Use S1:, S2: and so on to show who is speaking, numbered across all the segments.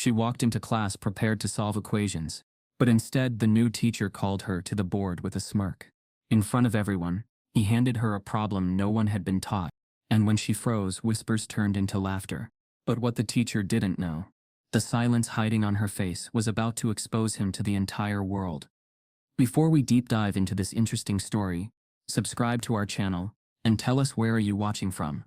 S1: She walked into class prepared to solve equations, but instead the new teacher called her to the board with a smirk. In front of everyone, he handed her a problem no one had been taught, and when she froze, whispers turned into laughter. But what the teacher didn't know, the silence hiding on her face was about to expose him to the entire world. Before we deep dive into this interesting story, subscribe to our channel, and tell us where are you watching from.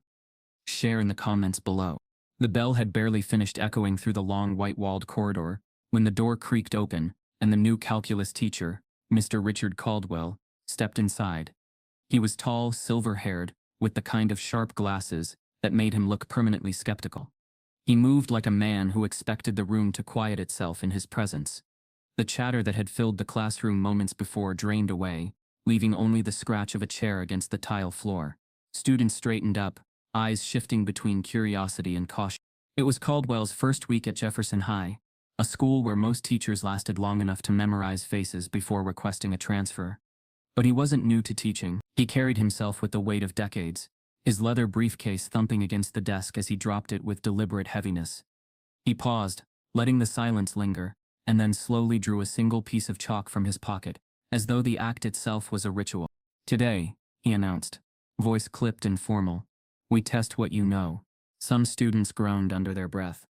S1: Share in the comments below. The bell had barely finished echoing through the long white-walled corridor when the door creaked open and the new calculus teacher, Mr. Richard Caldwell, stepped inside. He was tall, silver-haired, with the kind of sharp glasses that made him look permanently skeptical. He moved like a man who expected the room to quiet itself in his presence. The chatter that had filled the classroom moments before drained away, leaving only the scratch of a chair against the tile floor. Students straightened up, eyes shifting between curiosity and caution. It was Caldwell's first week at Jefferson High, a school where most teachers lasted long enough to memorize faces before requesting a transfer. But he wasn't new to teaching. He carried himself with the weight of decades, his leather briefcase thumping against the desk as he dropped it with deliberate heaviness. He paused, letting the silence linger, and then slowly drew a single piece of chalk from his pocket, as though the act itself was a ritual. "Today," he announced, voice clipped and formal, "we test what you know." Some students groaned under their breath.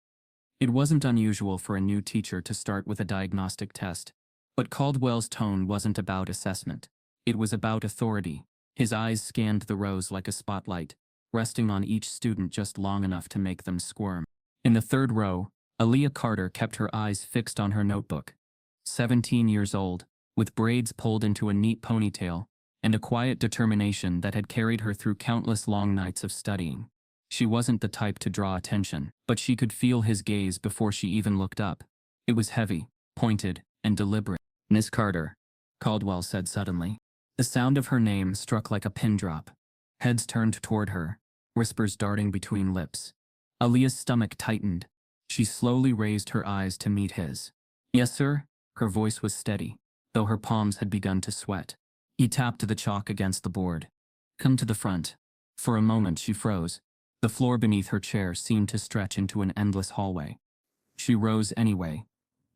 S1: It wasn't unusual for a new teacher to start with a diagnostic test, but Caldwell's tone wasn't about assessment. It was about authority. His eyes scanned the rows like a spotlight, resting on each student just long enough to make them squirm. In the third row, Aaliyah Carter kept her eyes fixed on her notebook. 17 years old, with braids pulled into a neat ponytail, and a quiet determination that had carried her through countless long nights of studying. She wasn't the type to draw attention, but she could feel his gaze before she even looked up. It was heavy, pointed, and deliberate. "Miss Carter," Caldwell said suddenly. The sound of her name struck like a pin drop. Heads turned toward her, whispers darting between lips. Aaliyah's stomach tightened. She slowly raised her eyes to meet his. "Yes, sir?" Her voice was steady, though her palms had begun to sweat. He tapped the chalk against the board. "Come to the front." For a moment she froze. The floor beneath her chair seemed to stretch into an endless hallway. She rose anyway,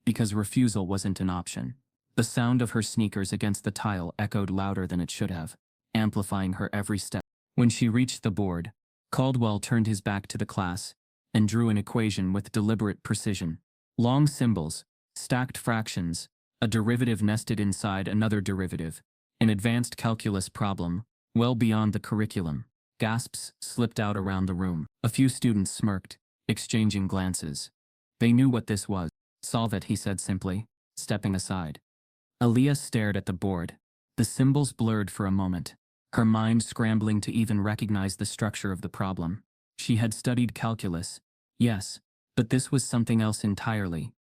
S1: because refusal wasn't an option. The sound of her sneakers against the tile echoed louder than it should have, amplifying her every step. When she reached the board, Caldwell turned his back to the class and drew an equation with deliberate precision. Long symbols, stacked fractions, a derivative nested inside another derivative, an advanced calculus problem, well beyond the curriculum. Gasps slipped out around the room. A few students smirked, exchanging glances. They knew what this was. "Solve it," he said simply, stepping aside. Aaliyah stared at the board. The symbols blurred for a moment, her mind scrambling to even recognize the structure of the problem. She had studied calculus, yes, but this was something else entirely.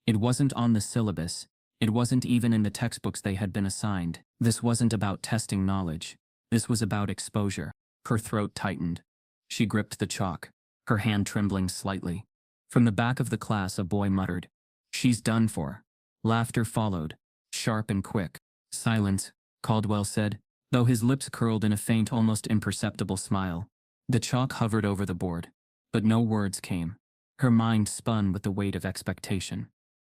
S1: It wasn't on the syllabus. It wasn't even in the textbooks they had been assigned. This wasn't about testing knowledge. This was about exposure. Her throat tightened. She gripped the chalk, her hand trembling slightly. From the back of the class a boy muttered, "She's done for." Laughter followed, sharp and quick. "Silence," Caldwell said, though his lips curled in a faint, almost imperceptible smile. The chalk hovered over the board, but no words came. Her mind spun with the weight of expectation.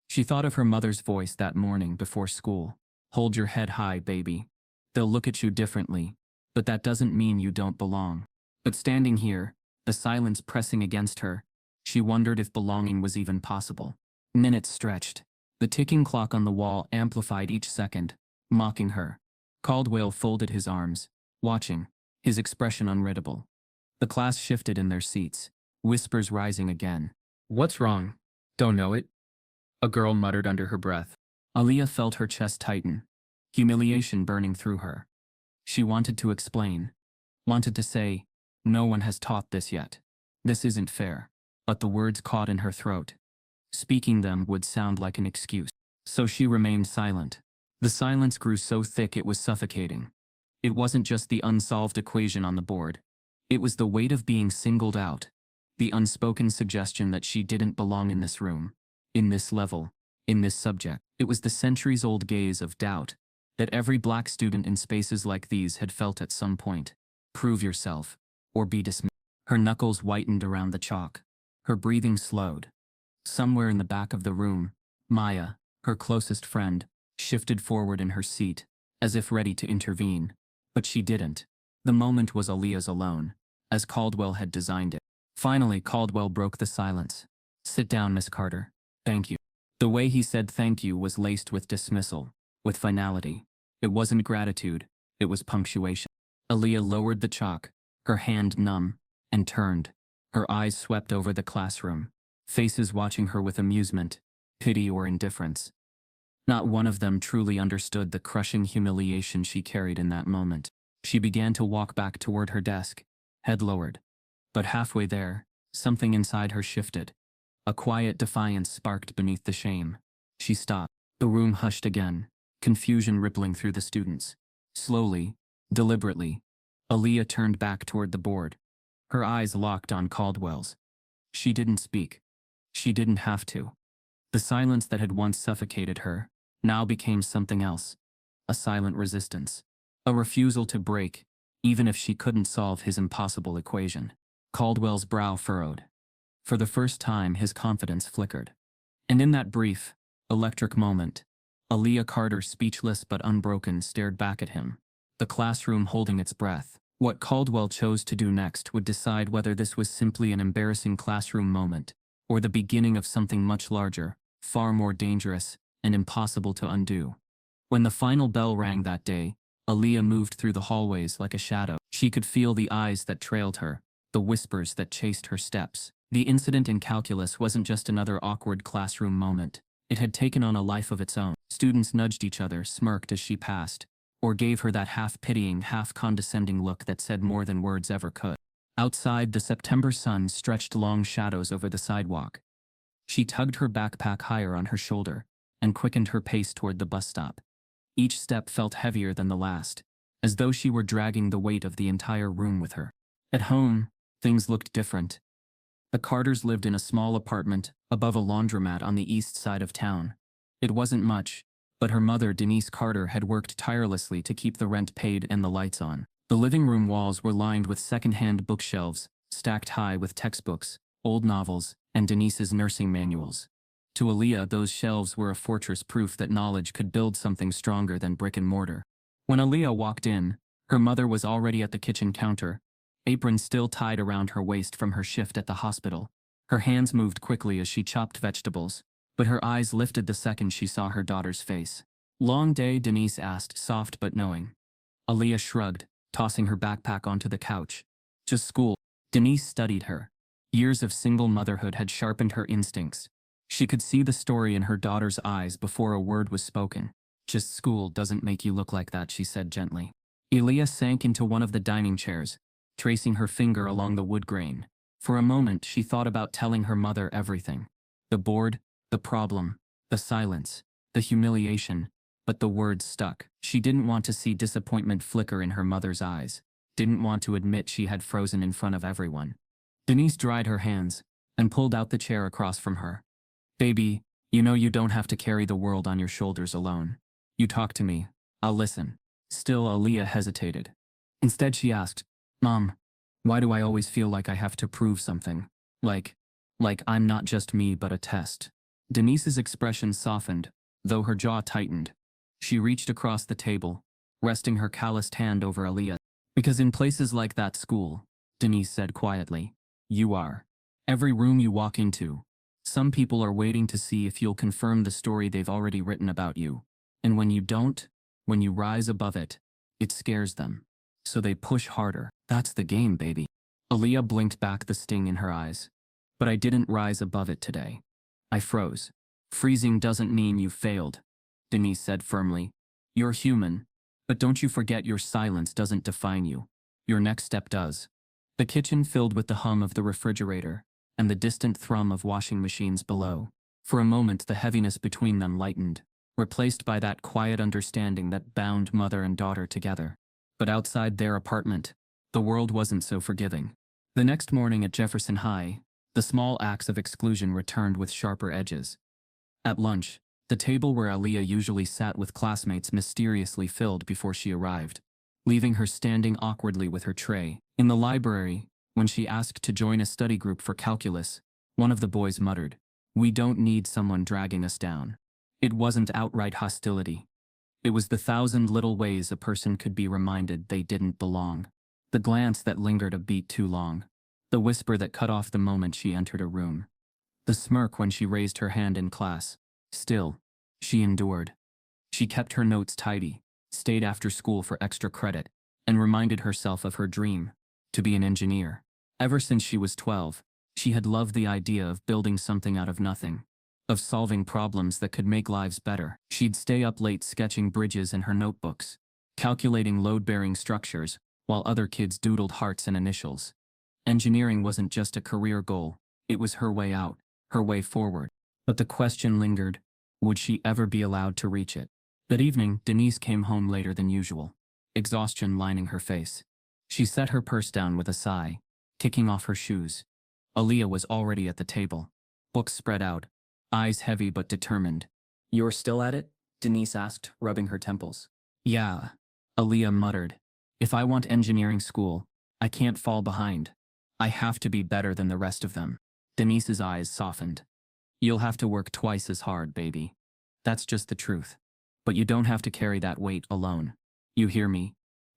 S1: She thought of her mother's voice that morning before school. "Hold your head high, baby. They'll look at you differently, but that doesn't mean you don't belong." But standing here, the silence pressing against her, she wondered if belonging was even possible. Minutes stretched. The ticking clock on the wall amplified each second, mocking her. Caldwell folded his arms, watching, his expression unreadable. The class shifted in their seats, whispers rising again. "What's wrong? Don't know it?" a girl muttered under her breath. Aaliyah felt her chest tighten, humiliation burning through her. She wanted to explain, wanted to say, "No one has taught this yet. This isn't fair," but the words caught in her throat. Speaking them would sound like an excuse. So she remained silent. The silence grew so thick it was suffocating. It wasn't just the unsolved equation on the board. It was the weight of being singled out, the unspoken suggestion that she didn't belong in this room, in this level, in this subject. It was the centuries-old gaze of doubt that every black student in spaces like these had felt at some point. Prove yourself, or be dismissed. Her knuckles whitened around the chalk. Her breathing slowed. Somewhere in the back of the room, Maya, her closest friend, shifted forward in her seat, as if ready to intervene. But she didn't. The moment was Aaliyah's alone, as Caldwell had designed it. Finally, Caldwell broke the silence. "Sit down, Miss Carter. Thank you." The way he said thank you was laced with dismissal, with finality. It wasn't gratitude, it was punctuation. Aaliyah lowered the chalk, her hand numb, and turned. Her eyes swept over the classroom, faces watching her with amusement, pity or indifference. Not one of them truly understood the crushing humiliation she carried in that moment. She began to walk back toward her desk, head lowered. But halfway there, something inside her shifted. A quiet defiance sparked beneath the shame. She stopped. The room hushed again, confusion rippling through the students. Slowly, deliberately, Aaliyah turned back toward the board. Her eyes locked on Caldwell's. She didn't speak. She didn't have to. The silence that had once suffocated her now became something else. A silent resistance. A refusal to break, even if she couldn't solve his impossible equation. Caldwell's brow furrowed. For the first time, his confidence flickered. And in that brief, electric moment, Aaliyah Carter, speechless but unbroken, stared back at him, the classroom holding its breath. What Caldwell chose to do next would decide whether this was simply an embarrassing classroom moment, or the beginning of something much larger, far more dangerous, and impossible to undo. When the final bell rang that day, Aaliyah moved through the hallways like a shadow. She could feel the eyes that trailed her, the whispers that chased her steps. The incident in calculus wasn't just another awkward classroom moment. It had taken on a life of its own. Students nudged each other, smirked as she passed, or gave her that half-pitying, half-condescending look that said more than words ever could. Outside, the September sun stretched long shadows over the sidewalk. She tugged her backpack higher on her shoulder and quickened her pace toward the bus stop. Each step felt heavier than the last, as though she were dragging the weight of the entire room with her. At home, things looked different. The Carters lived in a small apartment above a laundromat on the east side of town. It wasn't much, but her mother, Denise Carter, had worked tirelessly to keep the rent paid and the lights on. The living room walls were lined with second-hand bookshelves, stacked high with textbooks, old novels, and Denise's nursing manuals. To Aaliyah, those shelves were a fortress, proof that knowledge could build something stronger than brick and mortar. When Aaliyah walked in, her mother was already at the kitchen counter, apron still tied around her waist from her shift at the hospital. Her hands moved quickly as she chopped vegetables, but her eyes lifted the second she saw her daughter's face. "Long day?" Denise asked, soft but knowing. Aaliyah shrugged, tossing her backpack onto the couch. "Just school." Denise studied her. Years of single motherhood had sharpened her instincts. She could see the story in her daughter's eyes before a word was spoken. "Just school doesn't make you look like that," she said gently. Aaliyah sank into one of the dining chairs, tracing her finger along the wood grain. For a moment, she thought about telling her mother everything. The board, the problem, the silence, the humiliation, but the words stuck. She didn't want to see disappointment flicker in her mother's eyes, didn't want to admit she had frozen in front of everyone. Denise dried her hands and pulled out the chair across from her. "Baby, you know you don't have to carry the world on your shoulders alone. You talk to me, I'll listen." Still, Aaliyah hesitated. Instead, she asked, "Mom, why do I always feel like I have to prove something? Like I'm not just me but a test?" Denise's expression softened, though her jaw tightened. She reached across the table, resting her calloused hand over Aaliyah. "Because in places like that school," Denise said quietly, "you are. Every room you walk into, some people are waiting to see if you'll confirm the story they've already written about you. And when you don't, when you rise above it, it scares them. So they push harder. That's the game, baby." Aaliyah blinked back, the sting in her eyes. "But I didn't rise above it today. I froze." "Freezing doesn't mean you failed," Denise said firmly. "You're human, but don't you forget your silence doesn't define you. Your next step does." The kitchen filled with the hum of the refrigerator and the distant thrum of washing machines below. For a moment, the heaviness between them lightened, replaced by that quiet understanding that bound mother and daughter together. But outside their apartment, the world wasn't so forgiving. The next morning at Jefferson High, the small acts of exclusion returned with sharper edges. At lunch, the table where Aaliyah usually sat with classmates mysteriously filled before she arrived, leaving her standing awkwardly with her tray. In the library, when she asked to join a study group for calculus, one of the boys muttered, We don't need someone dragging us down. It wasn't outright hostility. It was the thousand little ways a person could be reminded they didn't belong. The glance that lingered a beat too long. The whisper that cut off the moment she entered a room. The smirk when she raised her hand in class. Still, she endured. She kept her notes tidy, stayed after school for extra credit, and reminded herself of her dream, to be an engineer. Ever since she was 12, she had loved the idea of building something out of nothing, of solving problems that could make lives better. She'd stay up late sketching bridges in her notebooks, calculating load-bearing structures, while other kids doodled hearts and initials. Engineering wasn't just a career goal, it was her way out, her way forward. But the question lingered, would she ever be allowed to reach it? That evening, Denise came home later than usual, exhaustion lining her face. She set her purse down with a sigh, kicking off her shoes. Aaliyah was already at the table, books spread out, eyes heavy but determined. "You're still at it?" Denise asked, rubbing her temples. "Yeah," Aaliyah muttered. "If I want engineering school, I can't fall behind. I have to be better than the rest of them." Denise's eyes softened. "You'll have to work twice as hard, baby. That's just the truth. But you don't have to carry that weight alone. You hear me?"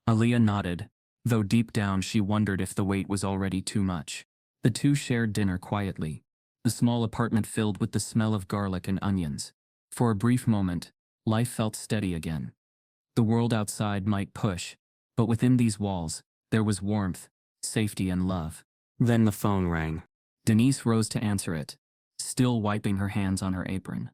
S1: Aaliyah nodded, though deep down she wondered if the weight was already too much. The two shared dinner quietly, the small apartment filled with the smell of garlic and onions. For a brief moment, life felt steady again. The world outside might push, but within these walls, there was warmth, safety, and love. Then the phone rang. Denise rose to answer it, still wiping her hands on her apron.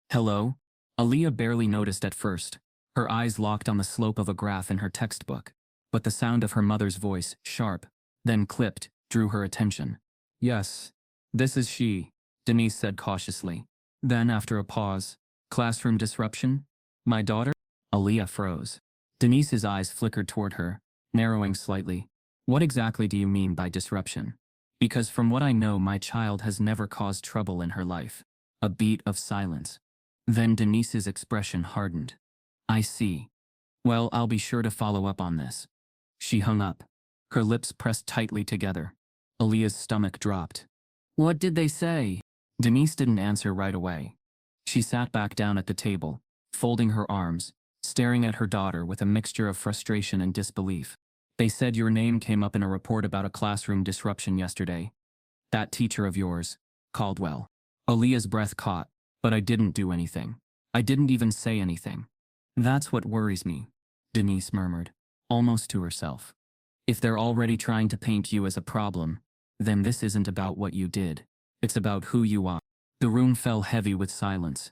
S1: "Hello?" Aaliyah barely noticed at first, her eyes locked on the slope of a graph in her textbook. But the sound of her mother's voice, sharp, then clipped, drew her attention. "Yes, this is she," Denise said cautiously. Then, after a pause, "Classroom disruption? My daughter?" Aaliyah froze. Denise's eyes flickered toward her, narrowing slightly. "What exactly do you mean by disruption? Because from what I know, my child has never caused trouble in her life." A beat of silence. Then Denise's expression hardened. "I see. Well, I'll be sure to follow up on this." She hung up, her lips pressed tightly together. Aaliyah's stomach dropped. "What did they say?" Denise didn't answer right away. She sat back down at the table, folding her arms, staring at her daughter with a mixture of frustration and disbelief. "They said your name came up in a report about a classroom disruption yesterday. That teacher of yours, Caldwell." Aaliyah's breath caught, "But I didn't do anything. I didn't even say anything." "That's what worries me," Denise murmured, almost to herself. "If they're already trying to paint you as a problem, then this isn't about what you did. It's about who you are." The room fell heavy with silence.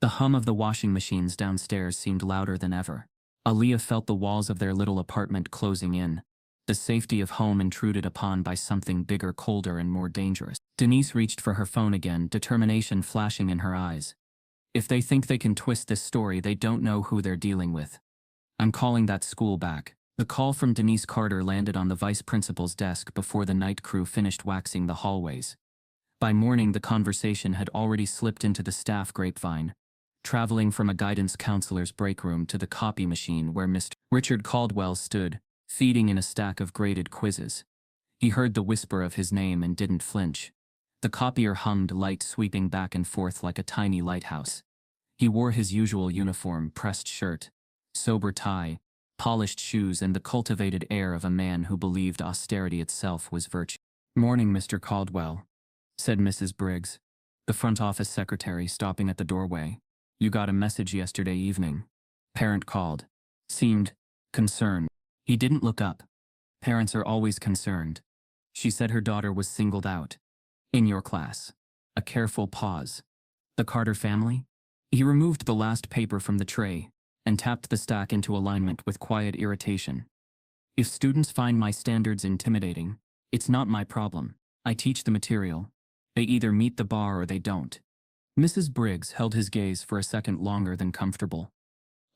S1: The hum of the washing machines downstairs seemed louder than ever. Aaliyah felt the walls of their little apartment closing in, the safety of home intruded upon by something bigger, colder, and more dangerous. Denise reached for her phone again, determination flashing in her eyes. "If they think they can twist this story, they don't know who they're dealing with. I'm calling that school back." The call from Denise Carter landed on the vice principal's desk before the night crew finished waxing the hallways. By morning, the conversation had already slipped into the staff grapevine, traveling from a guidance counselor's break room to the copy machine where Mr. Richard Caldwell stood, feeding in a stack of graded quizzes. He heard the whisper of his name and didn't flinch. The copier hummed light, sweeping back and forth like a tiny lighthouse. He wore his usual uniform, pressed shirt, sober tie, polished shoes, and the cultivated air of a man who believed austerity itself was virtue. "Morning, Mr. Caldwell," said Mrs. Briggs, the front office secretary, stopping at the doorway. "You got a message yesterday evening." Parent called. Seemed concerned. He didn't look up. Parents are always concerned. She said her daughter was singled out. "In your class." A careful pause. "The Carter family?" He removed the last paper from the tray and tapped the stack into alignment with quiet irritation. "If students find my standards intimidating, it's not my problem. I teach the material. They either meet the bar or they don't." Mrs. Briggs held his gaze for a second longer than comfortable.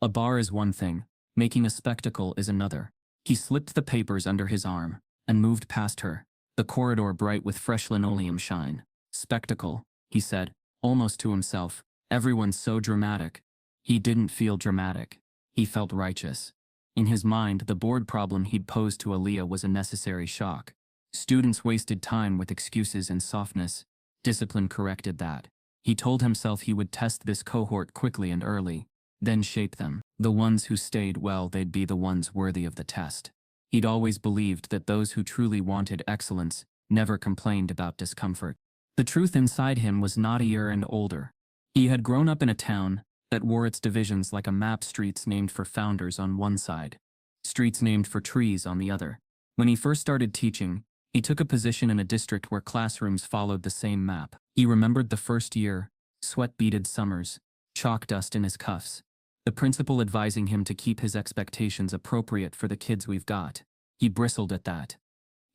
S1: "A bar is one thing, making a spectacle is another." He slipped the papers under his arm and moved past her, the corridor bright with fresh linoleum shine. "Spectacle," he said, almost to himself. "Everyone's so dramatic." He didn't feel dramatic. He felt righteous. In his mind, the board problem he'd posed to Aaliyah was a necessary shock. Students wasted time with excuses and softness. Discipline corrected that. He told himself he would test this cohort quickly and early, then shape them. The ones who stayed well, they'd be the ones worthy of the test. He'd always believed that those who truly wanted excellence never complained about discomfort. The truth inside him was naughtier and older. He had grown up in a town that wore its divisions like a map, streets named for founders on one side, streets named for trees on the other. When he first started teaching, he took a position in a district where classrooms followed the same map. He remembered the first year, sweat-beaded summers, chalk dust in his cuffs, the principal advising him to keep his expectations appropriate for the kids we've got. He bristled at that.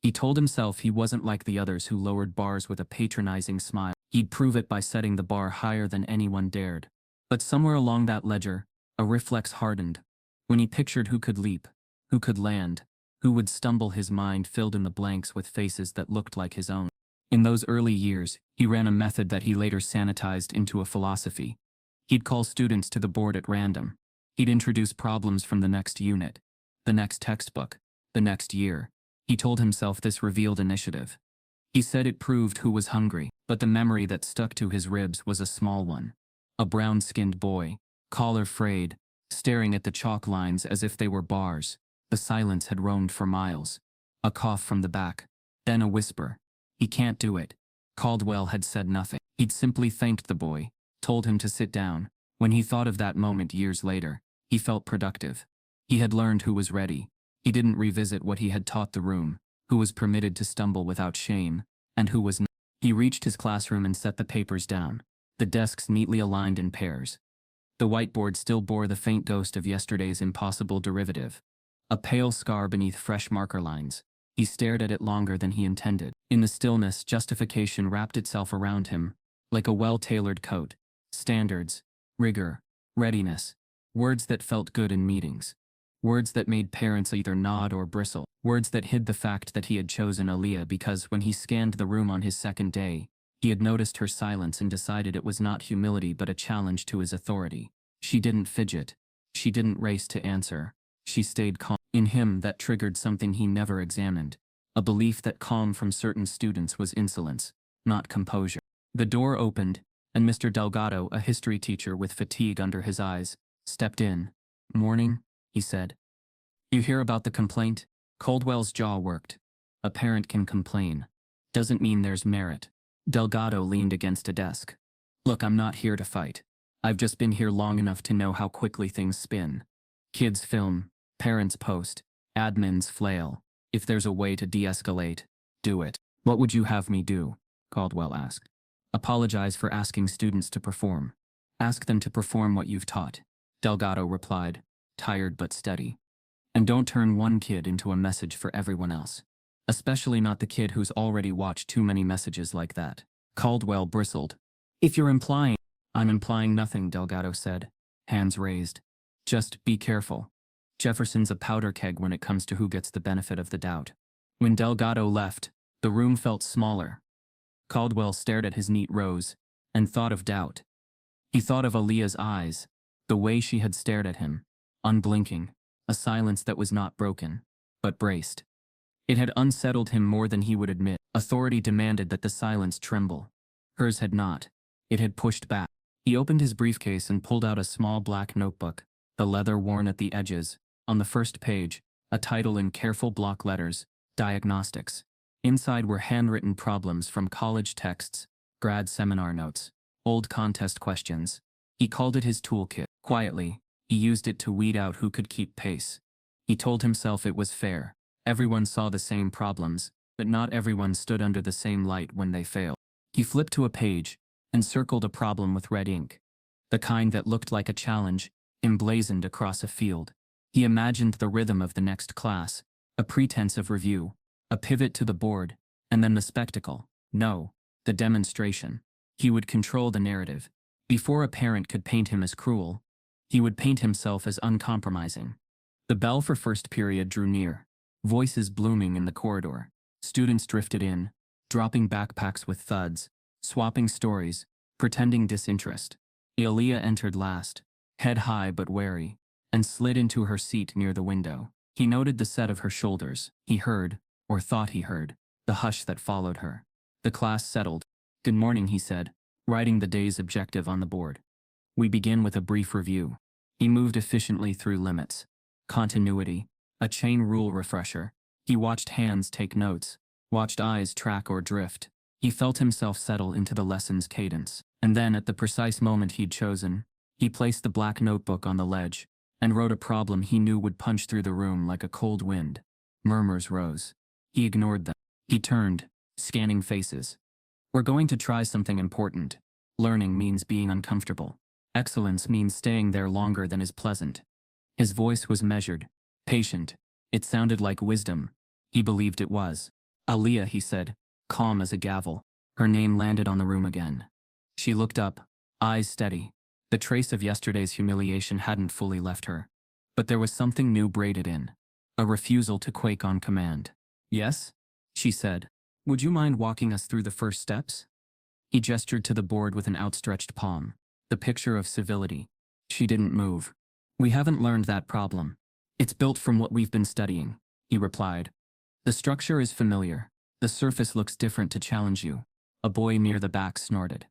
S1: He told himself he wasn't like the others who lowered bars with a patronizing smile. He'd prove it by setting the bar higher than anyone dared. But somewhere along that ledger, a reflex hardened. When he pictured who could leap, who could land, who would stumble, his mind filled in the blanks with faces that looked like his own. In those early years, he ran a method that he later sanitized into a philosophy. He'd call students to the board at random. He'd introduce problems from the next unit, the next textbook, the next year. He told himself this revealed initiative. He said it proved who was hungry, but the memory that stuck to his ribs was a small one. A brown-skinned boy, collar frayed, staring at the chalk lines as if they were bars. The silence had roamed for miles. A cough from the back, then a whisper. He can't do it. Caldwell had said nothing. He'd simply thanked the boy, told him to sit down. When he thought of that moment years later, he felt productive. He had learned who was ready. He didn't revisit what he had taught the room, who was permitted to stumble without shame, and who was not. He reached his classroom and set the papers down, the desks neatly aligned in pairs. The whiteboard still bore the faint ghost of yesterday's impossible derivative, a pale scar beneath fresh marker lines. He stared at it longer than he intended. In the stillness, justification wrapped itself around him, like a well-tailored coat. Standards, rigor, readiness, words that felt good in meetings. Words that made parents either nod or bristle. Words that hid the fact that he had chosen Aaliyah because when he scanned the room on his second day, he had noticed her silence and decided it was not humility but a challenge to his authority. She didn't fidget. She didn't race to answer. She stayed calm. In him that triggered something he never examined, a belief that calm from certain students was insolence, not composure. The door opened, and Mr. Delgado, a history teacher with fatigue under his eyes, stepped in. "Morning," he said. "You hear about the complaint?" Caldwell's jaw worked. A parent can complain. Doesn't mean there's merit. Delgado leaned against a desk. "Look, I'm not here to fight. I've just been here long enough to know how quickly things spin. Kids film, parents post, admins flail. If there's a way to de-escalate, do it." "What would you have me do?" Caldwell asked. "Apologize for asking students to perform. Ask them to perform what you've taught," Delgado replied, tired but steady. "And don't turn one kid into a message for everyone else. Especially not the kid who's already watched too many messages like that." Caldwell bristled. "If you're implying—" "I'm implying nothing," Delgado said, hands raised. "Just be careful. Jefferson's a powder keg when it comes to who gets the benefit of the doubt." When Delgado left, the room felt smaller. Caldwell stared at his neat rows and thought of doubt. He thought of Aaliyah's eyes, the way she had stared at him, unblinking, a silence that was not broken, but braced. It had unsettled him more than he would admit. Authority demanded that the silence tremble. Hers had not. It had pushed back. He opened his briefcase and pulled out a small black notebook, the leather worn at the edges. On the first page, a title in careful block letters, Diagnostics. Inside were handwritten problems from college texts, grad seminar notes, old contest questions. He called it his toolkit. Quietly, he used it to weed out who could keep pace. He told himself it was fair. Everyone saw the same problems, but not everyone stood under the same light when they failed. He flipped to a page and circled a problem with red ink, the kind that looked like a challenge, emblazoned across a field. He imagined the rhythm of the next class, a pretense of review, a pivot to the board, and then the spectacle. No, the demonstration. He would control the narrative. Before a parent could paint him as cruel, he would paint himself as uncompromising. The bell for first period drew near, voices blooming in the corridor. Students drifted in, dropping backpacks with thuds, swapping stories, pretending disinterest. Aaliyah entered last, head high but wary, and slid into her seat near the window. He noted the set of her shoulders. He heard, or thought he heard, the hush that followed her. The class settled. "Good morning," he said, writing the day's objective on the board. We begin with a brief review. He moved efficiently through limits. Continuity. A chain rule refresher. He watched hands take notes, watched eyes track or drift. He felt himself settle into the lesson's cadence. And then, at the precise moment he'd chosen, he placed the black notebook on the ledge and wrote a problem he knew would punch through the room like a cold wind. Murmurs rose. He ignored them. He turned, scanning faces. We're going to try something important. Learning means being uncomfortable. Excellence means staying there longer than is pleasant. His voice was measured, patient. It sounded like wisdom. He believed it was. Aaliyah, he said, calm as a gavel. Her name landed on the room again. She looked up, eyes steady. The trace of yesterday's humiliation hadn't fully left her. But there was something new braided in. A refusal to quake on command. Yes? She said. Would you mind walking us through the first steps? He gestured to the board with an outstretched palm. The picture of civility. She didn't move. We haven't learned that problem. It's built from what we've been studying, he replied. The structure is familiar. The surface looks different to challenge you. A boy near the back snorted.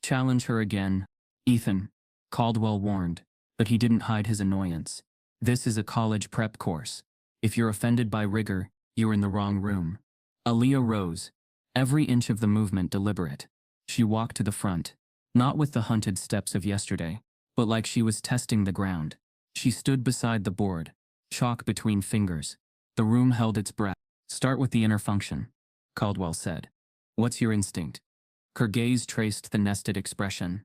S1: Challenge her again, Ethan, Caldwell warned, but he didn't hide his annoyance. This is a college prep course. If you're offended by rigor, you're in the wrong room. Aaliyah rose, every inch of the movement deliberate. She walked to the front, not with the hunted steps of yesterday, but like she was testing the ground. She stood beside the board, chalk between fingers. The room held its breath. Start with the inner function, Caldwell said. What's your instinct? Her gaze traced the nested expression.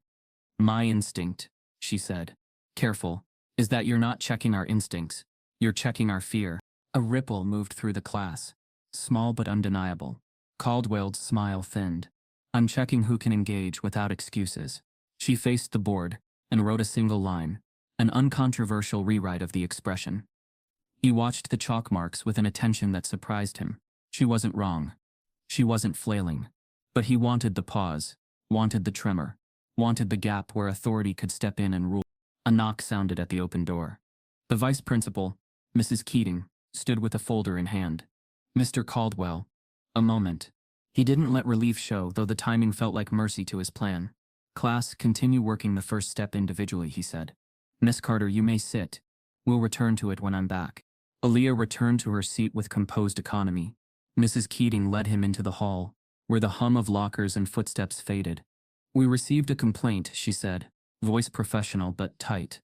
S1: My instinct, she said. Careful, is that you're not checking our instincts. You're checking our fear. A ripple moved through the class. Small but undeniable. Caldwell's smile thinned. I'm checking who can engage without excuses. She faced the board and wrote a single line, an uncontroversial rewrite of the expression. He watched the chalk marks with an attention that surprised him. She wasn't wrong. She wasn't flailing. But he wanted the pause, wanted the tremor, wanted the gap where authority could step in and rule. A knock sounded at the open door. The vice principal, Mrs. Keating, stood with a folder in hand. Mr. Caldwell. A moment. He didn't let relief show, though the timing felt like mercy to his plan. Class, continue working the first step individually, he said. Miss Carter, you may sit. We'll return to it when I'm back. Aaliyah returned to her seat with composed economy. Mrs. Keating led him into the hall, where the hum of lockers and footsteps faded. We received a complaint, she said, voice professional but tight.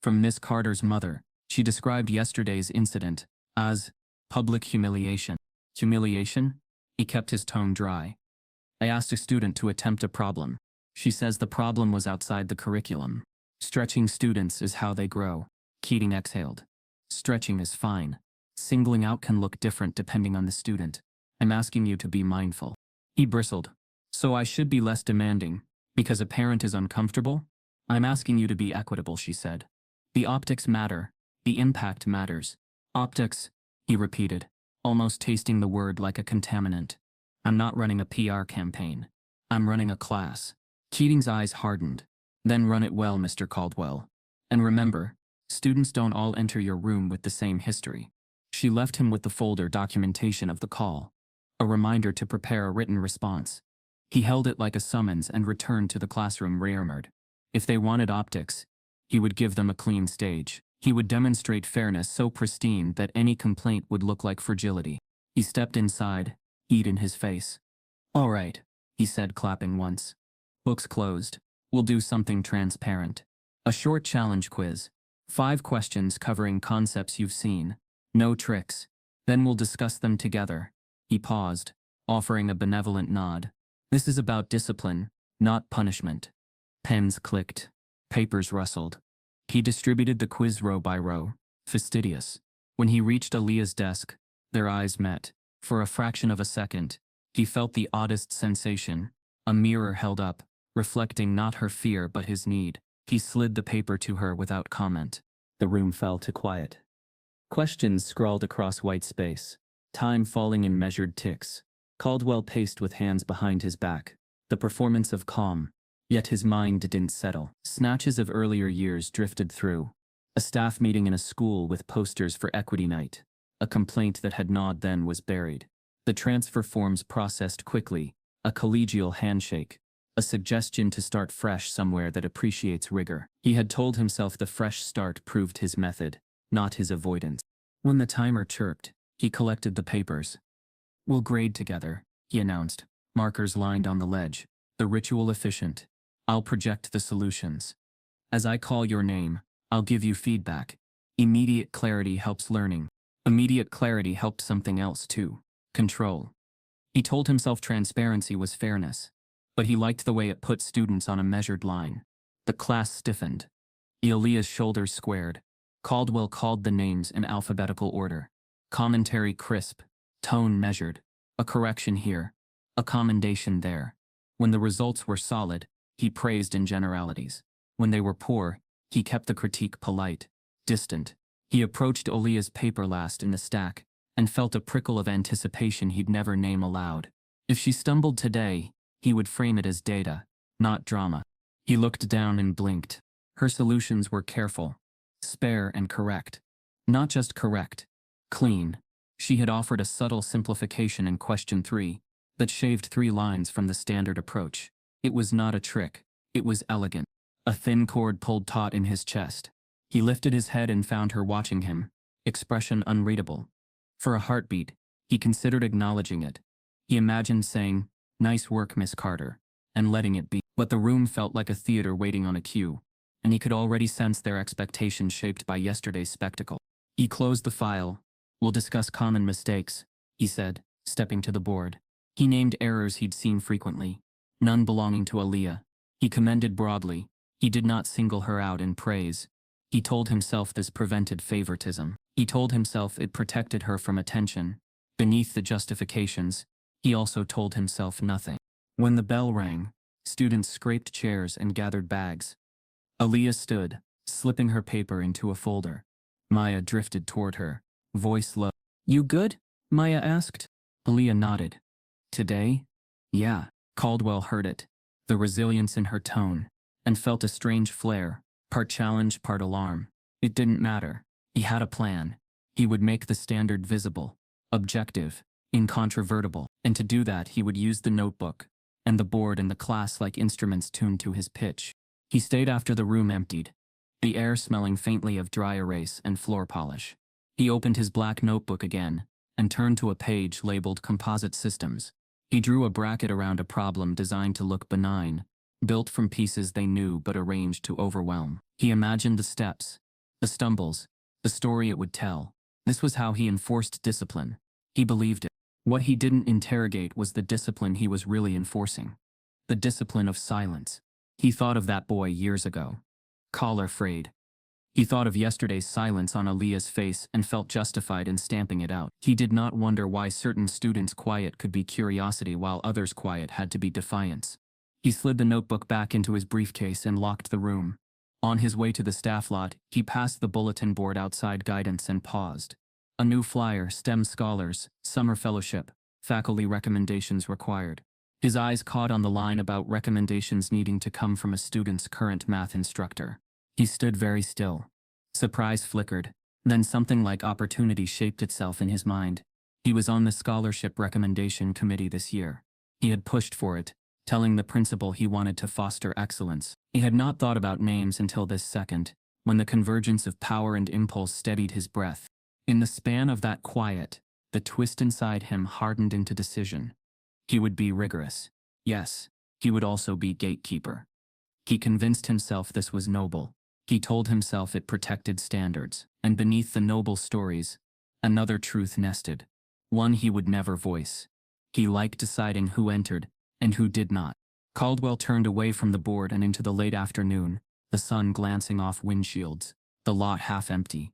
S1: From Miss Carter's mother. She described yesterday's incident as public humiliation. Humiliation? He kept his tone dry. I asked a student to attempt a problem. She says the problem was outside the curriculum. Stretching students is how they grow. Keating exhaled. Stretching is fine. Singling out can look different depending on the student. I'm asking you to be mindful. He bristled. So I should be less demanding, because a parent is uncomfortable? I'm asking you to be equitable, she said. The optics matter. The impact matters. Optics, he repeated, almost tasting the word like a contaminant. I'm not running a PR campaign. I'm running a class. Keating's eyes hardened. Then run it well, Mr. Caldwell. And remember, students don't all enter your room with the same history. She left him with the folder documentation of the call. A reminder to prepare a written response. He held it like a summons and returned to the classroom rearmored. If they wanted optics, he would give them a clean stage. He would demonstrate fairness so pristine that any complaint would look like fragility. He stepped inside, heat in his face. All right, he said, clapping once. Books closed. We'll do something transparent. A short challenge quiz. 5 questions covering concepts you've seen. No tricks. Then we'll discuss them together. He paused, offering a benevolent nod. This is about discipline, not punishment. Pens clicked. Papers rustled. He distributed the quiz row by row, fastidious. When he reached Aaliyah's desk, their eyes met. For a fraction of a second, he felt the oddest sensation. A mirror held up, reflecting not her fear but his need. He slid the paper to her without comment. The room fell to quiet. Questions scrawled across white space, time falling in measured ticks. Caldwell paced with hands behind his back, the performance of calm. Yet his mind didn't settle. Snatches of earlier years drifted through. A staff meeting in a school with posters for equity night. A complaint that had gnawed then was buried. The transfer forms processed quickly. A collegial handshake. a suggestion to start fresh somewhere that appreciates rigor. He had told himself the fresh start proved his method, not his avoidance. When the timer chirped, he collected the papers. "We'll grade together," he announced, markers lined on the ledge. "The ritual efficient. I'll project the solutions. As I call your name, I'll give you feedback. Immediate clarity helps learning." Immediate clarity helped something else too. Control. He told himself transparency was fairness, but he liked the way it put students on a measured line. The class stiffened. Aaliyah's shoulders squared. Caldwell called the names in alphabetical order. Commentary crisp. Tone measured. A correction here. A commendation there. When the results were solid, he praised in generalities. When they were poor, he kept the critique polite, distant. He approached Aaliyah's paper last in the stack, and felt a prickle of anticipation he'd never name aloud. If she stumbled today, he would frame it as data, not drama. He looked down and blinked. Her solutions were careful, spare and correct. Not just correct, clean. She had offered a subtle simplification in question 3 that shaved 3 lines from the standard approach. It was not a trick. It was elegant. A thin cord pulled taut in his chest. He lifted his head and found her watching him, expression unreadable. For a heartbeat, he considered acknowledging it. He imagined saying, "Nice work, Miss Carter," and letting it be. But the room felt like a theater waiting on a cue, and he could already sense their expectations shaped by yesterday's spectacle. He closed the file. "We'll discuss common mistakes," he said, stepping to the board. He named errors he'd seen frequently, none belonging to Aaliyah. He commended broadly. He did not single her out in praise. He told himself this prevented favoritism. He told himself it protected her from attention. Beneath the justifications, he also told himself nothing. When the bell rang, students scraped chairs and gathered bags. Aaliyah stood, slipping her paper into a folder. Maya drifted toward her, voice low. "You good?" Maya asked. Aaliyah nodded. "Today?" "Yeah." Caldwell heard it, the resilience in her tone, and felt a strange flare, part challenge, part alarm. It didn't matter. He had a plan. He would make the standard visible, objective, incontrovertible, and to do that he would use the notebook and the board and the class like instruments tuned to his pitch. He stayed after the room emptied, the air smelling faintly of dry erase and floor polish. He opened his black notebook again and turned to a page labeled Composite Systems. He drew a bracket around a problem designed to look benign, built from pieces they knew but arranged to overwhelm. He imagined the steps, the stumbles, the story it would tell. This was how he enforced discipline. He believed it. What he didn't interrogate was the discipline he was really enforcing. The discipline of silence. He thought of that boy years ago. Collar frayed. He thought of yesterday's silence on Aaliyah's face and felt justified in stamping it out. He did not wonder why certain students' quiet could be curiosity while others' quiet had to be defiance. He slid the notebook back into his briefcase and locked the room. On his way to the staff lot, he passed the bulletin board outside guidance and paused. A new flyer, STEM Scholars, Summer Fellowship, faculty recommendations required. His eyes caught on the line about recommendations needing to come from a student's current math instructor. He stood very still. Surprise flickered, then something like opportunity shaped itself in his mind. He was on the scholarship recommendation committee this year. He had pushed for it, telling the principal he wanted to foster excellence. He had not thought about names until this second, when the convergence of power and impulse steadied his breath. In the span of that quiet, the twist inside him hardened into decision. He would be rigorous. Yes, he would also be gatekeeper. He convinced himself this was noble. He told himself it protected standards, and beneath the noble stories, another truth nested, one he would never voice. He liked deciding who entered and who did not. Caldwell turned away from the board and into the late afternoon, the sun glancing off windshields, the lot half empty.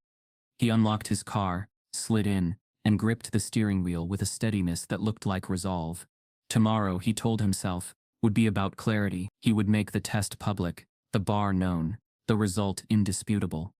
S1: He unlocked his car, slid in, and gripped the steering wheel with a steadiness that looked like resolve. Tomorrow, he told himself, would be about clarity. He would make the test public, the bar known, the result indisputable.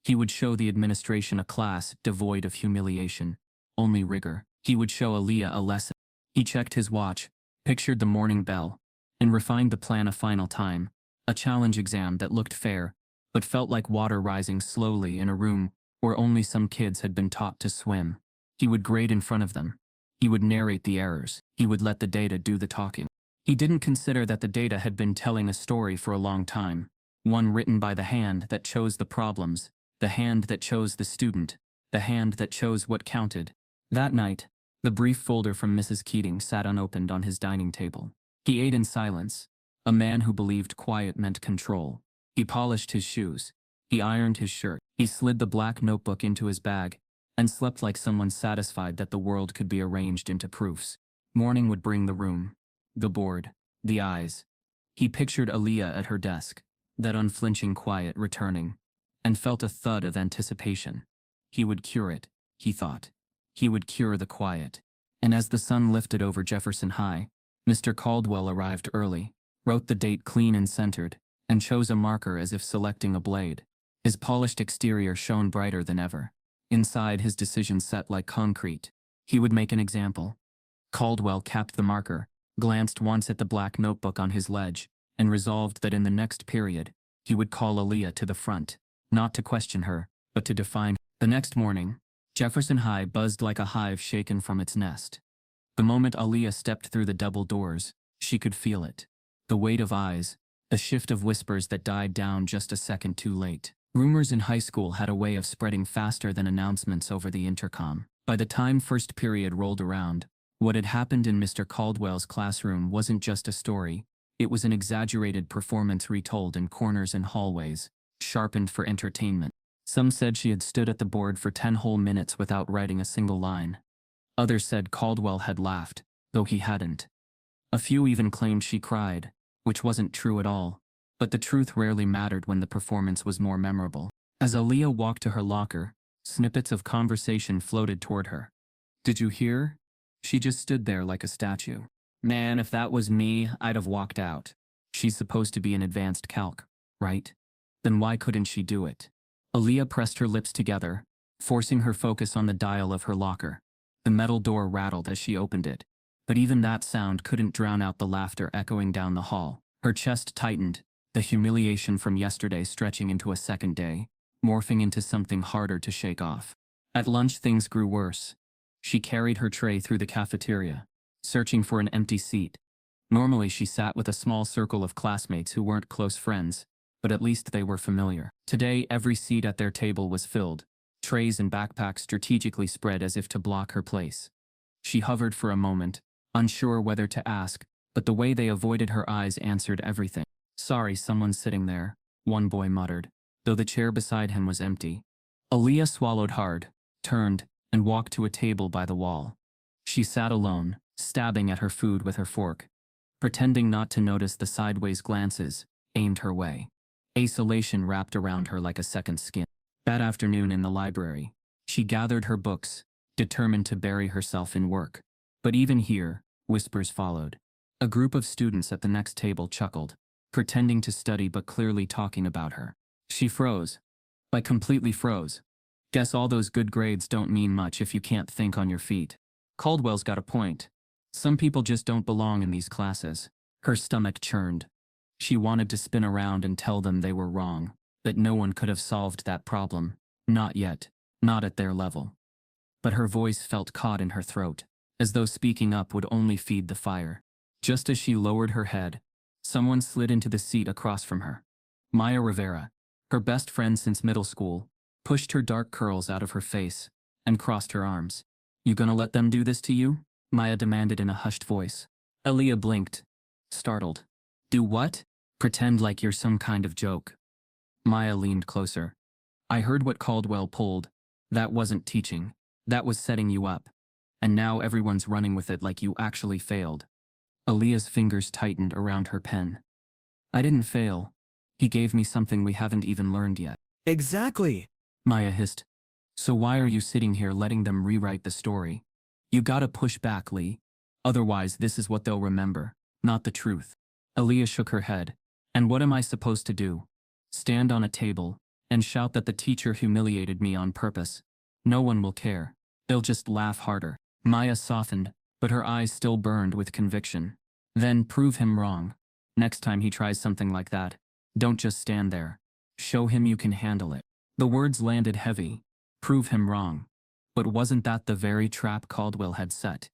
S1: He would show the administration a class devoid of humiliation, only rigor. He would show Aaliyah a lesson. He checked his watch, pictured the morning bell, and refined the plan a final time, a challenge exam that looked fair, but felt like water rising slowly in a room where only some kids had been taught to swim. He would grade in front of them. He would narrate the errors. He would let the data do the talking. He didn't consider that the data had been telling a story for a long time, one written by the hand that chose the problems, the hand that chose the student, the hand that chose what counted. That night, the brief folder from Mrs. Keating sat unopened on his dining table. He ate in silence, a man who believed quiet meant control. He polished his shoes. He ironed his shirt. He slid the black notebook into his bag and slept like someone satisfied that the world could be arranged into proofs. Morning would bring the room, the board, the eyes. He pictured Aaliyah at her desk, that unflinching quiet returning, and felt a thud of anticipation. He would cure it, he thought. He would cure the quiet. And as the sun lifted over Jefferson High, Mr. Caldwell arrived early, wrote the date clean and centered, and chose a marker as if selecting a blade. His polished exterior shone brighter than ever. Inside, his decision set like concrete. He would make an example. Caldwell capped the marker, glanced once at the black notebook on his ledge, and resolved that in the next period, he would call Aaliyah to the front, not to question her, but to define her. The next morning, Jefferson High buzzed like a hive shaken from its nest. The moment Aaliyah stepped through the double doors, she could feel it. The weight of eyes, a shift of whispers that died down just a second too late. Rumors in high school had a way of spreading faster than announcements over the intercom. By the time first period rolled around, what had happened in Mr. Caldwell's classroom wasn't just a story, it was an exaggerated performance retold in corners and hallways, sharpened for entertainment. Some said she had stood at the board for 10 whole minutes without writing a single line. Others said Caldwell had laughed, though he hadn't. A few even claimed she cried, which wasn't true at all, but the truth rarely mattered when the performance was more memorable. As Aaliyah walked to her locker, snippets of conversation floated toward her. "Did you hear?" She just stood there like a statue. "Man, if that was me, I'd have walked out." She's supposed to be in advanced calc, right? Then why couldn't she do it? Aaliyah pressed her lips together, forcing her focus on the dial of her locker. The metal door rattled as she opened it, but even that sound couldn't drown out the laughter echoing down the hall. Her chest tightened, the humiliation from yesterday stretching into a second day, morphing into something harder to shake off. At lunch, things grew worse. She carried her tray through the cafeteria, searching for an empty seat. Normally she sat with a small circle of classmates who weren't close friends, but at least they were familiar. Today, every seat at their table was filled, trays and backpacks strategically spread as if to block her place. She hovered for a moment, unsure whether to ask, but the way they avoided her eyes answered everything. "Sorry, someone's sitting there," one boy muttered, though the chair beside him was empty. Aaliyah swallowed hard, turned, and walked to a table by the wall. She sat alone, stabbing at her food with her fork, pretending not to notice the sideways glances aimed her way. Isolation wrapped around her like a second skin. That afternoon in the library, she gathered her books, determined to bury herself in work. But even here, whispers followed. A group of students at the next table chuckled, pretending to study but clearly talking about her. She froze. Like completely froze. Guess all those good grades don't mean much if you can't think on your feet. Caldwell's got a point. Some people just don't belong in these classes. Her stomach churned. She wanted to spin around and tell them they were wrong, that no one could have solved that problem. Not yet. Not at their level. But her voice felt caught in her throat, as though speaking up would only feed the fire. Just as she lowered her head, someone slid into the seat across from her. Maya Rivera, her best friend since middle school, pushed her dark curls out of her face and crossed her arms. "You gonna let them do this to you?" Maya demanded in a hushed voice. Aaliyah blinked, startled. "Do what?" "Pretend like you're some kind of joke." Maya leaned closer. "I heard what Caldwell pulled. That wasn't teaching. That was setting you up. And now everyone's running with it like you actually failed." Aaliyah's fingers tightened around her pen. "I didn't fail. He gave me something we haven't even learned yet."
S2: Exactly.
S1: Maya hissed. "So why are you sitting here letting them rewrite the story? You gotta push back, Lee. Otherwise, this is what they'll remember, not the truth." Aaliyah shook her head. "And what am I supposed to do? Stand on a table and shout that the teacher humiliated me on purpose? No one will care. They'll just laugh harder." Maya softened, but her eyes still burned with conviction. "Then prove him wrong. Next time he tries something like that, don't just stand there. Show him you can handle it." The words landed heavy. Prove him wrong. But wasn't that the very trap Caldwell had set?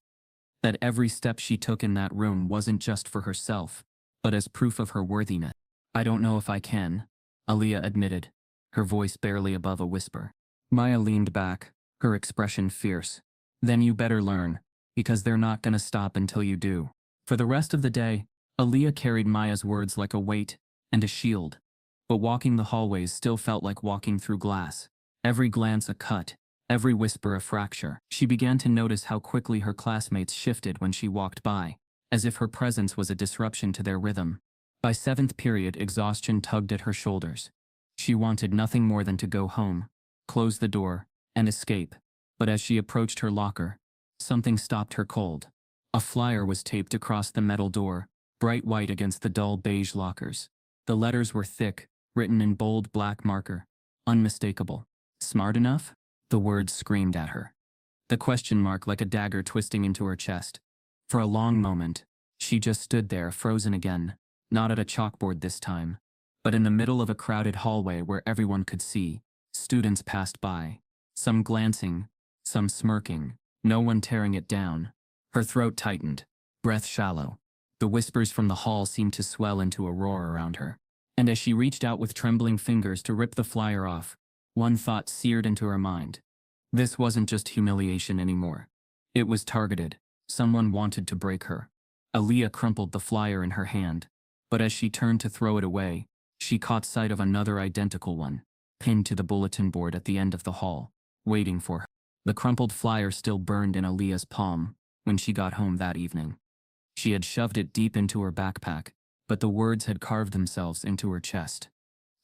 S1: that every step she took in that room wasn't just for herself, but as proof of her worthiness. "I don't know if I can," Aaliyah admitted, her voice barely above a whisper. Maya leaned back, her expression fierce. "Then you better learn, because they're not gonna stop until you do." For the rest of the day, Aaliyah carried Maya's words like a weight and a shield, but walking the hallways still felt like walking through glass. Every glance a cut, every whisper a fracture. She began to notice how quickly her classmates shifted when she walked by, as if her presence was a disruption to their rhythm. By seventh period, exhaustion tugged at her shoulders. She wanted nothing more than to go home, close the door, and escape. But as she approached her locker, something stopped her cold. A flyer was taped across the metal door, bright white against the dull beige lockers. The letters were thick, written in bold black marker, unmistakable. "Smart enough?" The words screamed at her. The question mark like a dagger twisting into her chest. For a long moment, she just stood there, frozen again, not at a chalkboard this time, but in the middle of a crowded hallway where everyone could see. Students passed by, some glancing, some smirking, no one tearing it down. Her throat tightened, breath shallow. The whispers from the hall seemed to swell into a roar around her. And as she reached out with trembling fingers to rip the flyer off, one thought seared into her mind. This wasn't just humiliation anymore. It was targeted. Someone wanted to break her. Aaliyah crumpled the flyer in her hand, but as she turned to throw it away, she caught sight of another identical one, pinned to the bulletin board at the end of the hall, waiting for her. The crumpled flyer still burned in Aaliyah's palm when she got home that evening. She had shoved it deep into her backpack, but the words had carved themselves into her chest.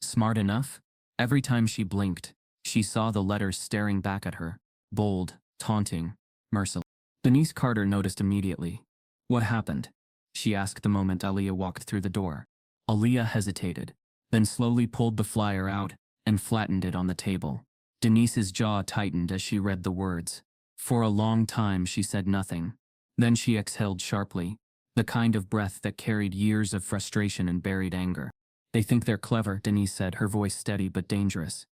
S1: "Smart enough?" Every time she blinked, she saw the letters staring back at her, bold, taunting, merciless. Denise Carter noticed immediately. "What happened?" she asked the moment Aaliyah walked through the door. Aaliyah hesitated, then slowly pulled the flyer out and flattened it on the table. Denise's jaw tightened as she read the words. For a long time she said nothing. Then she exhaled sharply, the kind of breath that carried years of frustration and buried anger. "They think they're clever," Denise said, her voice steady but dangerous.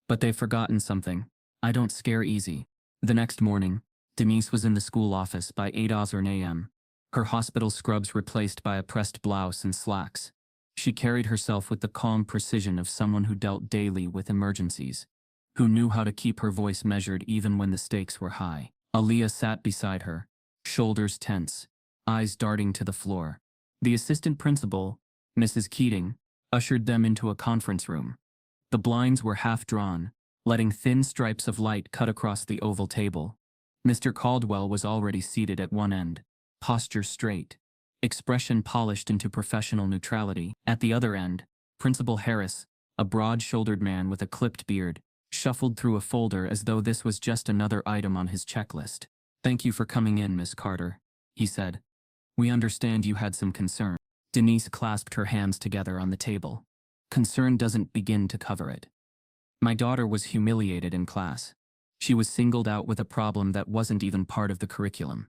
S1: "But they've forgotten something. I don't scare easy." The next morning, Denise was in the school office by 8 a.m., her hospital scrubs replaced by a pressed blouse and slacks. She carried herself with the calm precision of someone who dealt daily with emergencies, who knew how to keep her voice measured even when the stakes were high. Aaliyah sat beside her, shoulders tense, eyes darting to the floor. The assistant principal, Mrs. Keating, ushered them into a conference room. The blinds were half drawn, letting thin stripes of light cut across the oval table. Mr. Caldwell was already seated at one end, posture straight, expression polished into professional neutrality. At the other end, Principal Harris, a broad-shouldered man with a clipped beard, shuffled through a folder as though this was just another item on his checklist. "Thank you for coming in, Miss Carter," he said. "We understand you had some concern." Denise clasped her hands together on the table. "Concern doesn't begin to cover it. My daughter was humiliated in class. She was singled out with a problem that wasn't even part of the curriculum.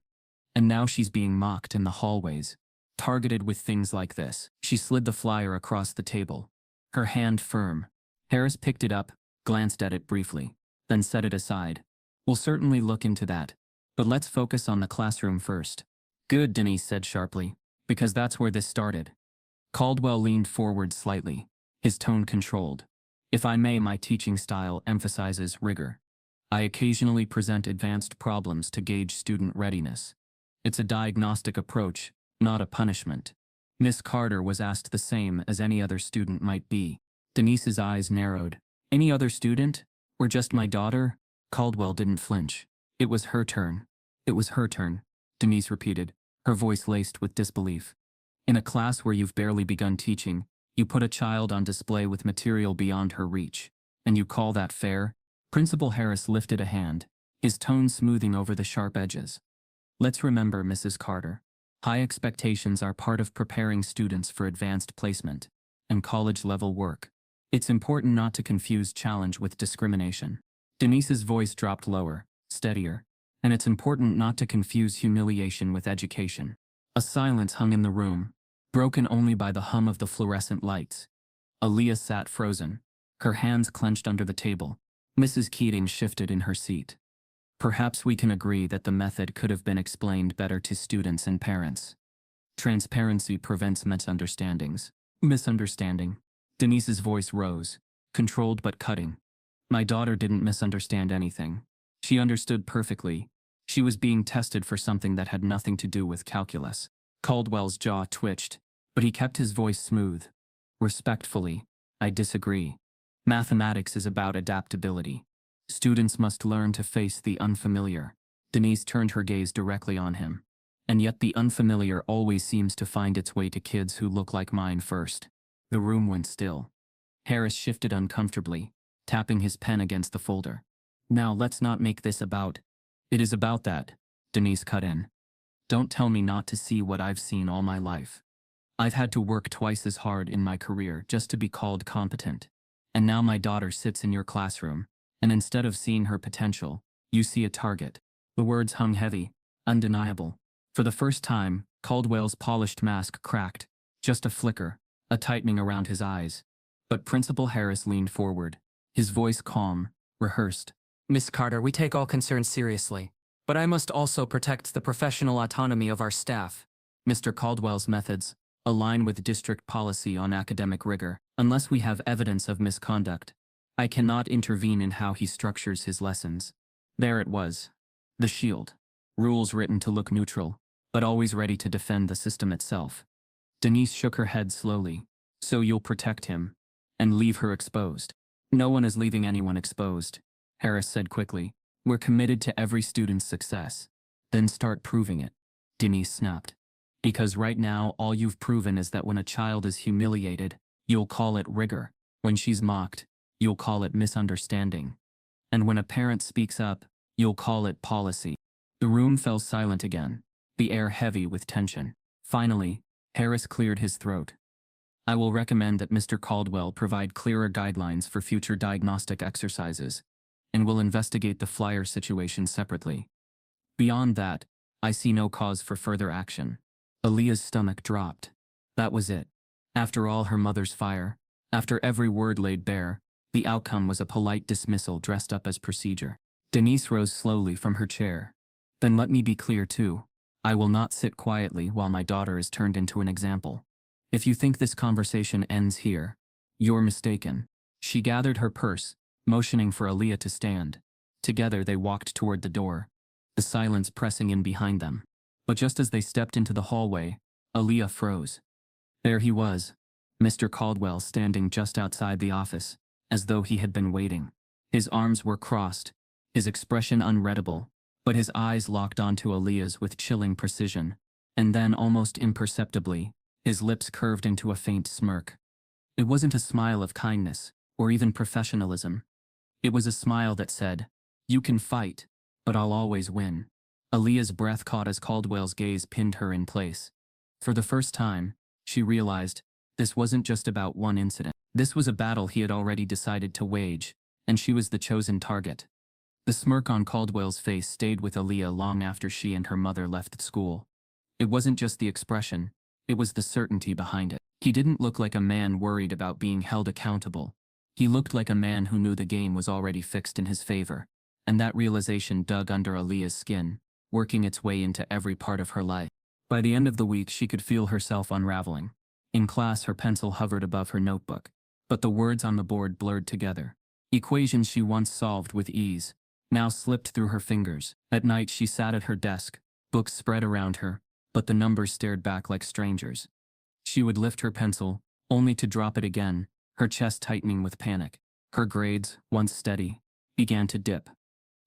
S1: And now she's being mocked in the hallways, targeted with things like this." She slid the flyer across the table, her hand firm. Harris picked it up, glanced at it briefly, then set it aside. "We'll certainly look into that, but let's focus on the classroom first." "Good," Denise said sharply, "because that's where this started." Caldwell leaned forward slightly, his tone controlled. "If I may, my teaching style emphasizes rigor. I occasionally present advanced problems to gauge student readiness. It's a diagnostic approach, not a punishment." Miss Carter was asked the same as any other student might be. Denise's eyes narrowed. "Any other student? Or just my daughter?" Caldwell didn't flinch. "It was her turn." "It was her turn," Denise repeated, her voice laced with disbelief. "In a class where you've barely begun teaching, you put a child on display with material beyond her reach. And you call that fair?" Principal Harris lifted a hand, his tone smoothing over the sharp edges. "Let's remember, Mrs. Carter, high expectations are part of preparing students for advanced placement and college-level work. It's important not to confuse challenge with discrimination." Denise's voice dropped lower, steadier. "And it's important not to confuse humiliation with education." A silence hung in the room, broken only by the hum of the fluorescent lights. Aaliyah sat frozen, her hands clenched under the table. Mrs. Keating shifted in her seat. Perhaps we can agree that the method could have been explained better to students and parents. Transparency prevents misunderstandings. Misunderstanding. Denise's voice rose, controlled but cutting. My daughter didn't misunderstand anything. She understood perfectly. She was being tested for something that had nothing to do with calculus. Caldwell's jaw twitched, but he kept his voice smooth. Respectfully, I disagree. Mathematics is about adaptability. Students must learn to face the unfamiliar. Denise turned her gaze directly on him. And yet the unfamiliar always seems to find its way to kids who look like mine first. The room went still. Harris shifted uncomfortably, tapping his pen against the folder. Now let's not make this about. It is about that, Denise cut in. Don't tell me not to see what I've seen all my life. I've had to work twice as hard in my career just to be called competent. And now my daughter sits in your classroom, and instead of seeing her potential, you see a target. The words hung heavy, undeniable. For the first time, Caldwell's polished mask cracked, just a flicker, a tightening around his eyes. But Principal Harris leaned forward, his voice calm, rehearsed.
S2: Miss Carter, we take all concerns seriously, but I must also protect the professional autonomy of our staff.
S1: Mr. Caldwell's methods align with district policy on academic rigor. Unless we have evidence of misconduct, I cannot intervene in how he structures his lessons. There it was. The shield. Rules written to look neutral, but always ready to defend the system itself. Denise shook her head slowly. So you'll protect him, and leave her exposed. No one is leaving anyone exposed, Harris said quickly. We're committed to every student's success. Then start proving it, Denise snapped. Because right now all you've proven is that when a child is humiliated, you'll call it rigor. When she's mocked, you'll call it misunderstanding. And when a parent speaks up, you'll call it policy. The room fell silent again, the air heavy with tension. Finally, Harris cleared his throat. I will recommend that Mr. Caldwell provide clearer guidelines for future diagnostic exercises, and will investigate the flyer situation separately. Beyond that, I see no cause for further action. Aaliyah's stomach dropped. That was it. After all her mother's fire, after every word laid bare, the outcome was a polite dismissal dressed up as procedure. Denise rose slowly from her chair. Then let me be clear too. I will not sit quietly while my daughter is turned into an example. If you think this conversation ends here, you're mistaken. She gathered her purse, motioning for Aaliyah to stand. Together they walked toward the door, the silence pressing in behind them. But just as they stepped into the hallway, Aaliyah froze. There he was, Mr. Caldwell standing just outside the office, as though he had been waiting. His arms were crossed, his expression unreadable, but his eyes locked onto Aaliyah's with chilling precision, and then almost imperceptibly, his lips curved into a faint smirk. It wasn't a smile of kindness, or even professionalism. It was a smile that said, "You can fight, but I'll always win." Aaliyah's breath caught as Caldwell's gaze pinned her in place. For the first time, she realized this wasn't just about one incident. This was a battle he had already decided to wage, and she was the chosen target. The smirk on Caldwell's face stayed with Aaliyah long after she and her mother left school. It wasn't just the expression, it was the certainty behind it. He didn't look like a man worried about being held accountable. He looked like a man who knew the game was already fixed in his favor, and that realization dug under Aaliyah's skin, working its way into every part of her life. By the end of the week, she could feel herself unraveling. In class, her pencil hovered above her notebook, but the words on the board blurred together. Equations she once solved with ease now slipped through her fingers. At night, she sat at her desk, books spread around her, but the numbers stared back like strangers. She would lift her pencil, only to drop it again, her chest tightening with panic. Her grades, once steady, began to dip.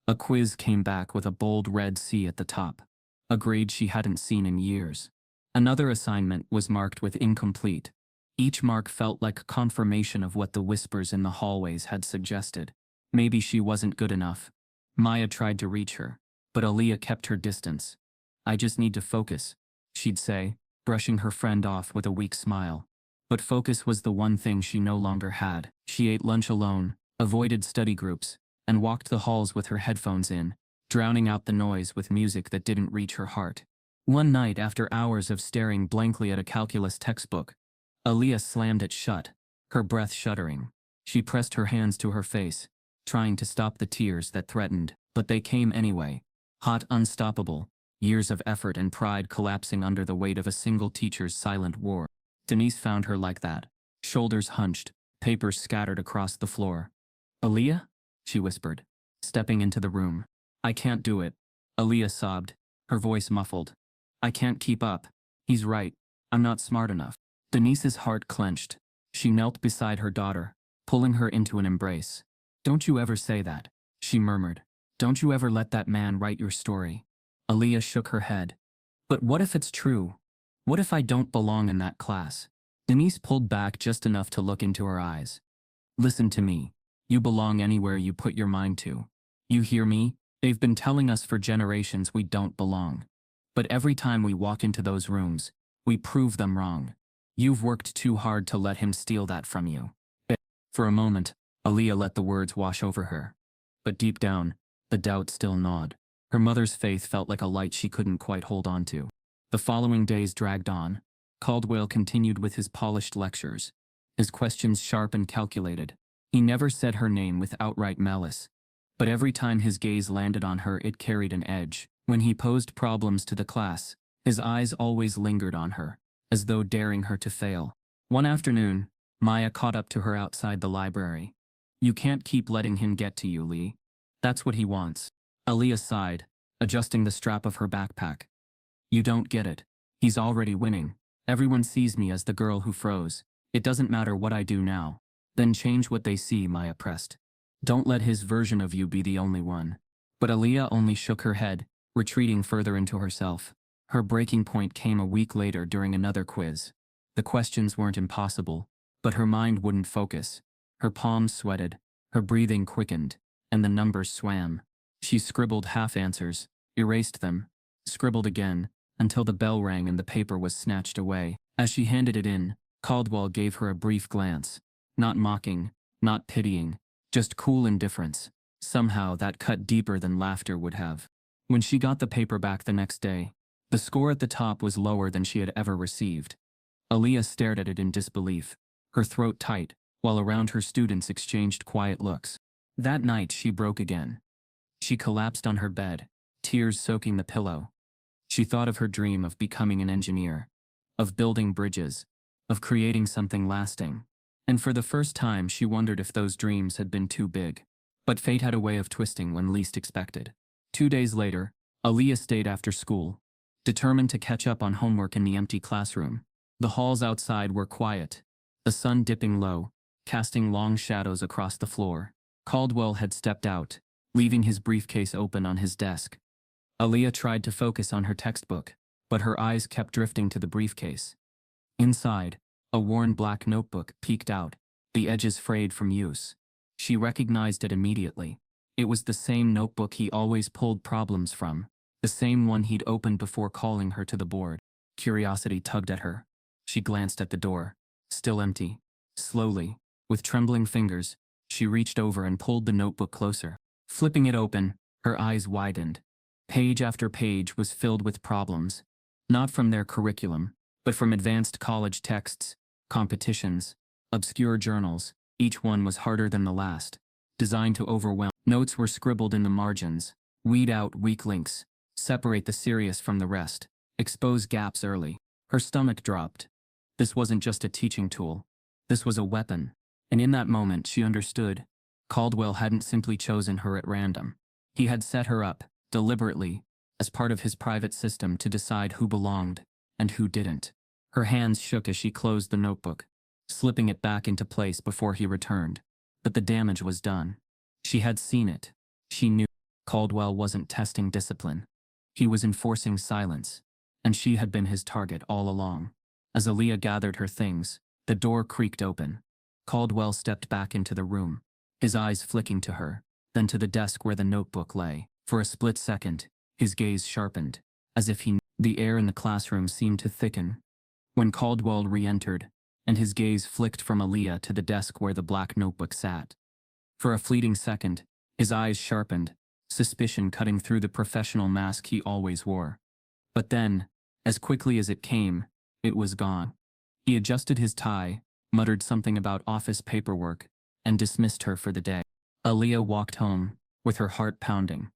S1: A quiz came back with a bold red C at the top, a grade she hadn't seen in years. Another assignment was marked with incomplete. Each mark felt like confirmation of what the whispers in the hallways had suggested. Maybe she wasn't good enough. Maya tried to reach her, but Aaliyah kept her distance. I just need to focus, she'd say, brushing her friend off with a weak smile. But focus was the one thing she no longer had. She ate lunch alone, avoided study groups, and walked the halls with her headphones in, drowning out the noise with music that didn't reach her heart. One night, after hours of staring blankly at a calculus textbook, Aaliyah slammed it shut, her breath shuddering. She pressed her hands to her face, trying to stop the tears that threatened. But they came anyway. Hot, unstoppable, years of effort and pride collapsing under the weight of a single teacher's silent war. Denise found her like that. Shoulders hunched, papers scattered across the floor. "Aaliyah?" she whispered, stepping into the room. "I can't do it." Aaliyah sobbed, her voice muffled. "I can't keep up. He's right. I'm not smart enough." Denise's heart clenched. She knelt beside her daughter, pulling her into an embrace. "Don't you ever say that," she murmured. "Don't you ever let that man write your story." Aaliyah shook her head. "But what if it's true? What if I don't belong in that class?" Denise pulled back just enough to look into her eyes. "Listen to me. You belong anywhere you put your mind to. You hear me? They've been telling us for generations we don't belong. But every time we walk into those rooms, we prove them wrong. You've worked too hard to let him steal that from you." For a moment, Aaliyah let the words wash over her. But deep down, the doubt still gnawed. Her mother's faith felt like a light she couldn't quite hold on to. The following days dragged on. Caldwell continued with his polished lectures, his questions sharp and calculated. He never said her name with outright malice, but every time his gaze landed on her it carried an edge. When he posed problems to the class, his eyes always lingered on her, as though daring her to fail. One afternoon, Maya caught up to her outside the library. "You can't keep letting him get to you, Lee. That's what he wants." Aaliyah sighed, adjusting the strap of her backpack. "You don't get it. He's already winning. Everyone sees me as the girl who froze. It doesn't matter what I do now." "Then change what they see," Maya pressed. "Don't let his version of you be the only one." But Aaliyah only shook her head, retreating further into herself. Her breaking point came a week later during another quiz. The questions weren't impossible, but her mind wouldn't focus. Her palms sweated, her breathing quickened, and the numbers swam. She scribbled half answers, erased them, scribbled again, until the bell rang and the paper was snatched away. As she handed it in, Caldwell gave her a brief glance. Not mocking, not pitying, just cool indifference. Somehow that cut deeper than laughter would have. When she got the paper back the next day, the score at the top was lower than she had ever received. Aaliyah stared at it in disbelief, her throat tight, while around her students exchanged quiet looks. That night she broke again. She collapsed on her bed, tears soaking the pillow. She thought of her dream of becoming an engineer, of building bridges, of creating something lasting. And for the first time she wondered if those dreams had been too big. But fate had a way of twisting when least expected. 2 days later, Aaliyah stayed after school, determined to catch up on homework in the empty classroom. The halls outside were quiet, the sun dipping low, casting long shadows across the floor. Caldwell had stepped out, leaving his briefcase open on his desk. Aaliyah tried to focus on her textbook, but her eyes kept drifting to the briefcase. Inside, a worn black notebook peeked out, the edges frayed from use. She recognized it immediately. It was the same notebook he always pulled problems from, the same one he'd opened before calling her to the board. Curiosity tugged at her. She glanced at the door, still empty. Slowly, with trembling fingers, she reached over and pulled the notebook closer. Flipping it open, her eyes widened. Page after page was filled with problems, not from their curriculum, but from advanced college texts, competitions, obscure journals. Each one was harder than the last, designed to overwhelm. Notes were scribbled in the margins. Weed out weak links, separate the serious from the rest, expose gaps early. Her stomach dropped. This wasn't just a teaching tool. This was a weapon. And in that moment she understood. Caldwell hadn't simply chosen her at random. He had set her up, deliberately, as part of his private system to decide who belonged and who didn't. Her hands shook as she closed the notebook, slipping it back into place before he returned. But the damage was done. She had seen it. She knew. Caldwell wasn't testing discipline. He was enforcing silence, and she had been his target all along. As Aaliyah gathered her things, the door creaked open. Caldwell stepped back into the room, his eyes flicking to her, then to the desk where the notebook lay. For a split second, his gaze sharpened, as if he knew. The air in the classroom seemed to thicken. When Caldwell re-entered, and his gaze flicked from Aaliyah to the desk where the black notebook sat. For a fleeting second, his eyes sharpened, suspicion cutting through the professional mask he always wore. But then, as quickly as it came, it was gone. He adjusted his tie, muttered something about office paperwork, and dismissed her for the day. Aaliyah walked home, with her heart pounding.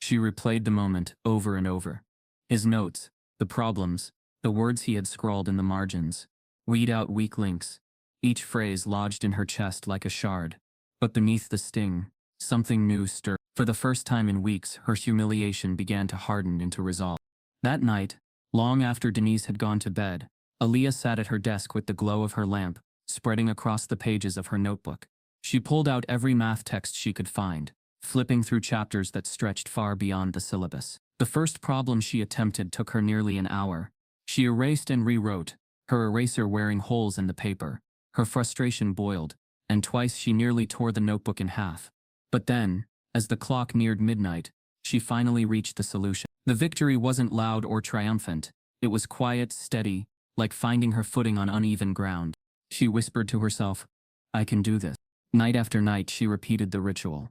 S1: She replayed the moment over and over. His notes, the problems, the words he had scrawled in the margins. Weed out weak links. Each phrase lodged in her chest like a shard. But beneath the sting, something new stirred. For the first time in weeks, her humiliation began to harden into resolve. That night, long after Denise had gone to bed, Aaliyah sat at her desk with the glow of her lamp spreading across the pages of her notebook. She pulled out every math text she could find, flipping through chapters that stretched far beyond the syllabus. The first problem she attempted took her nearly an hour. She erased and rewrote, her eraser wearing holes in the paper. Her frustration boiled, and twice she nearly tore the notebook in half. But then, as the clock neared midnight, she finally reached the solution. The victory wasn't loud or triumphant. It was quiet, steady, like finding her footing on uneven ground. She whispered to herself, "I can do this." Night after night she repeated the ritual.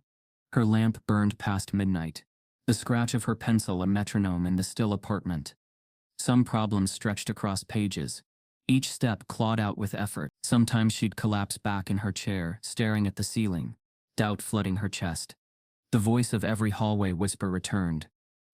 S1: Her lamp burned past midnight, the scratch of her pencil a metronome in the still apartment. Some problems stretched across pages, each step clawed out with effort. Sometimes she'd collapse back in her chair, staring at the ceiling, doubt flooding her chest. The voice of every hallway whisper returned.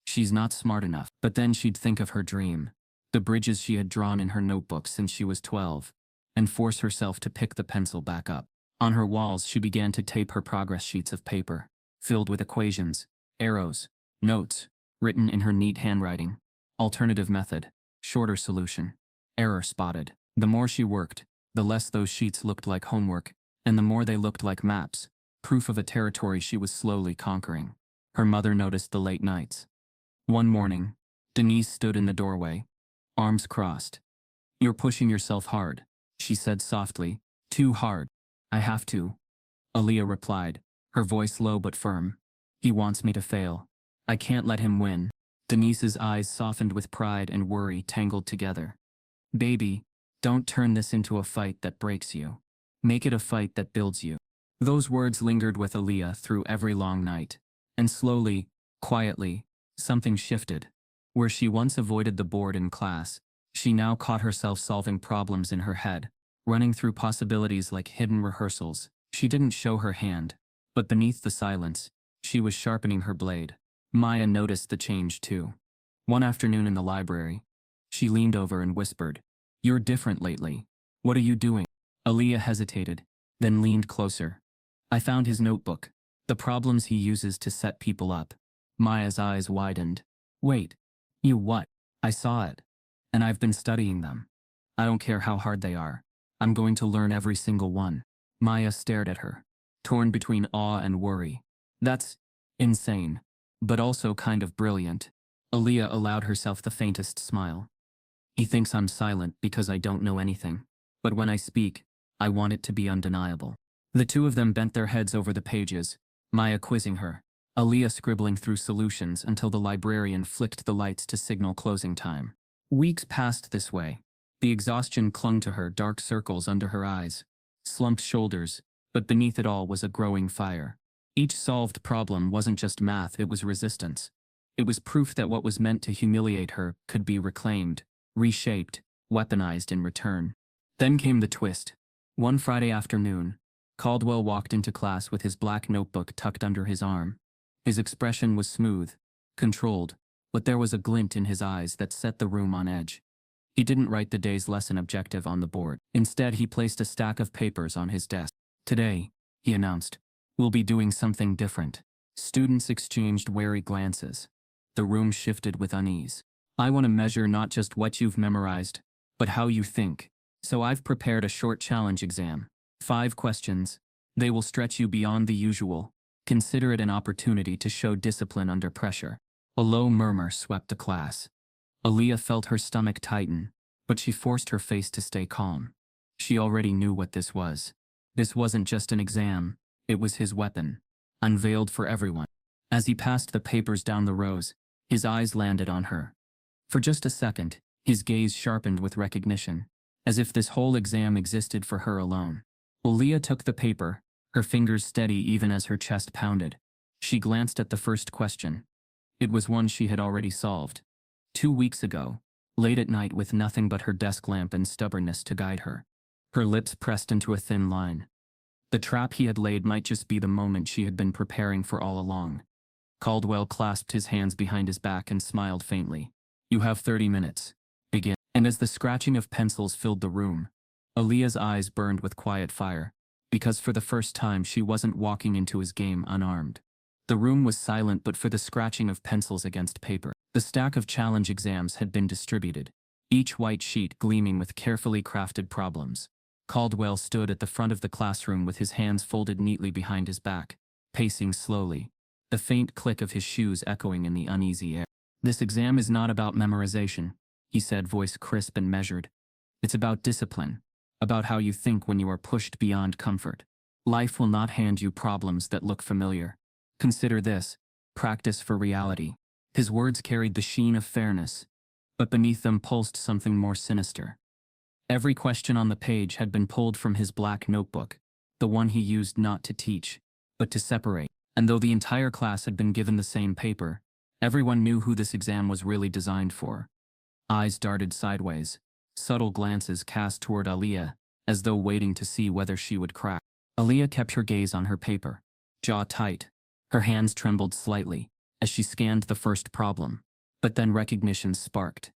S1: She's not smart enough. But then she'd think of her dream, the bridges she had drawn in her notebook since she was 12, and force herself to pick the pencil back up. On her walls she began to tape her progress sheets of paper, filled with equations, arrows, notes, written in her neat handwriting. Alternative method, shorter solution, error spotted. The more she worked, the less those sheets looked like homework, and the more they looked like maps, proof of a territory she was slowly conquering. Her mother noticed the late nights. One morning, Denise stood in the doorway, arms crossed. "You're pushing yourself hard," she said softly. "Too hard." "I have to," Aaliyah replied, her voice low but firm. "He wants me to fail. I can't let him win." Denise's eyes softened with pride and worry tangled together. "Baby, don't turn this into a fight that breaks you. Make it a fight that builds you." Those words lingered with Aaliyah through every long night. And slowly, quietly, something shifted. Where she once avoided the board in class, she now caught herself solving problems in her head, running through possibilities like hidden rehearsals. She didn't show her hand, but beneath the silence, she was sharpening her blade. Maya noticed the change too. One afternoon in the library, she leaned over and whispered, "You're different lately. What are you doing?" Aaliyah hesitated, then leaned closer. "I found his notebook, the problems he uses to set people up." Maya's eyes widened. "Wait, you what?" "I saw it, and I've been studying them. I don't care how hard they are. I'm going to learn every single one." Maya stared at her, torn between awe and worry. "That's insane, but also kind of brilliant." Aaliyah allowed herself the faintest smile. "He thinks I'm silent because I don't know anything. But when I speak, I want it to be undeniable." The two of them bent their heads over the pages, Maya quizzing her, Aaliyah scribbling through solutions until the librarian flicked the lights to signal closing time. Weeks passed this way. The exhaustion clung to her, dark circles under her eyes, slumped shoulders, but beneath it all was a growing fire. Each solved problem wasn't just math, it was resistance. It was proof that what was meant to humiliate her could be reclaimed, reshaped, weaponized in return. Then came the twist. One Friday afternoon, Caldwell walked into class with his black notebook tucked under his arm. His expression was smooth, controlled, but there was a glint in his eyes that set the room on edge. He didn't write the day's lesson objective on the board. Instead, he placed a stack of papers on his desk. "Today," he announced, "we'll be doing something different." Students exchanged wary glances. The room shifted with unease. "I want to measure not just what you've memorized, but how you think. So I've prepared a short challenge exam. 5 questions. They will stretch you beyond the usual. Consider it an opportunity to show discipline under pressure." A low murmur swept the class. Aaliyah felt her stomach tighten, but she forced her face to stay calm. She already knew what this was. This wasn't just an exam, it was his weapon, unveiled for everyone. As he passed the papers down the rows, his eyes landed on her. For just a second, his gaze sharpened with recognition, as if this whole exam existed for her alone. Aaliyah took the paper, her fingers steady even as her chest pounded. She glanced at the first question. It was one she had already solved. 2 weeks ago, late at night with nothing but her desk lamp and stubbornness to guide her. Her lips pressed into a thin line. The trap he had laid might just be the moment she had been preparing for all along. Caldwell clasped his hands behind his back and smiled faintly. You have 30 minutes. Begin. And as the scratching of pencils filled the room, Aaliyah's eyes burned with quiet fire, because for the first time she wasn't walking into his game unarmed. The room was silent but for the scratching of pencils against paper. The stack of challenge exams had been distributed, each white sheet gleaming with carefully crafted problems. Caldwell stood at the front of the classroom with his hands folded neatly behind his back, pacing slowly, the faint click of his shoes echoing in the uneasy air. This exam is not about memorization, he said, voice crisp and measured. It's about discipline, about how you think when you are pushed beyond comfort. Life will not hand you problems that look familiar. Consider this, practice for reality. His words carried the sheen of fairness, but beneath them pulsed something more sinister. Every question on the page had been pulled from his black notebook, the one he used not to teach, but to separate. And though the entire class had been given the same paper, everyone knew who this exam was really designed for. Eyes darted sideways, subtle glances cast toward Aaliyah, as though waiting to see whether she would crack. Aaliyah kept her gaze on her paper, jaw tight. Her hands trembled slightly as she scanned the first problem, but then recognition sparked.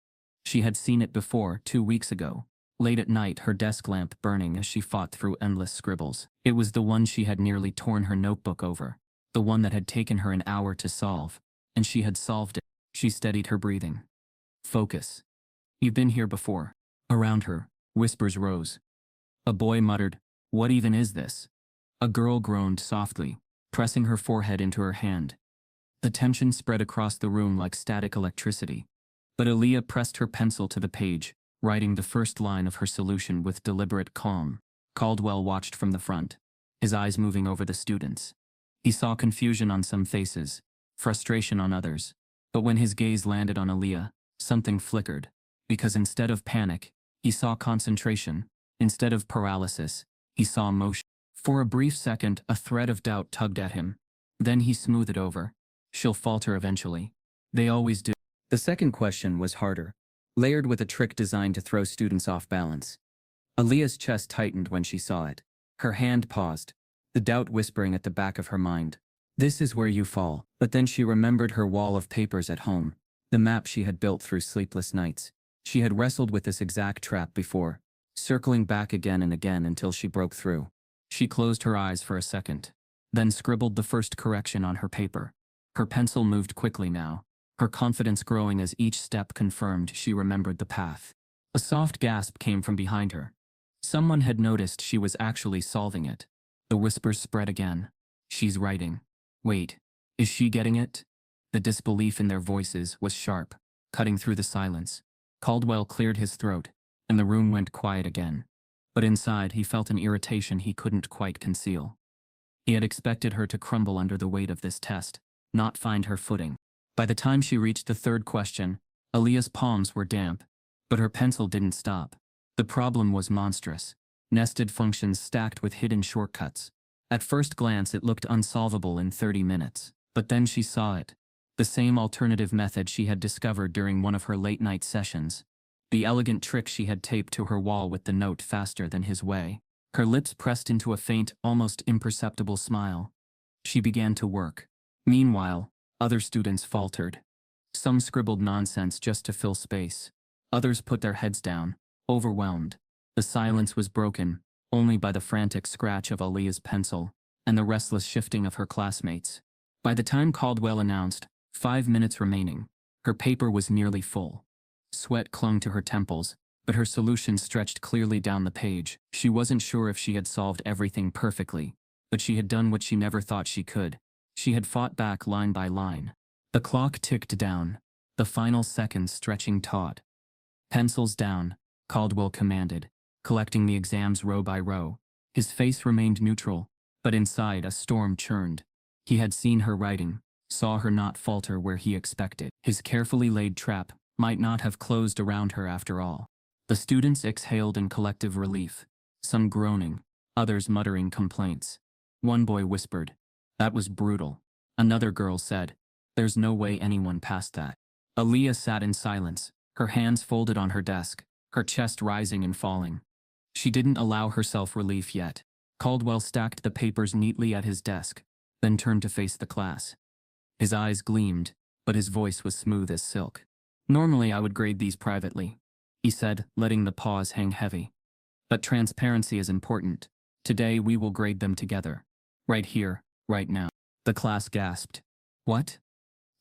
S1: She had seen it before, 2 weeks ago, late at night, her desk lamp burning as she fought through endless scribbles. It was the one she had nearly torn her notebook over, the one that had taken her an hour to solve, and she had solved it. She steadied her breathing. Focus. You've been here before. Around her, whispers rose. A boy muttered, "What even is this?" A girl groaned softly, pressing her forehead into her hand. The tension spread across the room like static electricity. But Aaliyah pressed her pencil to the page, writing the first line of her solution with deliberate calm. Caldwell watched from the front, his eyes moving over the students. He saw confusion on some faces, frustration on others. But when his gaze landed on Aaliyah, something flickered. Because instead of panic, he saw concentration. Instead of paralysis, he saw motion. For a brief second, a thread of doubt tugged at him. Then he smoothed it over. She'll falter eventually. They always do. The second question was harder, layered with a trick designed to throw students off balance. Aaliyah's chest tightened when she saw it. Her hand paused, the doubt whispering at the back of her mind. This is where you fall. But then she remembered her wall of papers at home, the map she had built through sleepless nights. She had wrestled with this exact trap before, circling back again and again until she broke through. She closed her eyes for a second, then scribbled the first correction on her paper. Her pencil moved quickly now, her confidence growing as each step confirmed she remembered the path. A soft gasp came from behind her. Someone had noticed she was actually solving it. The whispers spread again. She's writing. Wait, is she getting it? The disbelief in their voices was sharp, cutting through the silence. Caldwell cleared his throat, and the room went quiet again. But inside he felt an irritation he couldn't quite conceal. He had expected her to crumble under the weight of this test, not find her footing. By the time she reached the third question, Aaliyah's palms were damp, but her pencil didn't stop. The problem was monstrous. Nested functions stacked with hidden shortcuts. At first glance it looked unsolvable in 30 minutes, but then she saw it. The same alternative method she had discovered during one of her late-night sessions. The elegant trick she had taped to her wall with the note faster than his way. Her lips pressed into a faint, almost imperceptible smile. She began to work. Meanwhile, other students faltered. Some scribbled nonsense just to fill space. Others put their heads down, overwhelmed. The silence was broken only by the frantic scratch of Aaliyah's pencil and the restless shifting of her classmates. By the time Caldwell announced, 5 minutes remaining, her paper was nearly full. Sweat clung to her temples, but her solution stretched clearly down the page. She wasn't sure if she had solved everything perfectly, but she had done what she never thought she could. She had fought back line by line. The clock ticked down, the final seconds stretching taut. Pencils down, Caldwell commanded, collecting the exams row by row. His face remained neutral, but inside a storm churned. He had seen her writing, saw her not falter where he expected. His carefully laid trap might not have closed around her after all. The students exhaled in collective relief, some groaning, others muttering complaints. One boy whispered, "That was brutal." Another girl said, "There's no way anyone passed that." Aaliyah sat in silence, her hands folded on her desk, her chest rising and falling. She didn't allow herself relief yet. Caldwell stacked the papers neatly at his desk, then turned to face the class. His eyes gleamed, but his voice was smooth as silk. Normally I would grade these privately, he said, letting the pause hang heavy. But transparency is important. Today we will grade them together. Right here, right now. The class gasped. What?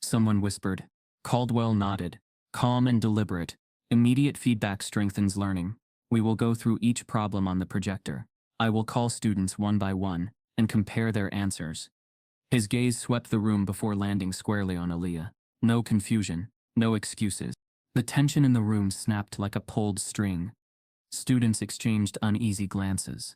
S1: Someone whispered. Caldwell nodded. Calm and deliberate. Immediate feedback strengthens learning. We will go through each problem on the projector. I will call students one by one and compare their answers. His gaze swept the room before landing squarely on Aaliyah. No confusion, no excuses. The tension in the room snapped like a pulled string. Students exchanged uneasy glances.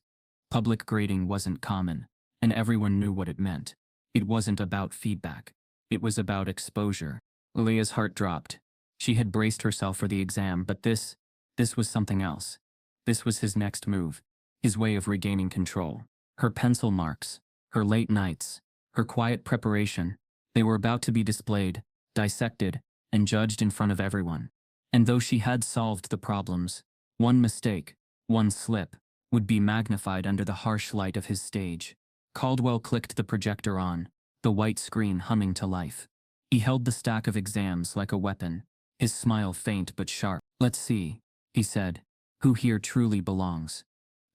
S1: Public grading wasn't common, and everyone knew what it meant. It wasn't about feedback. It was about exposure. Aaliyah's heart dropped. She had braced herself for the exam, but this was something else. This was his next move, his way of regaining control. Her pencil marks, her late nights, her quiet preparation, they were about to be displayed, dissected, and judged in front of everyone. And though she had solved the problems, one mistake, one slip, would be magnified under the harsh light of his stage. Caldwell clicked the projector on, the white screen humming to life. He held the stack of exams like a weapon, his smile faint but sharp. Let's see, he said, who here truly belongs.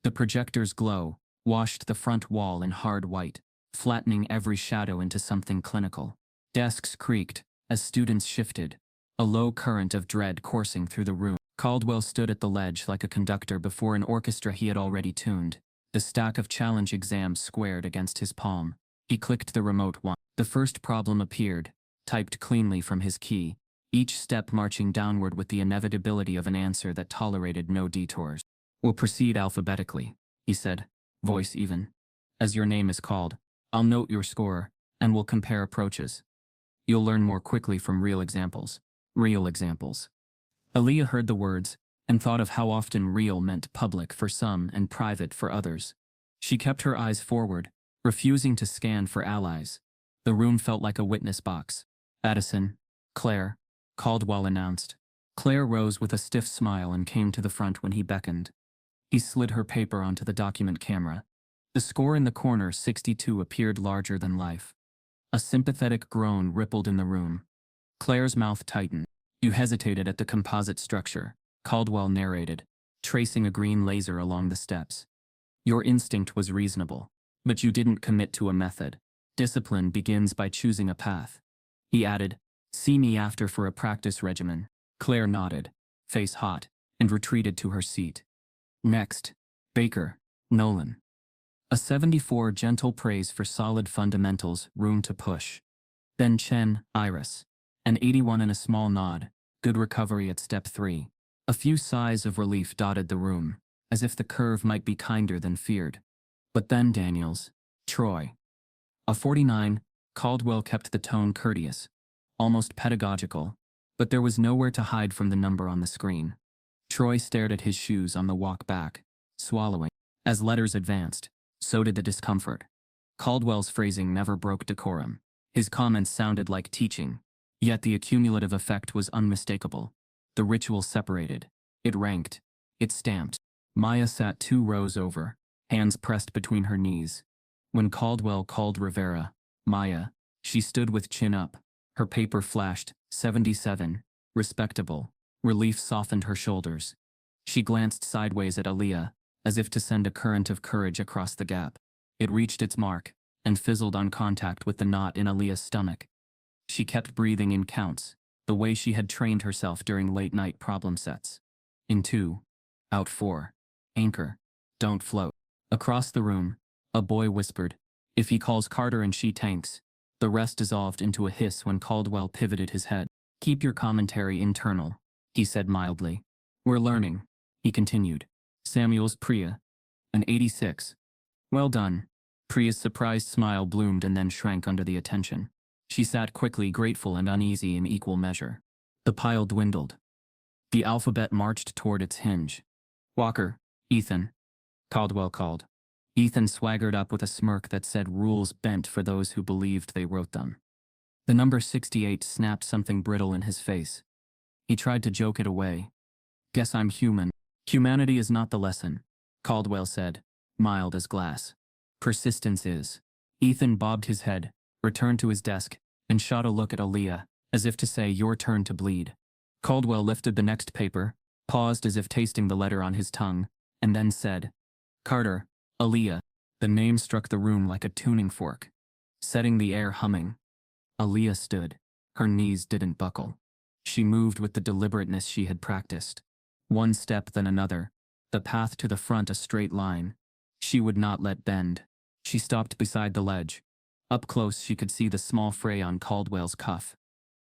S1: The projector's glow washed the front wall in hard white, flattening every shadow into something clinical. Desks creaked as students shifted, a low current of dread coursing through the room. Caldwell stood at the ledge like a conductor before an orchestra he had already tuned, the stack of challenge exams squared against his palm. He clicked the remote one. The first problem appeared, typed cleanly from his key, each step marching downward with the inevitability of an answer that tolerated no detours. We'll proceed alphabetically, he said, voice even. As your name is called, I'll note your score, and we'll compare approaches. You'll learn more quickly from real examples. Real examples. Aaliyah heard the words, and thought of how often real meant public for some and private for others. She kept her eyes forward, refusing to scan for allies. The room felt like a witness box. Addison, Claire, Caldwell announced. Claire rose with a stiff smile and came to the front when he beckoned. He slid her paper onto the document camera. The score in the corner, 62, appeared larger than life. A sympathetic groan rippled in the room. Claire's mouth tightened. You hesitated at the composite structure, Caldwell narrated, tracing a green laser along the steps. Your instinct was reasonable, but you didn't commit to a method. Discipline begins by choosing a path. He added, see me after for a practice regimen. Claire nodded, face hot, and retreated to her seat. Next, Baker, Nolan. A 74, gentle praise for solid fundamentals, room to push. Then Chen, Iris. An 81 and a small nod, good recovery at step 3. A few sighs of relief dotted the room, as if the curve might be kinder than feared. But then Daniels, Troy. A 49, Caldwell kept the tone courteous, almost pedagogical, but there was nowhere to hide from the number on the screen. Troy stared at his shoes on the walk back, swallowing. As letters advanced, so did the discomfort. Caldwell's phrasing never broke decorum. His comments sounded like teaching, yet the accumulative effect was unmistakable. The ritual separated. It ranked. It stamped. Maya sat 2 rows over, hands pressed between her knees. When Caldwell called Rivera, Maya, she stood with chin up. Her paper flashed, 77, respectable. Relief softened her shoulders. She glanced sideways at Aaliyah, as if to send a current of courage across the gap. It reached its mark, and fizzled on contact with the knot in Aaliyah's stomach. She kept breathing in counts, the way she had trained herself during late-night problem sets. In 2, out 4, anchor, don't float. Across the room, a boy whispered, if he calls Carter and she tanks. The rest dissolved into a hiss when Caldwell pivoted his head. Keep your commentary internal, he said mildly. We're learning, he continued. Samuel's Priya, an 86. Well done. Priya's surprised smile bloomed and then shrank under the attention. She sat quickly, grateful and uneasy in equal measure. The pile dwindled. The alphabet marched toward its hinge. Walker, Ethan, Caldwell called. Ethan swaggered up with a smirk that said rules bent for those who believed they wrote them. The number 68 snapped something brittle in his face. He tried to joke it away. Guess I'm human. Humanity is not the lesson, Caldwell said, mild as glass. Persistence is. Ethan bobbed his head, returned to his desk, and shot a look at Aaliyah, as if to say, "Your turn to bleed." Caldwell lifted the next paper, paused as if tasting the letter on his tongue, and then said, "Carter, Aaliyah." The name struck the room like a tuning fork, setting the air humming. Aaliyah stood. Her knees didn't buckle. She moved with the deliberateness she had practiced. One step, then another, the path to the front a straight line. She would not let bend. She stopped beside the ledge. Up close she could see the small fray on Caldwell's cuff.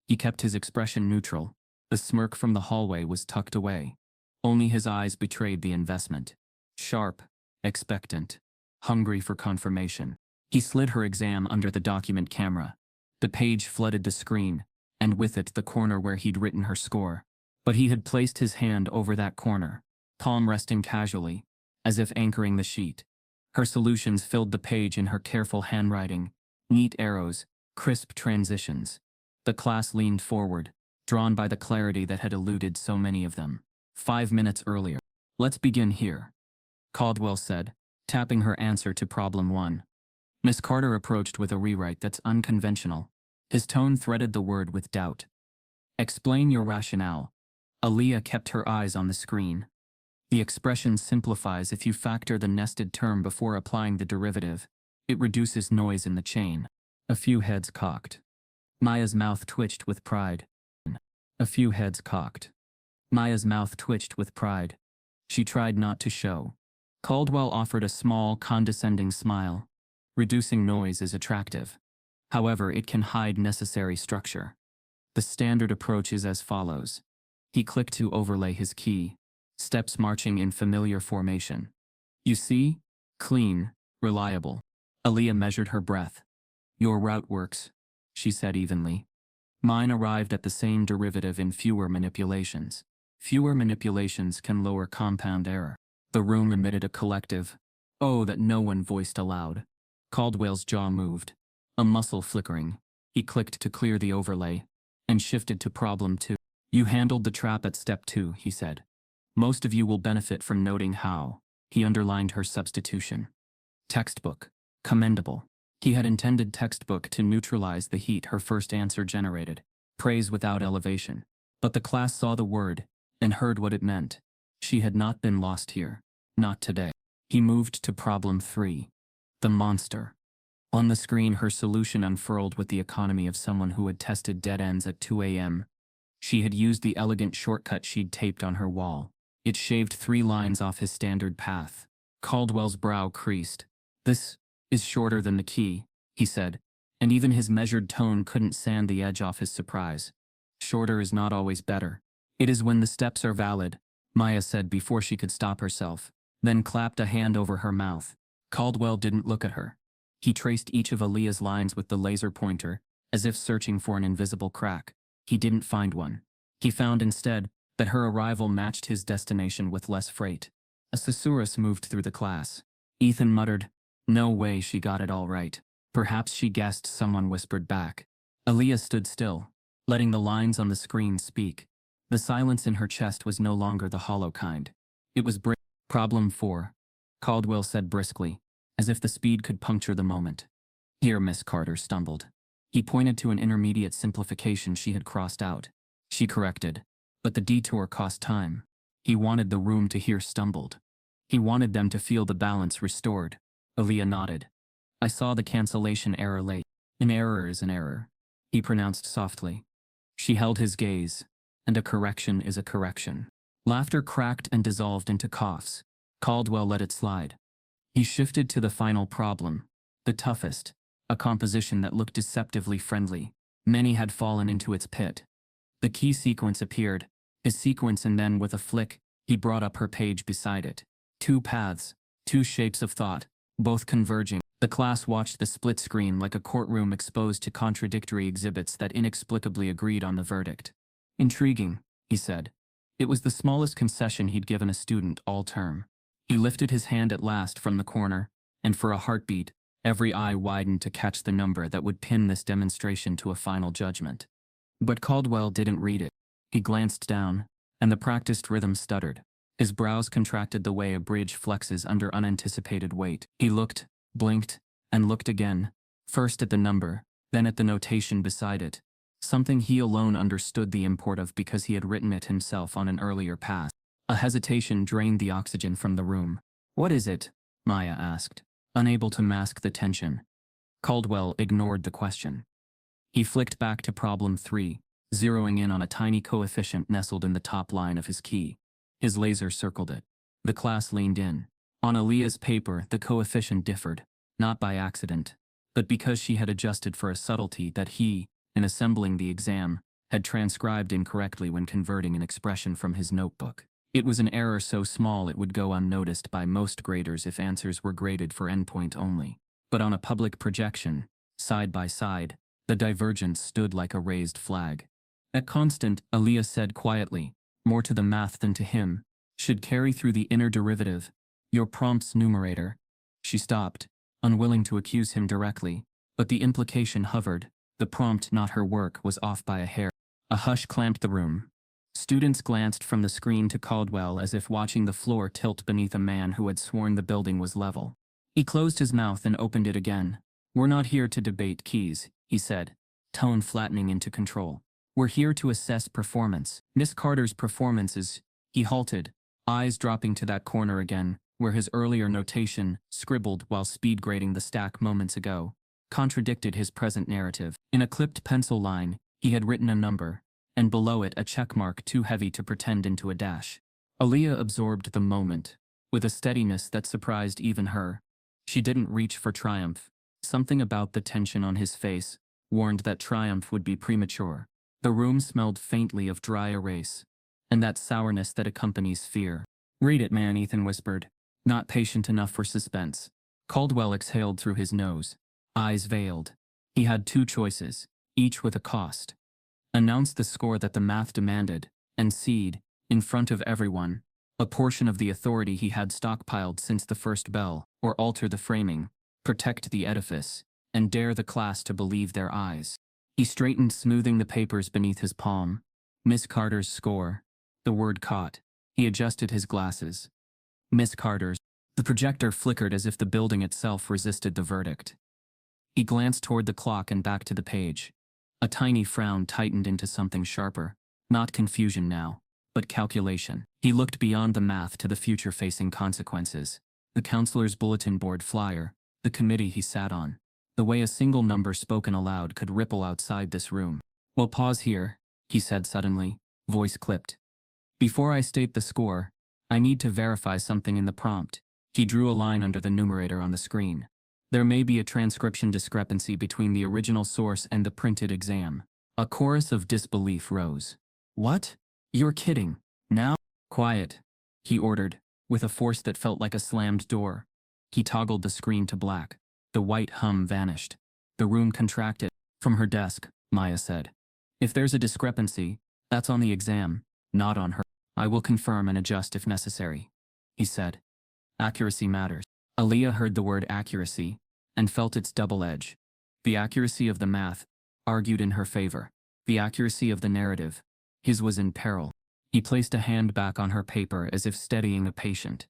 S1: He kept his expression neutral. The smirk from the hallway was tucked away. Only his eyes betrayed the investment. Sharp, expectant, hungry for confirmation. He slid her exam under the document camera. The page flooded the screen, and with it the corner where he'd written her score. But he had placed his hand over that corner, palm resting casually, as if anchoring the sheet. Her solutions filled the page in her careful handwriting, neat arrows, crisp transitions. The class leaned forward, drawn by the clarity that had eluded so many of them. 5 minutes earlier. "Let's begin here," Caldwell said, tapping her answer to problem 1. Miss Carter approached with a rewrite that's unconventional. His tone threaded the word with doubt. "Explain your rationale." Aaliyah kept her eyes on the screen. "The expression simplifies if you factor the nested term before applying the derivative. It reduces noise in the chain." A few heads cocked. Maya's mouth twitched with pride. A few heads cocked. Maya's mouth twitched with pride. She tried not to show. Caldwell offered a small, condescending smile. Reducing noise is attractive. However, it can hide necessary structure. The standard approach is as follows. He clicked to overlay his key. Steps marching in familiar formation. "You see? Clean, reliable." Aaliyah measured her breath. "Your route works," she said evenly. "Mine arrived at the same derivative in fewer manipulations. Fewer manipulations can lower compound error." The room emitted a collective "oh" that no one voiced aloud. Caldwell's jaw moved, a muscle flickering. He clicked to clear the overlay, and shifted to problem 2. "You handled the trap at step 2, he said. "Most of you will benefit from noting how." He underlined her substitution. "Textbook. Commendable." He had intended textbook to neutralize the heat her first answer generated, praise without elevation. But the class saw the word, and heard what it meant. She had not been lost here. Not today. He moved to problem 3. The monster. On the screen her solution unfurled with the economy of someone who had tested dead ends at 2 a.m. She had used the elegant shortcut she'd taped on her wall. It shaved 3 lines off his standard path. Caldwell's brow creased. "This is shorter than the key," he said, and even his measured tone couldn't sand the edge off his surprise. "Shorter is not always better. It is when the steps are valid," Maya said before she could stop herself, then clapped a hand over her mouth. Caldwell didn't look at her. He traced each of Aaliyah's lines with the laser pointer, as if searching for an invisible crack. He didn't find one. He found instead that her arrival matched his destination with less freight. A susurrus moved through the class. Ethan muttered, "No way she got it all right." Perhaps she guessed, someone whispered back. Aaliyah stood still, letting the lines on the screen speak. The silence in her chest was no longer the hollow kind. It was Problem 4, Caldwell said briskly, as if the speed could puncture the moment. "Here," Miss Carter stumbled. He pointed to an intermediate simplification she had crossed out. She corrected, but the detour cost time. He wanted the room to hear stumbled. He wanted them to feel the balance restored. Aaliyah nodded. "I saw the cancellation error late." "An error is an error," he pronounced softly. She held his gaze, and a correction is a correction. Laughter cracked and dissolved into coughs. Caldwell let it slide. He shifted to the final problem, the toughest, a composition that looked deceptively friendly. Many had fallen into its pit. The key sequence appeared, his sequence, and then with a flick, he brought up her page beside it. 2 paths, 2 shapes of thought, both converging. The class watched the split screen like a courtroom exposed to contradictory exhibits that inexplicably agreed on the verdict. "Intriguing," he said. It was the smallest concession he'd given a student all term. He lifted his hand at last from the corner, and for a heartbeat, every eye widened to catch the number that would pin this demonstration to a final judgment. But Caldwell didn't read it. He glanced down, and the practiced rhythm stuttered. His brows contracted the way a bridge flexes under unanticipated weight. He looked, blinked, and looked again, first at the number, then at the notation beside it. Something he alone understood the import of because he had written it himself on an earlier pass. A hesitation drained the oxygen from the room. "What is it?" Maya asked, unable to mask the tension. Caldwell ignored the question. He flicked back to problem 3, zeroing in on a tiny coefficient nestled in the top line of his key. His laser circled it. The class leaned in. On Aaliyah's paper, the coefficient differed, not by accident, but because she had adjusted for a subtlety that he, in assembling the exam, had transcribed incorrectly when converting an expression from his notebook. It was an error so small it would go unnoticed by most graders if answers were graded for endpoint only. But on a public projection, side by side, the divergence stood like a raised flag. At constant, Aaliyah said quietly, more to the math than to him, should carry through the inner derivative, your prompt's numerator. She stopped, unwilling to accuse him directly, but the implication hovered. The prompt, not her work, was off by a hair. A hush clamped the room. Students glanced from the screen to Caldwell as if watching the floor tilt beneath a man who had sworn the building was level. He closed his mouth and opened it again. "We're not here to debate keys," he said, tone flattening into control. "We're here to assess performance. Miss Carter's performance is—" He halted, eyes dropping to that corner again, where his earlier notation, scribbled while speed grading the stack moments ago, contradicted his present narrative. In a clipped pencil line, he had written a number, and below it a checkmark too heavy to pretend into a dash. Aaliyah absorbed the moment, with a steadiness that surprised even her. She didn't reach for triumph. Something about the tension on his face warned that triumph would be premature. The room smelled faintly of dry erase, and that sourness that accompanies fear. "Read it, man," Ethan whispered, not patient enough for suspense. Caldwell exhaled through his nose, eyes veiled. He had two choices, each with a cost. Announce the score that the math demanded, and cede, in front of everyone, a portion of the authority he had stockpiled since the first bell, or alter the framing, protect the edifice, and dare the class to believe their eyes. He straightened, smoothing the papers beneath his palm. Miss Carter's score. The word caught. He adjusted his glasses. Miss Carter's. The projector flickered as if the building itself resisted the verdict. He glanced toward the clock and back to the page. A tiny frown tightened into something sharper. Not confusion now, but calculation. He looked beyond the math to the future-facing consequences. The counselor's bulletin board flyer, the committee he sat on. The way a single number spoken aloud could ripple outside this room. "Well, pause here," he said suddenly, voice clipped. "Before I state the score, I need to verify something in the prompt." He drew a line under the numerator on the screen. "There may be a transcription discrepancy between the original source and the printed exam." A chorus of disbelief rose. "What? You're kidding. Now?" "Quiet," he ordered, with a force that felt like a slammed door. He toggled the screen to black. The white hum vanished. The room contracted. "From her desk," Maya said. "If there's a discrepancy, that's on the exam, not on her. I will confirm and adjust if necessary," he said. "Accuracy matters." Aaliyah heard the word accuracy, and felt its double edge. The accuracy of the math argued in her favor. The accuracy of the narrative. His was in peril. He placed a hand back on her paper as if steadying a patient.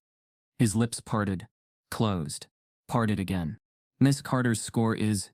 S1: His lips parted, closed, parted again. "Miss Carter's score is—"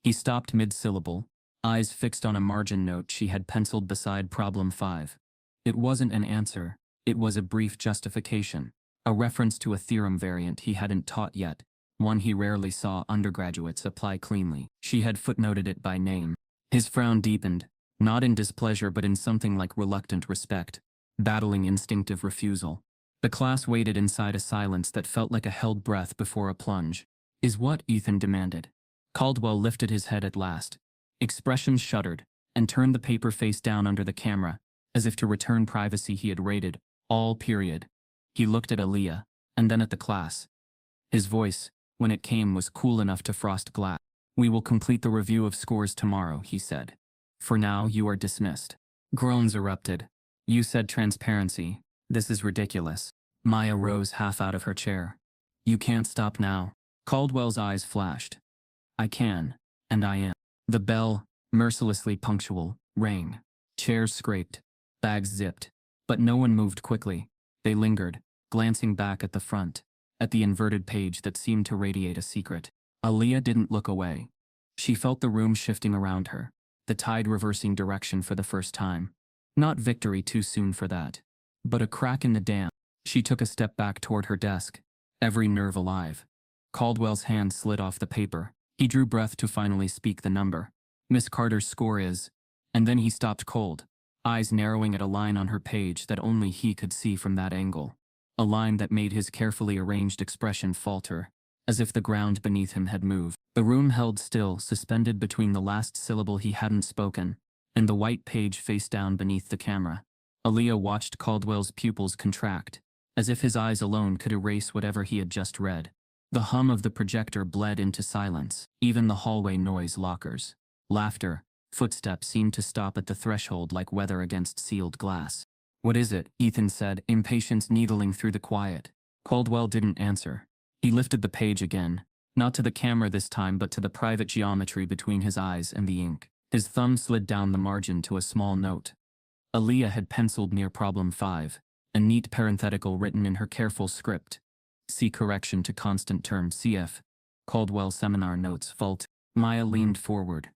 S1: He stopped mid-syllable, eyes fixed on a margin note she had penciled beside problem 5. It wasn't an answer, it was a brief justification, a reference to a theorem variant he hadn't taught yet, one he rarely saw undergraduates apply cleanly. She had footnoted it by name. His frown deepened, not in displeasure but in something like reluctant respect, battling instinctive refusal. The class waited inside a silence that felt like a held breath before a plunge. "Is what?" Ethan demanded. Caldwell lifted his head at last. Expression shuddered, and turned the paper face down under the camera, as if to return privacy he had raided, all period. He looked at Aaliyah, and then at the class. His voice, when it came, was cool enough to frost glass. "We will complete the review of scores tomorrow," he said. "For now, you are dismissed." Groans erupted. "You said transparency. This is ridiculous." Maya rose half out of her chair. "You can't stop now." Caldwell's eyes flashed. "I can, and I am." The bell, mercilessly punctual, rang. Chairs scraped. Bags zipped. But no one moved quickly. They lingered, glancing back at the front, at the inverted page that seemed to radiate a secret. Aaliyah didn't look away. She felt the room shifting around her, the tide reversing direction for the first time. Not victory too soon for that, but a crack in the dam. She took a step back toward her desk, every nerve alive. Caldwell's hand slid off the paper. He drew breath to finally speak the number. Miss Carter's score is… And then he stopped cold, eyes narrowing at a line on her page that only he could see from that angle. A line that made his carefully arranged expression falter, as if the ground beneath him had moved. The room held still, suspended between the last syllable he hadn't spoken and the white page face down beneath the camera. Aaliyah watched Caldwell's pupils contract, as if his eyes alone could erase whatever he had just read. The hum of the projector bled into silence, even the hallway noise lockers. Laughter, footsteps seemed to stop at the threshold like weather against sealed glass. "What is it?" Ethan said, impatience needling through the quiet. Caldwell didn't answer. He lifted the page again, not to the camera this time but to the private geometry between his eyes and the ink. His thumb slid down the margin to a small note. Aaliyah had penciled near problem 5, a neat parenthetical written in her careful script. See correction to constant term CF. Caldwell seminar notes fault. Maya leaned forward.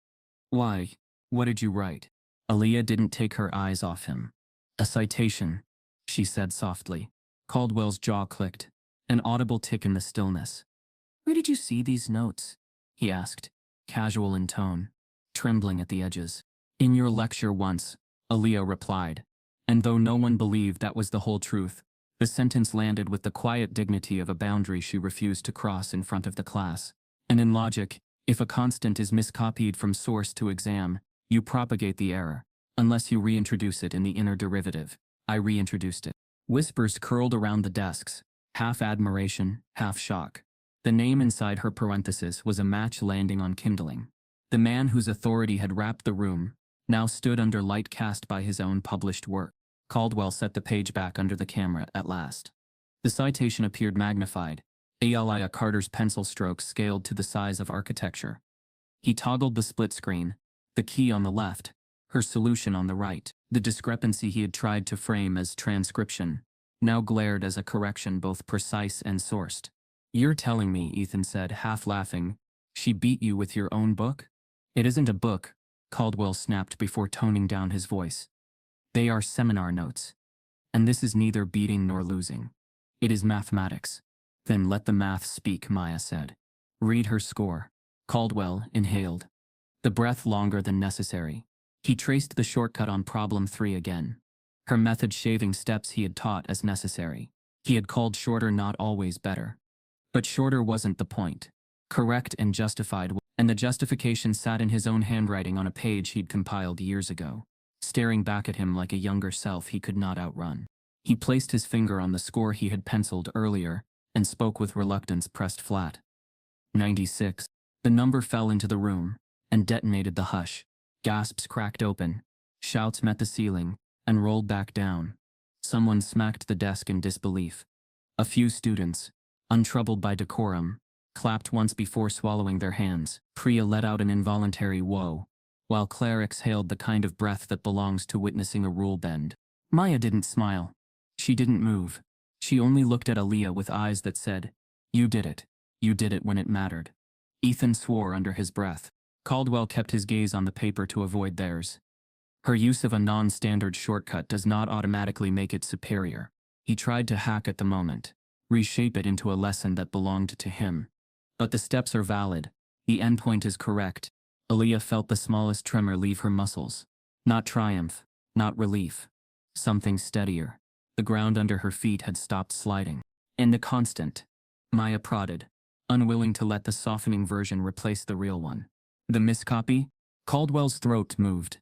S1: "Why? What did you write?" Aaliyah didn't take her eyes off him. "A citation," she said softly. Caldwell's jaw clicked, an audible tick in the stillness. "Where did you see these notes?" he asked, casual in tone, trembling at the edges. "In your lecture once," Aaliyah replied. And though no one believed that was the whole truth, the sentence landed with the quiet dignity of a boundary she refused to cross in front of the class. And in logic, if a constant is miscopied from source to exam, you propagate the error, unless you reintroduce it in the inner derivative. I reintroduced it. Whispers curled around the desks, half admiration, half shock. The name inside her parenthesis was a match landing on kindling. The man whose authority had wrapped the room now stood under light cast by his own published work. Caldwell set the page back under the camera at last. The citation appeared magnified, Aaliyah Carter's pencil strokes scaled to the size of architecture. He toggled the split screen, the key on the left, her solution on the right. The discrepancy he had tried to frame as transcription now glared as a correction both precise and sourced. "You're telling me," Ethan said, half laughing, "she beat you with your own book?" "It isn't a book," Caldwell snapped before toning down his voice. "They are seminar notes. And this is neither beating nor losing. It is mathematics." "Then let the math speak," Maya said. "Read her score." Caldwell inhaled, the breath longer than necessary. He traced the shortcut on problem 3 again. Her method shaving steps he had taught as necessary. He had called shorter not always better. But shorter wasn't the point. Correct and justified, and the justification sat in his own handwriting on a page he'd compiled years ago, staring back at him like a younger self he could not outrun. He placed his finger on the score he had penciled earlier and spoke with reluctance pressed flat. 96. The number fell into the room and detonated the hush. Gasps cracked open, shouts met the ceiling and rolled back down. Someone smacked the desk in disbelief. A few students, untroubled by decorum, clapped once before swallowing their hands. Priya let out an involuntary whoa, while Claire exhaled the kind of breath that belongs to witnessing a rule bend. Maya didn't smile. She didn't move. She only looked at Aaliyah with eyes that said, "You did it. You did it when it mattered." Ethan swore under his breath. Caldwell kept his gaze on the paper to avoid theirs. Her use of a non-standard shortcut does not automatically make it superior. He tried to hack at the moment, reshape it into a lesson that belonged to him. But the steps are valid. The endpoint is correct. Aaliyah felt the smallest tremor leave her muscles. Not triumph, not relief. Something steadier. The ground under her feet had stopped sliding. "And the constant," Maya prodded, unwilling to let the softening version replace the real one. "The miscopy?" Caldwell's throat moved.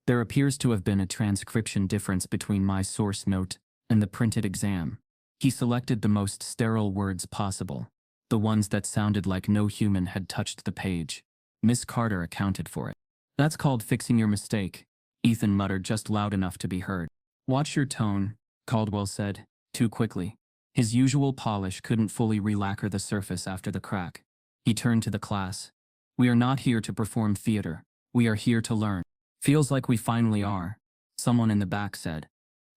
S1: "There appears to have been a transcription difference between my source note and the printed exam." He selected the most sterile words possible, the ones that sounded like no human had touched the page. Miss Carter accounted for it. "That's called fixing your mistake," Ethan muttered just loud enough to be heard. "Watch your tone," Caldwell said, too quickly. His usual polish couldn't fully relacquer the surface after the crack. He turned to the class. "We are not here to perform theater. We are here to learn." "Feels like we finally are," someone in the back said.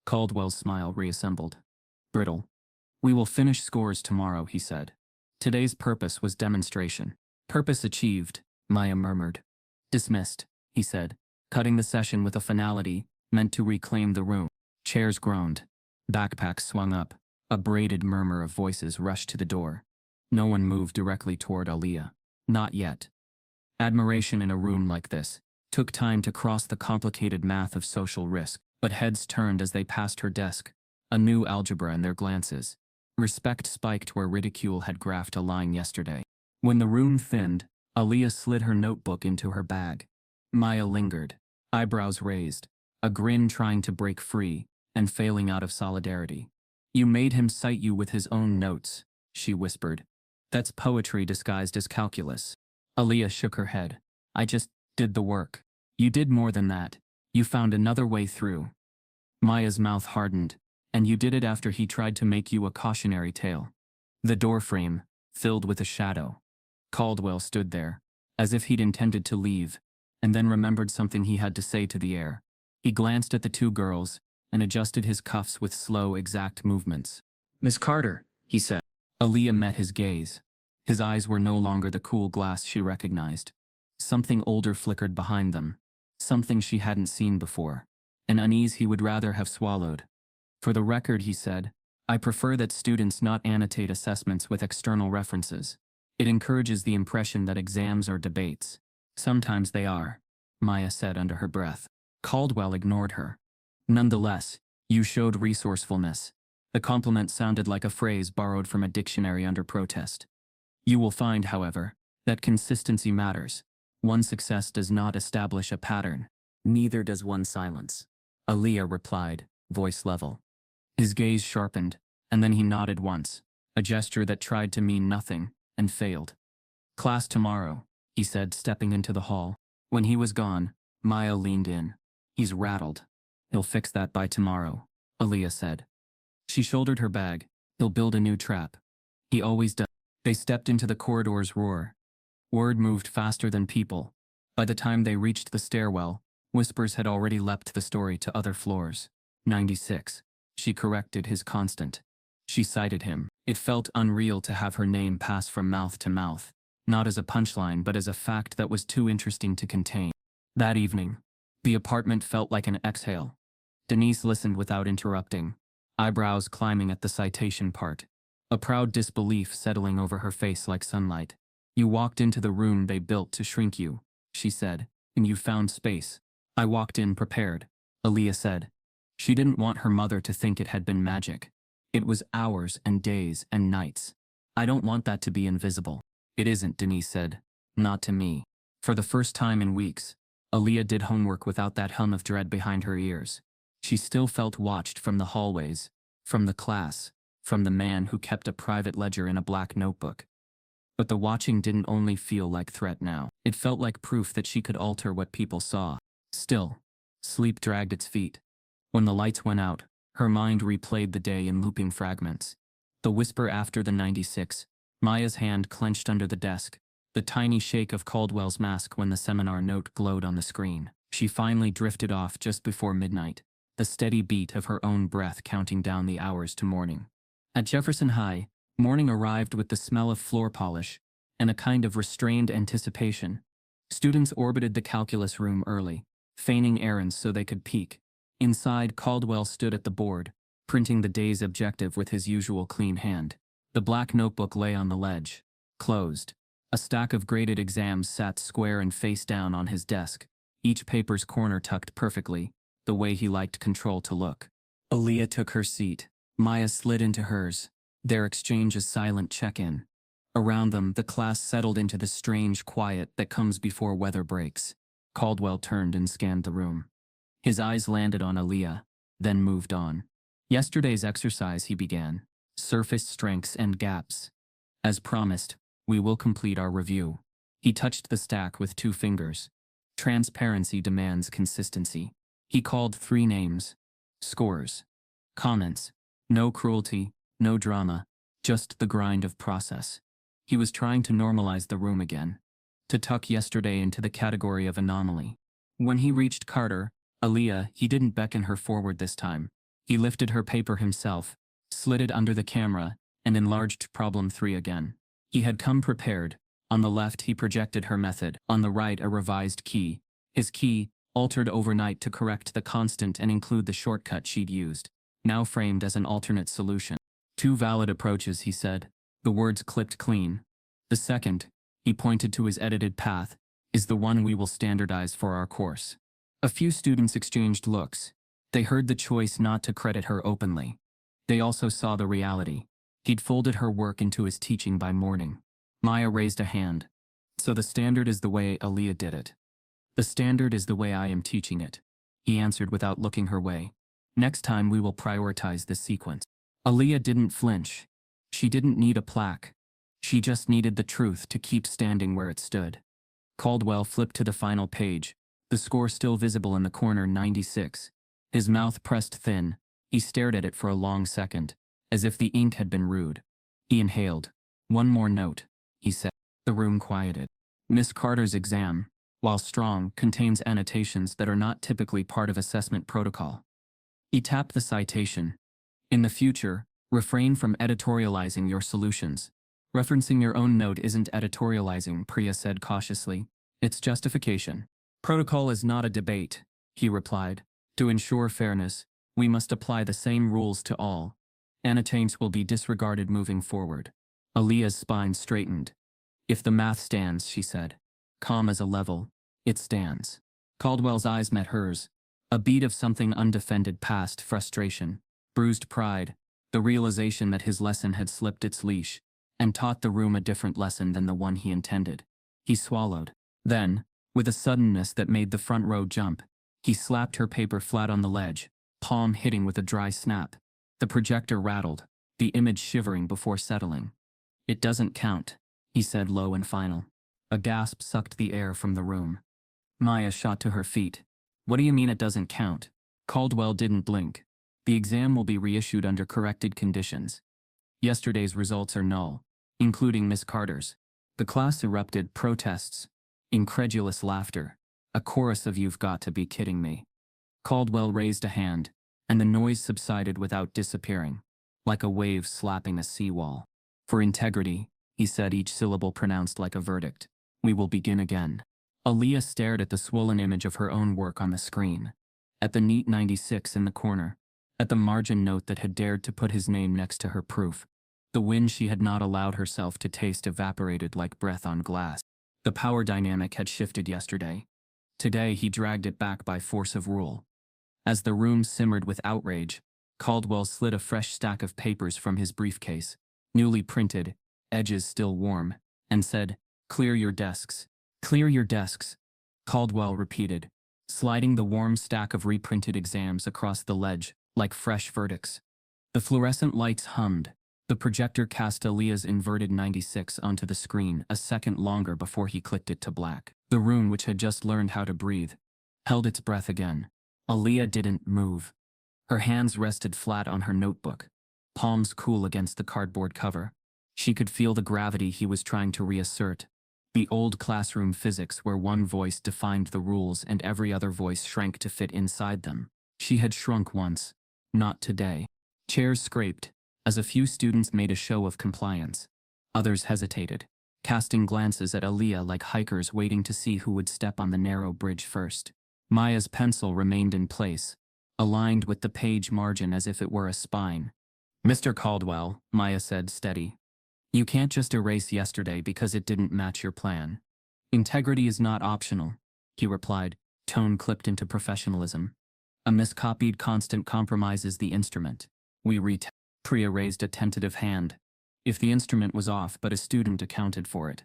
S1: Caldwell's smile reassembled. Brittle. "We will finish scores tomorrow," he said. Today's purpose was demonstration. Purpose achieved, Maya murmured. Dismissed, he said, cutting the session with a finality meant to reclaim the room. Chairs groaned. Backpacks swung up. A braided murmur of voices rushed to the door. No one moved directly toward Aaliyah. Not yet. Admiration in a room like this took time to cross the complicated math of social risk, but heads turned as they passed her desk, a new algebra in their glances. Respect spiked where ridicule had graphed a line yesterday. When the room thinned, Aaliyah slid her notebook into her bag. Maya lingered, eyebrows raised, a grin trying to break free and failing out of solidarity. You made him cite you with his own notes, she whispered. That's poetry disguised as calculus. Aaliyah shook her head. I just did the work. You did more than that. You found another way through. Maya's mouth hardened, and you did it after he tried to make you a cautionary tale. The doorframe, filled with a shadow. Caldwell stood there, as if he'd intended to leave, and then remembered something he had to say to the air. He glanced at the two girls and adjusted his cuffs with slow, exact movements. Miss Carter, he said. Aaliyah met his gaze. His eyes were no longer the cool glass she recognized. Something older flickered behind them. Something she hadn't seen before. An unease he would rather have swallowed. For the record, he said, I prefer that students not annotate assessments with external references. It encourages the impression that exams are debates. Sometimes they are, Maya said under her breath. Caldwell ignored her. Nonetheless, you showed resourcefulness. The compliment sounded like a phrase borrowed from a dictionary under protest. You will find, however, that consistency matters. One success does not establish a pattern. Neither does one silence. Aaliyah replied, voice level. His gaze sharpened, and then he nodded once, a gesture that tried to mean nothing, and failed. Class tomorrow, he said, stepping into the hall. When he was gone, Maya leaned in. He's rattled. He'll fix that by tomorrow, Aaliyah said. She shouldered her bag. He'll build a new trap. He always does. They stepped into the corridor's roar. Word moved faster than people. By the time they reached the stairwell, whispers had already leapt the story to other floors. 96. She corrected his constant. She cited him. It felt unreal to have her name pass from mouth to mouth, not as a punchline but as a fact that was too interesting to contain. That evening, the apartment felt like an exhale. Denise listened without interrupting, eyebrows climbing at the citation part, a proud disbelief settling over her face like sunlight. You walked into the room they built to shrink you, she said, and you found space. I walked in prepared, Aaliyah said. She didn't want her mother to think it had been magic. It was hours and days and nights. I don't want that to be invisible. It isn't, Denise said. Not to me. For the first time in weeks, Aaliyah did homework without that hum of dread behind her ears. She still felt watched from the hallways, from the class, from the man who kept a private ledger in a black notebook. But the watching didn't only feel like threat now. It felt like proof that she could alter what people saw. Still, sleep dragged its feet. When the lights went out, her mind replayed the day in looping fragments. The whisper after the 96, Maya's hand clenched under the desk, the tiny shake of Caldwell's mask when the seminar note glowed on the screen. She finally drifted off just before midnight, the steady beat of her own breath counting down the hours to morning. At Jefferson High, morning arrived with the smell of floor polish and a kind of restrained anticipation. Students orbited the calculus room early, feigning errands so they could peek. Inside, Caldwell stood at the board, printing the day's objective with his usual clean hand. The black notebook lay on the ledge, closed. A stack of graded exams sat square and face down on his desk, each paper's corner tucked perfectly, the way he liked control to look. Aaliyah took her seat. Maya slid into hers, their exchange a silent check-in. Around them, the class settled into the strange quiet that comes before weather breaks. Caldwell turned and scanned the room. His eyes landed on Aaliyah, then moved on. Yesterday's exercise, he began. Surface strengths and gaps. As promised, we will complete our review. He touched the stack with 2 fingers. Transparency demands consistency. He called 3 names. Scores. Comments. No cruelty, no drama, just the grind of process. He was trying to normalize the room again, to tuck yesterday into the category of anomaly. When he reached Carter, Aaliyah, he didn't beckon her forward this time. He lifted her paper himself, slid it under the camera, and enlarged problem 3 again. He had come prepared, On the left, he projected her method. On the right, a revised key. His key, altered overnight to correct the constant and include the shortcut she'd used, now framed as an alternate solution. Two valid approaches, he said. The words clipped clean. The second, he pointed to his edited path, is the one we will standardize for our course. A few students exchanged looks. They heard the choice not to credit her openly. They also saw the reality. He'd folded her work into his teaching by morning. Maya raised a hand. So the standard is the way Aaliyah did it. The standard is the way I am teaching it, he answered without looking her way. Next time we will prioritize this sequence. Aaliyah didn't flinch. She didn't need a plaque. She just needed the truth to keep standing where it stood. Caldwell flipped to the final page, the score still visible in the corner, 96. His mouth pressed thin. He stared at it for a long second, as if the ink had been rude. He inhaled. One more note, he said. The room quieted. Miss Carter's exam, while strong, contains annotations that are not typically part of assessment protocol. He tapped the citation. In the future, refrain from editorializing your solutions. Referencing your own note isn't editorializing, Priya said cautiously. It's justification. Protocol is not a debate, he replied. To ensure fairness, we must apply the same rules to all. Annotations will be disregarded moving forward. Aaliyah's spine straightened. If the math stands, she said. Calm as a level, it stands. Caldwell's eyes met hers. A beat of something undefended past frustration, bruised pride, the realization that his lesson had slipped its leash, and taught the room a different lesson than the one he intended. He swallowed. Then, with a suddenness that made the front row jump, he slapped her paper flat on the ledge, palm hitting with a dry snap. The projector rattled, the image shivering before settling. It doesn't count, he said low and final. A gasp sucked the air from the room. Maya shot to her feet. What do you mean it doesn't count? Caldwell didn't blink. The exam will be reissued under corrected conditions. Yesterday's results are null, including Miss Carter's. The class erupted, protests, incredulous laughter, a chorus of "You've got to be kidding me." Caldwell raised a hand, and the noise subsided without disappearing, like a wave slapping a seawall. For integrity, he said, each syllable pronounced like a verdict. We will begin again. Aaliyah stared at the swollen image of her own work on the screen, at the neat 96 in the corner, at the margin note that had dared to put his name next to her proof. The wind she had not allowed herself to taste evaporated like breath on glass. The power dynamic had shifted yesterday. Today he dragged it back by force of rule. As the room simmered with outrage, Caldwell slid a fresh stack of papers from his briefcase, newly printed, edges still warm, and said, "Clear your desks. Clear your desks," Caldwell repeated, sliding the warm stack of reprinted exams across the ledge, like fresh verdicts. The fluorescent lights hummed. The projector cast Aaliyah's inverted 96 onto the screen a second longer before he clicked it to black. The room, which had just learned how to breathe, held its breath again. Aaliyah didn't move. Her hands rested flat on her notebook, palms cool against the cardboard cover. She could feel the gravity he was trying to reassert. The old classroom physics where one voice defined the rules and every other voice shrank to fit inside them. She had shrunk once. Not today. Chairs scraped, as a few students made a show of compliance. Others hesitated, casting glances at Aaliyah like hikers waiting to see who would step on the narrow bridge first. Maya's pencil remained in place, aligned with the page margin as if it were a spine. "Mr. Caldwell," Maya said, steady. "You can't just erase yesterday because it didn't match your plan." "Integrity is not optional," he replied, tone clipped into professionalism. "A miscopied constant compromises the instrument. We retest." Priya raised a tentative hand. If the instrument was off, but a student accounted for it.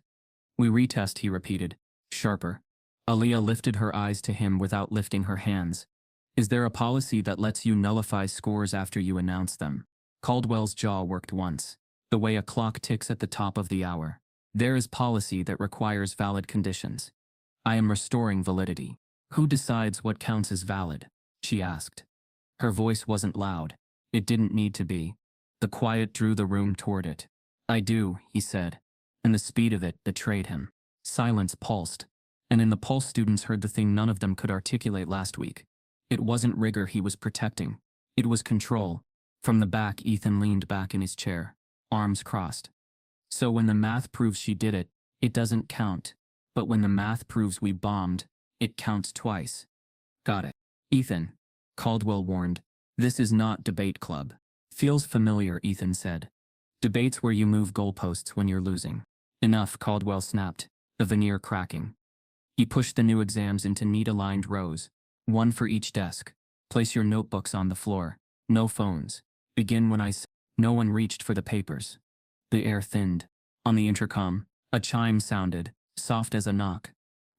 S1: "We retest," he repeated, sharper. Aaliyah lifted her eyes to him without lifting her hands. "Is there a policy that lets you nullify scores after you announce them?" Caldwell's jaw worked once, the way a clock ticks at the top of the hour. "There is policy that requires valid conditions. I am restoring validity." "Who decides what counts as valid?" she asked. Her voice wasn't loud. It didn't need to be. The quiet drew the room toward it. "I do," he said, and the speed of it betrayed him. Silence pulsed, and in the pulse students heard the thing none of them could articulate last week. It wasn't rigor he was protecting. It was control. From the back, Ethan leaned back in his chair, arms crossed. "So when the math proves she did it, It doesn't count. But when the math proves we bombed, it counts twice. Got it. Ethan, Caldwell warned. This is not debate club. Feels familiar, Ethan said. Debates where you move goalposts when you're losing. Enough, Caldwell snapped, the veneer cracking. He pushed the new exams into neat-aligned rows, one for each desk. Place your notebooks on the floor. No phones. Begin when I say. No one reached for the papers. The air thinned. On the intercom, a chime sounded, soft as a knock.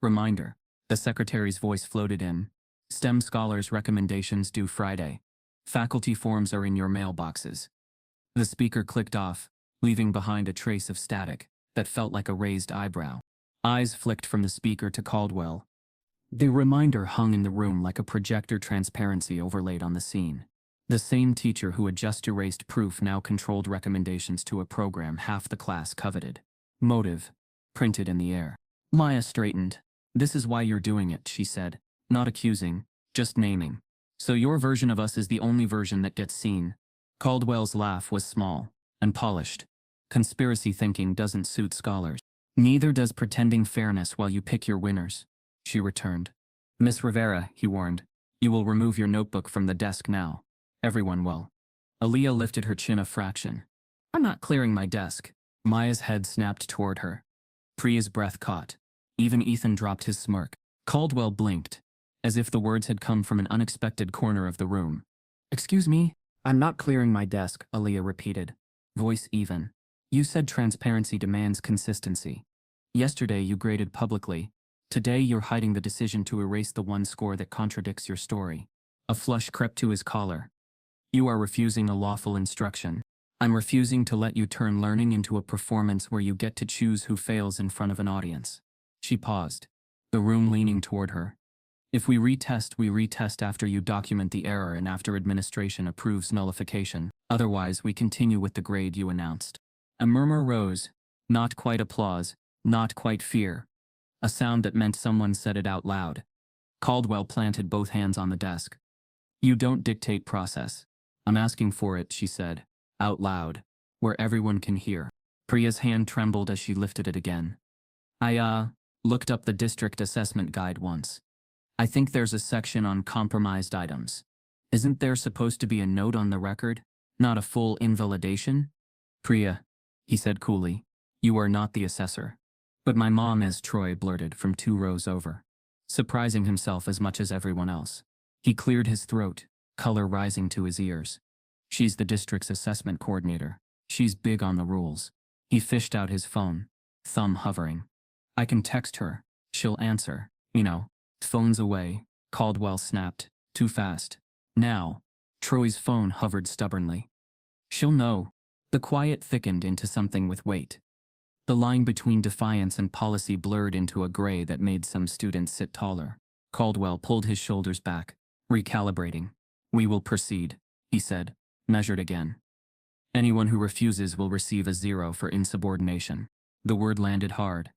S1: Reminder. The secretary's voice floated in. STEM scholars' recommendations due Friday. Faculty forms are in your mailboxes. The speaker clicked off, leaving behind a trace of static that felt like a raised eyebrow. Eyes flicked from the speaker to Caldwell. The reminder hung in the room like a projector transparency overlaid on the scene. The same teacher who had just erased proof now controlled recommendations to a program half the class coveted. Motive. Printed in the air. Maya straightened. This is why you're doing it, she said. Not accusing, just naming. So your version of us is the only version that gets seen. Caldwell's laugh was small and polished. Conspiracy thinking doesn't suit scholars. Neither does pretending fairness while you pick your winners, she returned. Miss Rivera, he warned, you will remove your notebook from the desk now. Everyone will. Aaliyah lifted her chin a fraction. I'm not clearing my desk. Maya's head snapped toward her. Priya's breath caught. Even Ethan dropped his smirk. Caldwell blinked, as if the words had come from an unexpected corner of the room. Excuse me? I'm not clearing my desk, Aaliyah repeated. Voice even. You said transparency demands consistency. Yesterday you graded publicly. Today you're hiding the decision to erase the one score that contradicts your story. A flush crept to his collar. You are refusing a lawful instruction. I'm refusing to let you turn learning into a performance where you get to choose who fails in front of an audience. She paused, the room leaning toward her. If we retest after you document the error and after administration approves nullification. Otherwise, we continue with the grade you announced. A murmur rose, not quite applause, not quite fear. A sound that meant someone said it out loud. Caldwell planted both hands on the desk. You don't dictate process. I'm asking for it, she said, out loud, where everyone can hear. Priya's hand trembled as she lifted it again. I looked up the district assessment guide once. I think there's a section on compromised items. Isn't there supposed to be a note on the record, not a full invalidation? Priya, he said coolly, you are not the assessor. But my mom is, Troy blurted from 2 rows over, surprising himself as much as everyone else. He cleared his throat, color rising to his ears. She's the district's assessment coordinator. She's big on the rules. He fished out his phone, thumb hovering. I can text her. She'll answer, you know. Phone's away, Caldwell snapped, too fast. Now. Troy's phone hovered stubbornly. She'll know. The quiet thickened into something with weight. The line between defiance and policy blurred into a gray that made some students sit taller. Caldwell pulled his shoulders back, recalibrating. We will proceed, he said, measured again. Anyone who refuses will receive a 0 for insubordination. The word landed hard.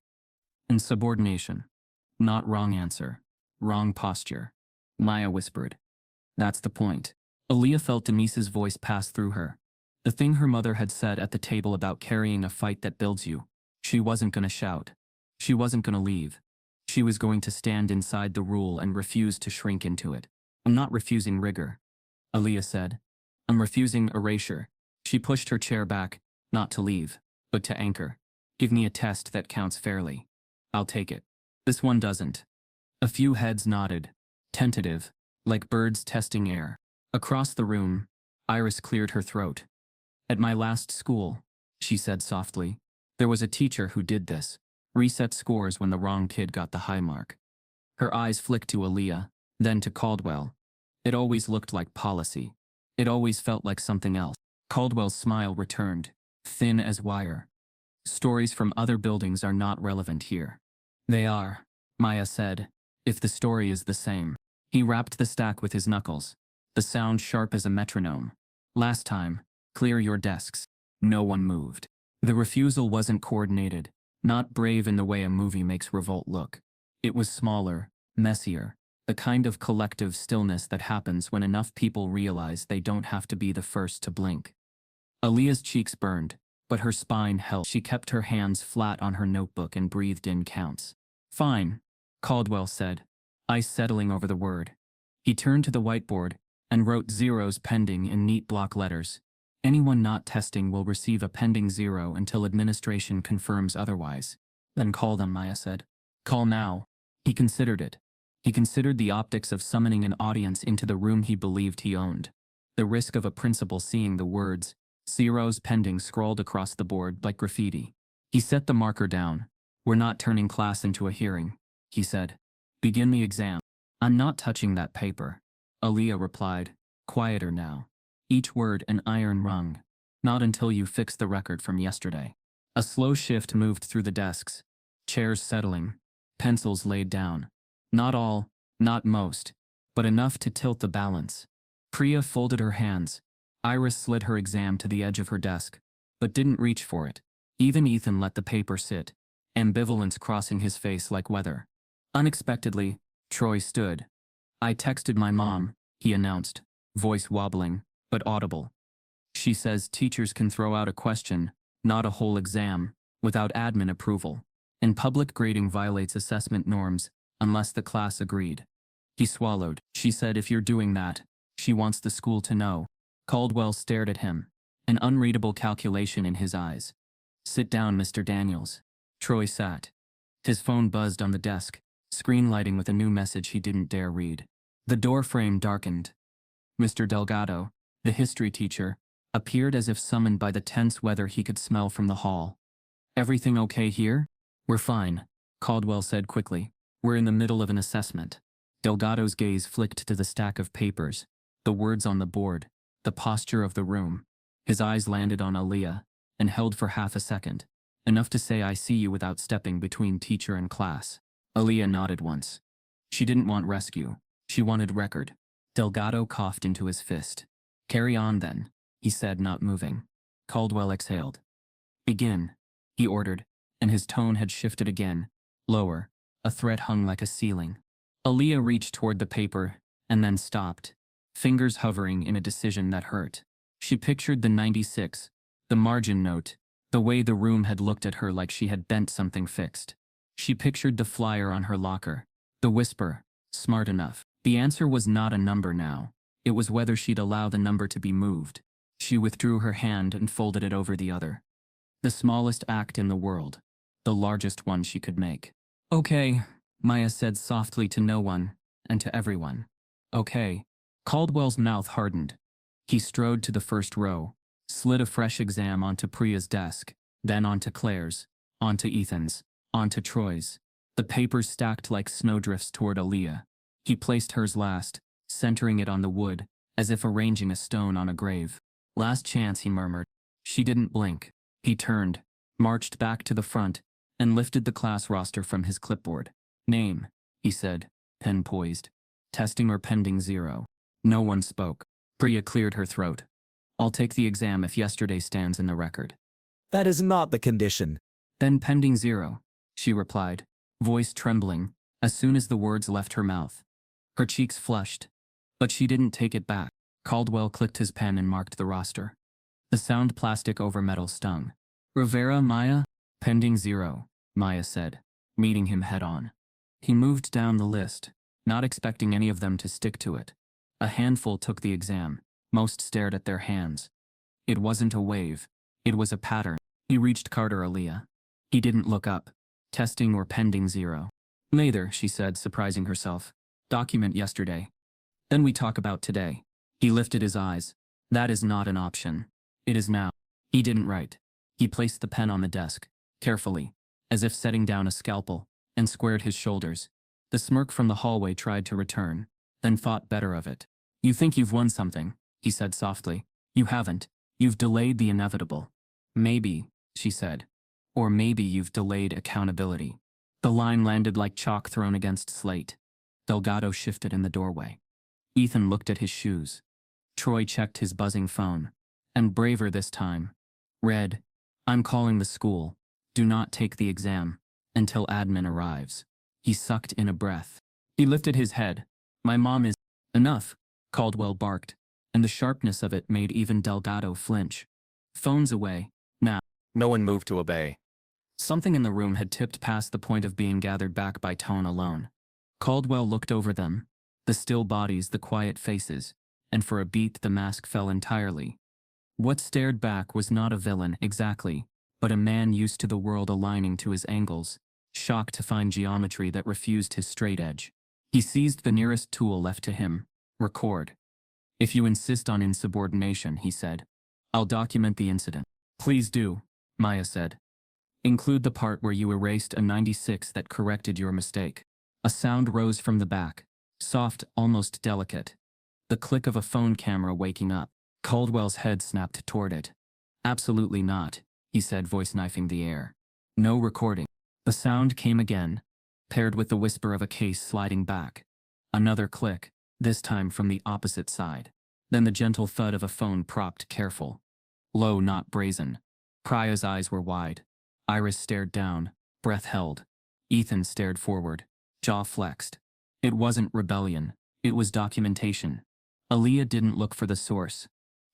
S1: Insubordination. Not wrong answer. Wrong posture. Maya whispered. That's the point. Aaliyah felt Denise's voice pass through her. The thing her mother had said at the table about carrying a fight that builds you. She wasn't going to shout. She wasn't going to leave. She was going to stand inside the rule and refuse to shrink into it. I'm not refusing rigor, Aaliyah said. I'm refusing erasure. She pushed her chair back, not to leave, but to anchor. Give me a test that counts fairly. I'll take it. This one doesn't. A few heads nodded, tentative, like birds testing air. Across the room, Iris cleared her throat. At my last school, she said softly, there was a teacher who did this, reset scores when the wrong kid got the high mark. Her eyes flicked to Aaliyah, then to Caldwell. It always looked like policy. It always felt like something else. Caldwell's smile returned, thin as wire. Stories from other buildings are not relevant here. They are, Maya said, if the story is the same. He rapped the stack with his knuckles, the sound sharp as a metronome. Last time, clear your desks. No one moved. The refusal wasn't coordinated, not brave in the way a movie makes revolt look. It was smaller, messier, the kind of collective stillness that happens when enough people realize they don't have to be the first to blink. Aaliyah's cheeks burned, but her spine held. She kept her hands flat on her notebook and breathed in counts. Fine, Caldwell said, eyes settling over the word. He turned to the whiteboard and wrote zeros pending in neat block letters. Anyone not testing will receive a pending 0 until administration confirms otherwise. Then call them, Maya said. Call now. He considered it. He considered the optics of summoning an audience into the room he believed he owned. The risk of a principal seeing the words, zeros pending, scrawled across the board like graffiti. He set the marker down. We're not turning class into a hearing, he said. Begin the exam. I'm not touching that paper, Aaliyah replied, quieter now. Each word an iron rung. Not until you fix the record from yesterday. A slow shift moved through the desks. Chairs settling. Pencils laid down. Not all, not most, but enough to tilt the balance. Priya folded her hands. Iris slid her exam to the edge of her desk, but didn't reach for it. Even Ethan let the paper sit, ambivalence crossing his face like weather. Unexpectedly, Troy stood. I texted my mom, he announced, voice wobbling, but audible. She says teachers can throw out a question, not a whole exam, without admin approval. And public grading violates assessment norms, unless the class agreed. He swallowed. She said if you're doing that, she wants the school to know. Caldwell stared at him, an unreadable calculation in his eyes. Sit down, Mr. Daniels. Troy sat. His phone buzzed on the desk, screen lighting with a new message he didn't dare read. The door frame darkened. Mr. Delgado, the history teacher, appeared as if summoned by the tense weather he could smell from the hall. Everything okay here? We're fine, Caldwell said quickly. We're in the middle of an assessment. Delgado's gaze flicked to the stack of papers, the words on the board, the posture of the room. His eyes landed on Aaliyah, and held for half a second, enough to say I see you without stepping between teacher and class. Aaliyah nodded once. She didn't want rescue. She wanted record. Delgado coughed into his fist. Carry on then, he said, not moving. Caldwell exhaled. Begin, he ordered, and his tone had shifted again, lower. A threat hung like a ceiling. Aaliyah reached toward the paper, and then stopped, fingers hovering in a decision that hurt. She pictured the 96, the margin note, the way the room had looked at her like she had bent something fixed. She pictured the flyer on her locker, the whisper, smart enough. The answer was not a number now. It was whether she'd allow the number to be moved. She withdrew her hand and folded it over the other. The smallest act in the world, the largest one she could make. Okay, Maya said softly to no one, and to everyone. Okay. Caldwell's mouth hardened. He strode to the first row, slid a fresh exam onto Priya's desk, then onto Claire's, onto Ethan's, onto Troy's. The papers stacked like snowdrifts toward Aaliyah. He placed hers last, centering it on the wood, as if arranging a stone on a grave. Last chance, he murmured. She didn't blink. He turned, marched back to the front, and lifted the class roster from his clipboard. Name, he said, pen poised. Testing or pending 0. No one spoke. Priya cleared her throat. I'll take the exam if yesterday stands in the record.
S3: That is not the condition.
S1: Then pending 0, she replied, voice trembling, as soon as the words left her mouth. Her cheeks flushed. But she didn't take it back. Caldwell clicked his pen and marked the roster. The sound plastic over metal stung. Rivera, Maya? Pending 0, Maya said, meeting him head-on. He moved down the list, not expecting any of them to stick to it. A handful took the exam. Most stared at their hands. It wasn't a wave. It was a pattern. He reached Carter Aaliyah. He didn't look up. Testing or pending 0. Neither, she said, surprising herself. Document yesterday. Then we talk about today. He lifted his eyes. That is not an option. It is now. He didn't write. He placed the pen on the desk, carefully, as if setting down a scalpel, and squared his shoulders. The smirk from the hallway tried to return, then thought better of it. You think you've won something, he said softly. You haven't. You've delayed the inevitable. Maybe, she said. Or maybe you've delayed accountability. The line landed like chalk thrown against slate. Delgado shifted in the doorway. Ethan looked at his shoes. Troy checked his buzzing phone. And braver this time. Read, I'm calling the school. Do not take the exam until admin arrives. He sucked in a breath. He lifted his head. My mom is... Enough, Caldwell barked, and the sharpness of it made even Delgado flinch. Phones away, now. No one moved to obey. Something in the room had tipped past the point of being gathered back by tone alone. Caldwell looked over them, the still bodies, the quiet faces, and for a beat the mask fell entirely. What stared back was not a villain exactly, but a man used to the world aligning to his angles, shocked to find geometry that refused his straight edge. He seized the nearest tool left to him, record. If you insist on insubordination, he said, I'll document the incident. Please do, Maya said. Include the part where you erased a 96 that corrected your mistake. A sound rose from the back, soft, almost delicate. The click of a phone camera waking up. Caldwell's head snapped toward it. Absolutely not, he said, voice knifing the air. No recording. The sound came again, paired with the whisper of a case sliding back. Another click, this time from the opposite side. Then the gentle thud of a phone propped careful. Low, not brazen. Praya's eyes were wide. Iris stared down, breath held. Ethan stared forward, jaw flexed. It wasn't rebellion, it was documentation. Aaliyah didn't look for the source.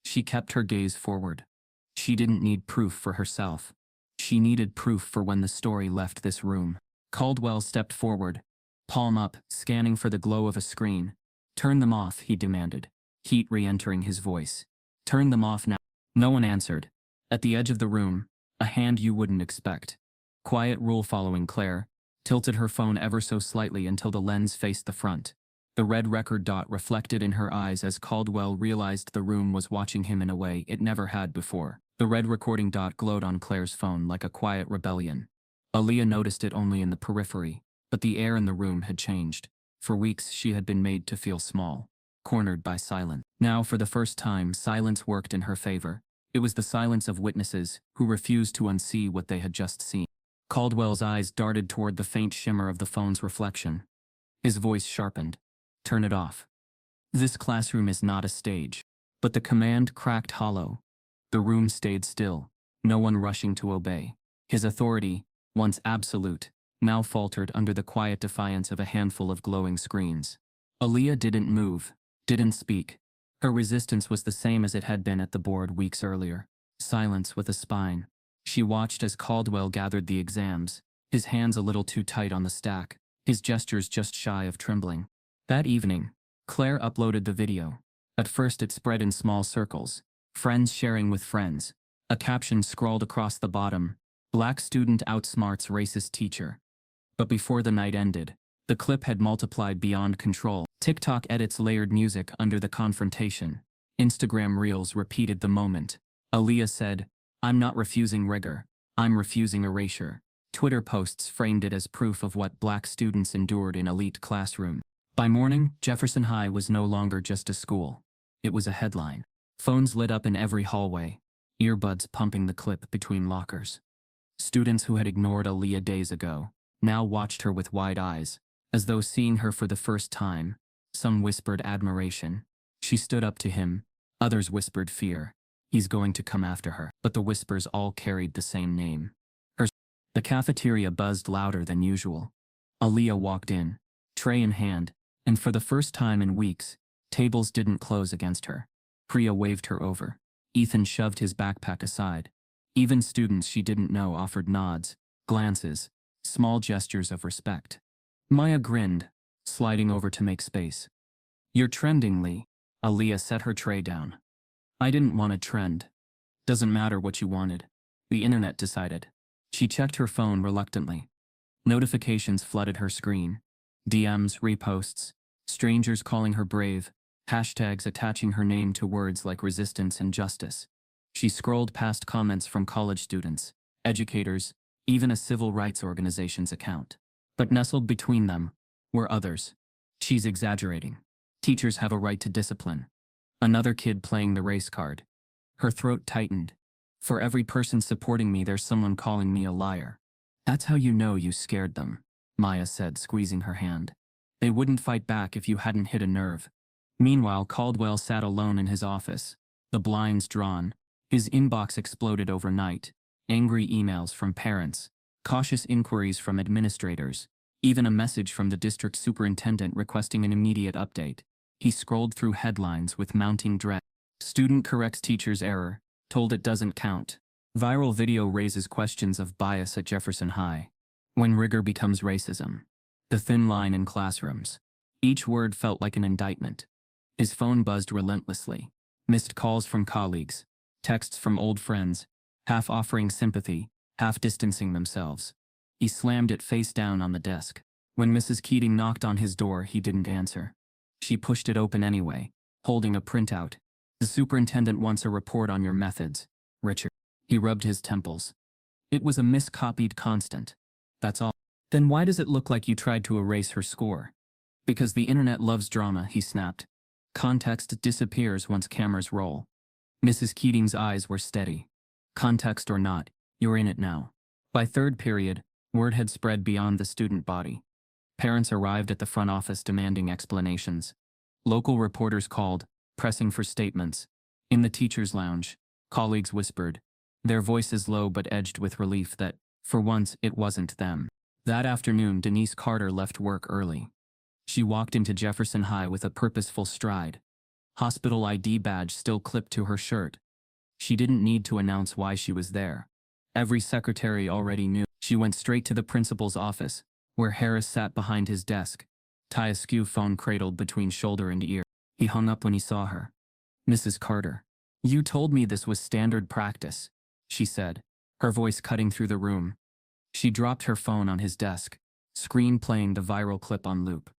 S1: She kept her gaze forward. She didn't need proof for herself. She needed proof for when the story left this room. Caldwell stepped forward, palm up, scanning for the glow of a screen. Turn them off, he demanded, heat re-entering his voice. Turn them off now. No one answered. At the edge of the room, a hand you wouldn't expect. Quiet rule following Claire, tilted her phone ever so slightly until the lens faced the front. The red record dot reflected in her eyes as Caldwell realized the room was watching him in a way it never had before. The red recording dot glowed on Claire's phone like a quiet rebellion. Aaliyah noticed it only in the periphery, but the air in the room had changed. For weeks she had been made to feel small, cornered by silence. Now, for the first time, silence worked in her favor. It was the silence of witnesses who refused to unsee what they had just seen. Caldwell's eyes darted toward the faint shimmer of the phone's reflection. His voice sharpened. Turn it off. This classroom is not a stage. But the command cracked hollow. The room stayed still, no one rushing to obey. His authority, once absolute, now faltered under the quiet defiance of a handful of glowing screens. Aaliyah didn't move, didn't speak. Her resistance was the same as it had been at the board weeks earlier. Silence with a spine. She watched as Caldwell gathered the exams, his hands a little too tight on the stack, his gestures just shy of trembling. That evening, Claire uploaded the video. At first it spread in small circles, friends sharing with friends. A caption scrawled across the bottom, "Black student outsmarts racist teacher." But before the night ended, the clip had multiplied beyond control. TikTok edits layered music under the confrontation. Instagram reels repeated the moment. Aaliyah said, "I'm not refusing rigor, I'm refusing erasure." Twitter posts framed it as proof of what black students endured in elite classroom. By morning, Jefferson High was no longer just a school. It was a headline. Phones lit up in every hallway, earbuds pumping the clip between lockers. Students who had ignored Aaliyah days ago now watched her with wide eyes, as though seeing her for the first time. Some whispered admiration. She stood up to him. Others whispered fear. He's going to come after her. But the whispers all carried the same name. The cafeteria buzzed louder than usual. Aaliyah walked in, tray in hand, and for the first time in weeks, tables didn't close against her. Priya waved her over. Ethan shoved his backpack aside. Even students she didn't know offered nods, glances, small gestures of respect. Maya grinned, sliding over to make space. "You're trending, Lee." Aaliyah set her tray down. "I didn't want a trend. Doesn't matter what you wanted. The internet decided." She checked her phone reluctantly. Notifications flooded her screen. DMs, reposts, strangers calling her brave, hashtags attaching her name to words like resistance and justice. She scrolled past comments from college students, educators, even a civil rights organization's account. But nestled between them were others. "She's exaggerating. Teachers have a right to discipline." Another kid playing the race card. Her throat tightened. "For every person supporting me, there's someone calling me a liar." "That's how you know you scared them," Maya said, squeezing her hand. "They wouldn't fight back if you hadn't hit a nerve." Meanwhile, Caldwell sat alone in his office, the blinds drawn. His inbox exploded overnight. Angry emails from parents, cautious inquiries from administrators, even a message from the district superintendent requesting an immediate update. He scrolled through headlines with mounting dread. "Student corrects teacher's error, told it doesn't count." Viral video raises questions of bias at Jefferson High. When rigor becomes racism. The thin line in classrooms. Each word felt like an indictment. His phone buzzed relentlessly. Missed calls from colleagues. Texts from old friends. Half offering sympathy, half distancing themselves. He slammed it face down on the desk. When Mrs. Keating knocked on his door, he didn't answer. She pushed it open anyway, holding a printout. The superintendent wants a report on your methods, Richard. He rubbed his temples. It was a miscopied constant. That's all. Then why does it look like you tried to erase her score? Because the internet loves drama, he snapped. Context disappears once cameras roll. Mrs. Keating's eyes were steady. Context or not, you're in it now. By third period, word had spread beyond the student body. Parents arrived at the front office demanding explanations. Local reporters called, pressing for statements. In the teacher's lounge, colleagues whispered, their voices low but edged with relief that, for once, it wasn't them. That afternoon, Denise Carter left work early. She walked into Jefferson High with a purposeful stride. Hospital ID badge still clipped to her shirt. She didn't need to announce why she was there. Every secretary already knew. She went straight to the principal's office, where Harris sat behind his desk, tie askew phone cradled between shoulder and ear. He hung up when he saw her. Mrs. Carter, you told me this was standard practice, she said, her voice cutting through the room. She dropped her phone on his desk, screen playing the viral clip on loop.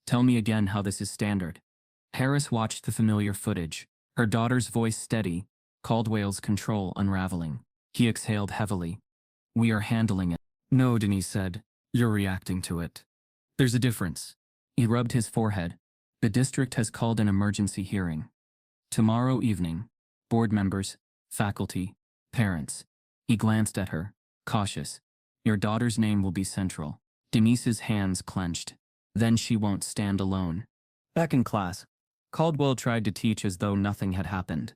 S1: Tell me again how this is standard. Harris watched the familiar footage, her daughter's voice steady, Caldwell's control unraveling. He exhaled heavily. We are handling it. No, Denise said. You're reacting to it. There's a difference. He rubbed his forehead. The district has called an emergency hearing. Tomorrow evening. Board members, faculty, parents. He glanced at her, cautious. Your daughter's name will be central. Denise's hands clenched. Then she won't stand alone. Back in class, Caldwell tried to teach as though nothing had happened.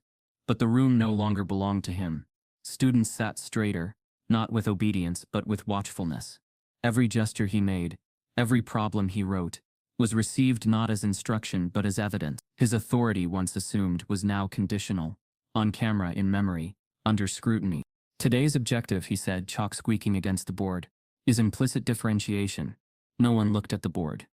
S1: But the room no longer belonged to him. Students sat straighter, not with obedience but with watchfulness. Every gesture he made, every problem he wrote, was received not as instruction but as evidence. His authority, once assumed, was now conditional, on camera, in memory, under scrutiny. Today's objective, he said, chalk squeaking against the board, is implicit differentiation. No one looked at the board.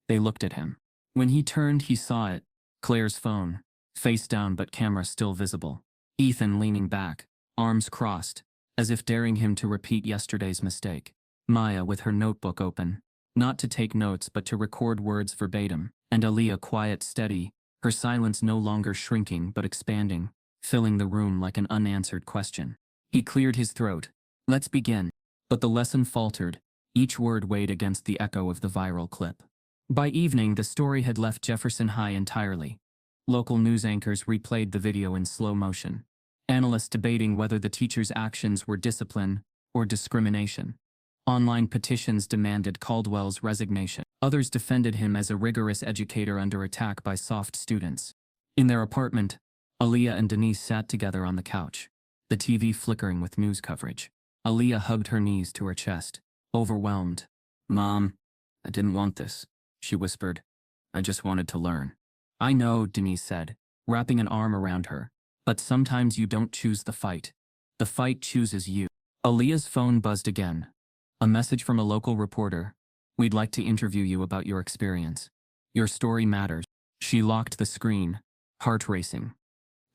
S1: They looked at him. When he turned, he saw it. Claire's phone, face down but camera still visible. Ethan leaning back, arms crossed, as if daring him to repeat yesterday's mistake. Maya with her notebook open, not to take notes but to record words verbatim, and Aaliyah quiet, steady, her silence no longer shrinking but expanding, filling the room like an unanswered question. He cleared his throat. Let's begin. But the lesson faltered, each word weighed against the echo of the viral clip. By evening, the story had left Jefferson High entirely. Local news anchors replayed the video in slow motion. Analysts debating whether the teacher's actions were discipline or discrimination. Online petitions demanded Caldwell's resignation. Others defended him as a rigorous educator under attack by soft students. In their apartment, Aaliyah and Denise sat together on the couch, the TV flickering with news coverage. Aaliyah hugged her knees to her chest, overwhelmed. Mom, I didn't want this, she whispered. I just wanted to learn. I know, Denise said, wrapping an arm around her. But sometimes you don't choose the fight. The fight chooses you. Aaliyah's phone buzzed again. A message from a local reporter. We'd like to interview you about your experience. Your story matters. She locked the screen, heart racing.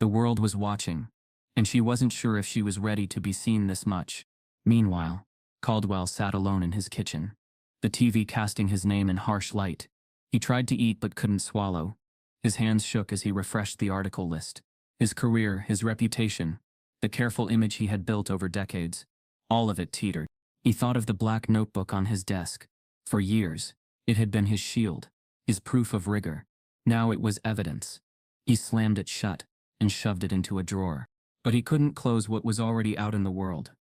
S1: The world was watching, and she wasn't sure if she was ready to be seen this much. Meanwhile, Caldwell sat alone in his kitchen, the TV casting his name in harsh light. He tried to eat but couldn't swallow. His hands shook as he refreshed the article list. His career, his reputation, the careful image he had built over decades, all of it teetered. He thought of the black notebook on his desk. For years, it had been his shield, his proof of rigor. Now it was evidence. He slammed it shut and shoved it into a drawer. But he couldn't close what was already out in the world.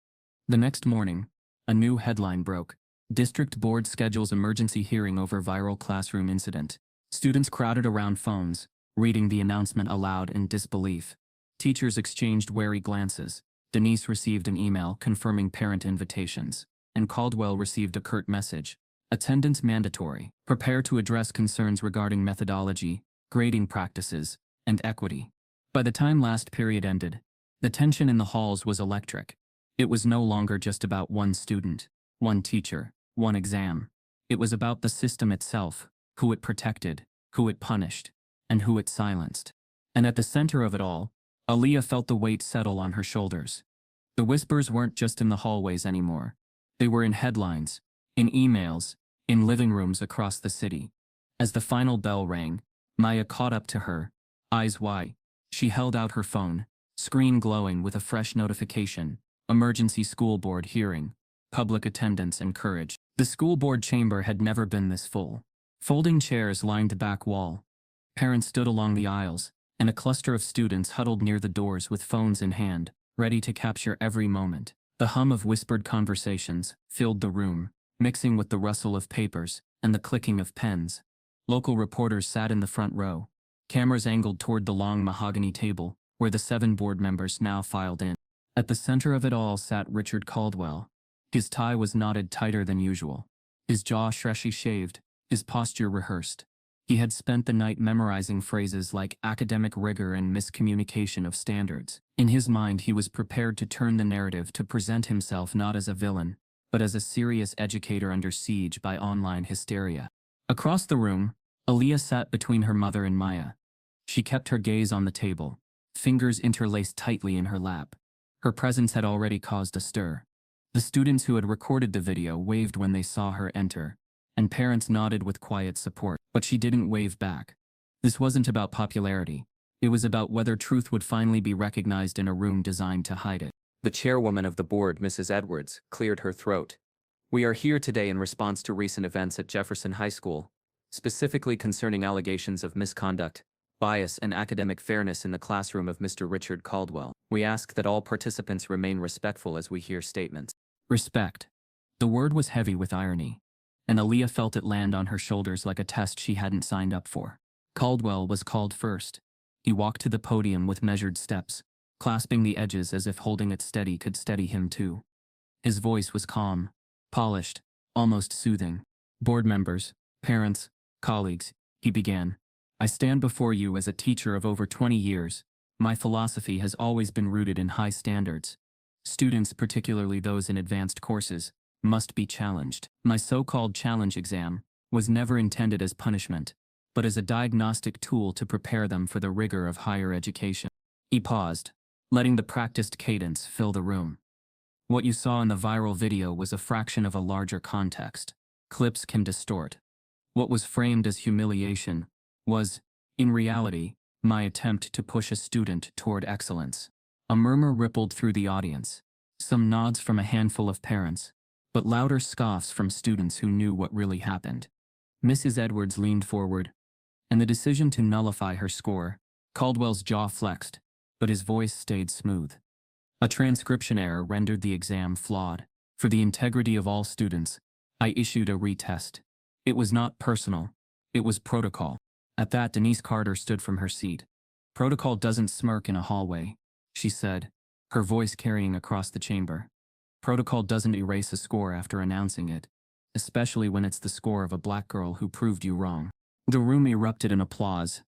S1: The next morning, a new headline broke. District Board schedules emergency hearing over viral classroom incident. Students crowded around phones, reading the announcement aloud in disbelief. Teachers exchanged wary glances. Denise received an email confirming parent invitations, and Caldwell received a curt message. Attendance mandatory. Prepare to address concerns regarding methodology, grading practices, and equity. By the time last period ended, the tension in the halls was electric. It was no longer just about one student, one teacher, one exam. It was about the system itself, who it protected, who it punished, and who it silenced. And at the center of it all, Aaliyah felt the weight settle on her shoulders. The whispers weren't just in the hallways anymore. They were in headlines, in emails, in living rooms across the city. As the final bell rang, Maya caught up to her, eyes wide. She held out her phone, screen glowing with a fresh notification. Emergency school board hearing. Public attendance encouraged. The school board chamber had never been this full. Folding chairs lined the back wall. Parents stood along the aisles, and a cluster of students huddled near the doors with phones in hand, ready to capture every moment. The hum of whispered conversations filled the room, mixing with the rustle of papers and the clicking of pens. Local reporters sat in the front row, cameras angled toward the long mahogany table, where the 7 board members now filed in. At the center of it all sat Richard Caldwell. His tie was knotted tighter than usual, his jaw freshly shaved, his posture rehearsed. He had spent the night memorizing phrases like academic rigor and miscommunication of standards. In his mind, he was prepared to turn the narrative to present himself not as a villain, but as a serious educator under siege by online hysteria. Across the room, Aaliyah sat between her mother and Maya. She kept her gaze on the table, fingers interlaced tightly in her lap. Her presence had already caused a stir. The students who had recorded the video waved when they saw her enter, and parents nodded with quiet support. But she didn't wave back. This wasn't about popularity. It was about whether truth would finally be recognized in a room designed to hide it.
S2: The chairwoman of the board, Mrs. Edwards, cleared her throat. We are here today in response to recent events at Jefferson High School, specifically concerning allegations of misconduct, bias, and academic fairness in the classroom of Mr. Richard Caldwell. We ask that all participants remain respectful as we hear statements.
S1: Respect. The word was heavy with irony, and Aaliyah felt it land on her shoulders like a test she hadn't signed up for. Caldwell was called first. He walked to the podium with measured steps, clasping the edges as if holding it steady could steady him too. His voice was calm, polished, almost soothing. Board members, parents, colleagues, he began. I stand before you as a teacher of over 20 years. My philosophy has always been rooted in high standards. Students, particularly those in advanced courses, must be challenged. My so-called challenge exam was never intended as punishment, but as a diagnostic tool to prepare them for the rigor of higher education. He paused, letting the practiced cadence fill the room. What you saw in the viral video was a fraction of a larger context. Clips can distort. What was framed as humiliation was, in reality, my attempt to push a student toward excellence. A murmur rippled through the audience, some nods from a handful of parents, but louder scoffs from students who knew what really happened. Mrs. Edwards leaned forward, and the decision to nullify her score. Caldwell's jaw flexed, but his voice stayed smooth. A transcription error rendered the exam flawed. For the integrity of all students, I issued a retest. It was not personal. It was protocol. At that, Denise Carter stood from her seat. Protocol doesn't smirk in a hallway, she said, her voice carrying across the chamber. Protocol doesn't erase a score after announcing it, especially when it's the score of a black girl who proved you wrong. The room erupted in applause.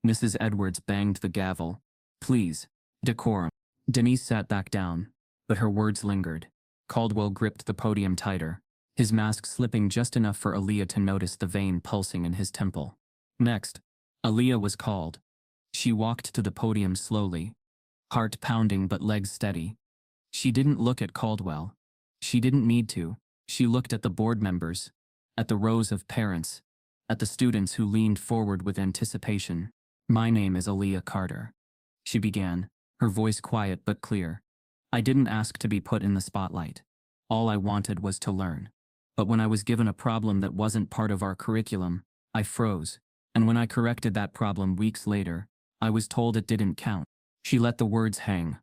S1: Mrs. Edwards banged the gavel. Please, decorum. Denise sat back down, but her words lingered. Caldwell gripped the podium tighter, his mask slipping just enough for Aaliyah to notice the vein pulsing in his temple. Next, Aaliyah was called. She walked to the podium slowly, heart pounding but legs steady. She didn't look at Caldwell. She didn't need to. She looked at the board members, at the rows of parents, at the students who leaned forward with anticipation. My name is Aaliyah Carter, she began, her voice quiet but clear. I didn't ask to be put in the spotlight. All I wanted was to learn. But when I was given a problem that wasn't part of our curriculum, I froze. And when I corrected that problem weeks later, I was told it didn't count. She let the words hang.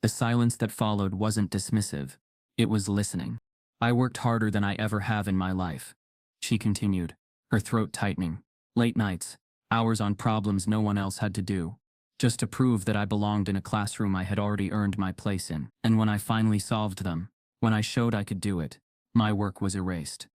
S1: The silence that followed wasn't dismissive. It was listening. I worked harder than I ever have in my life, she continued, her throat tightening. Late nights, hours on problems no one else had to do, just to prove that I belonged in a classroom I had already earned my place in. And when I finally solved them, when I showed I could do it, my work was erased.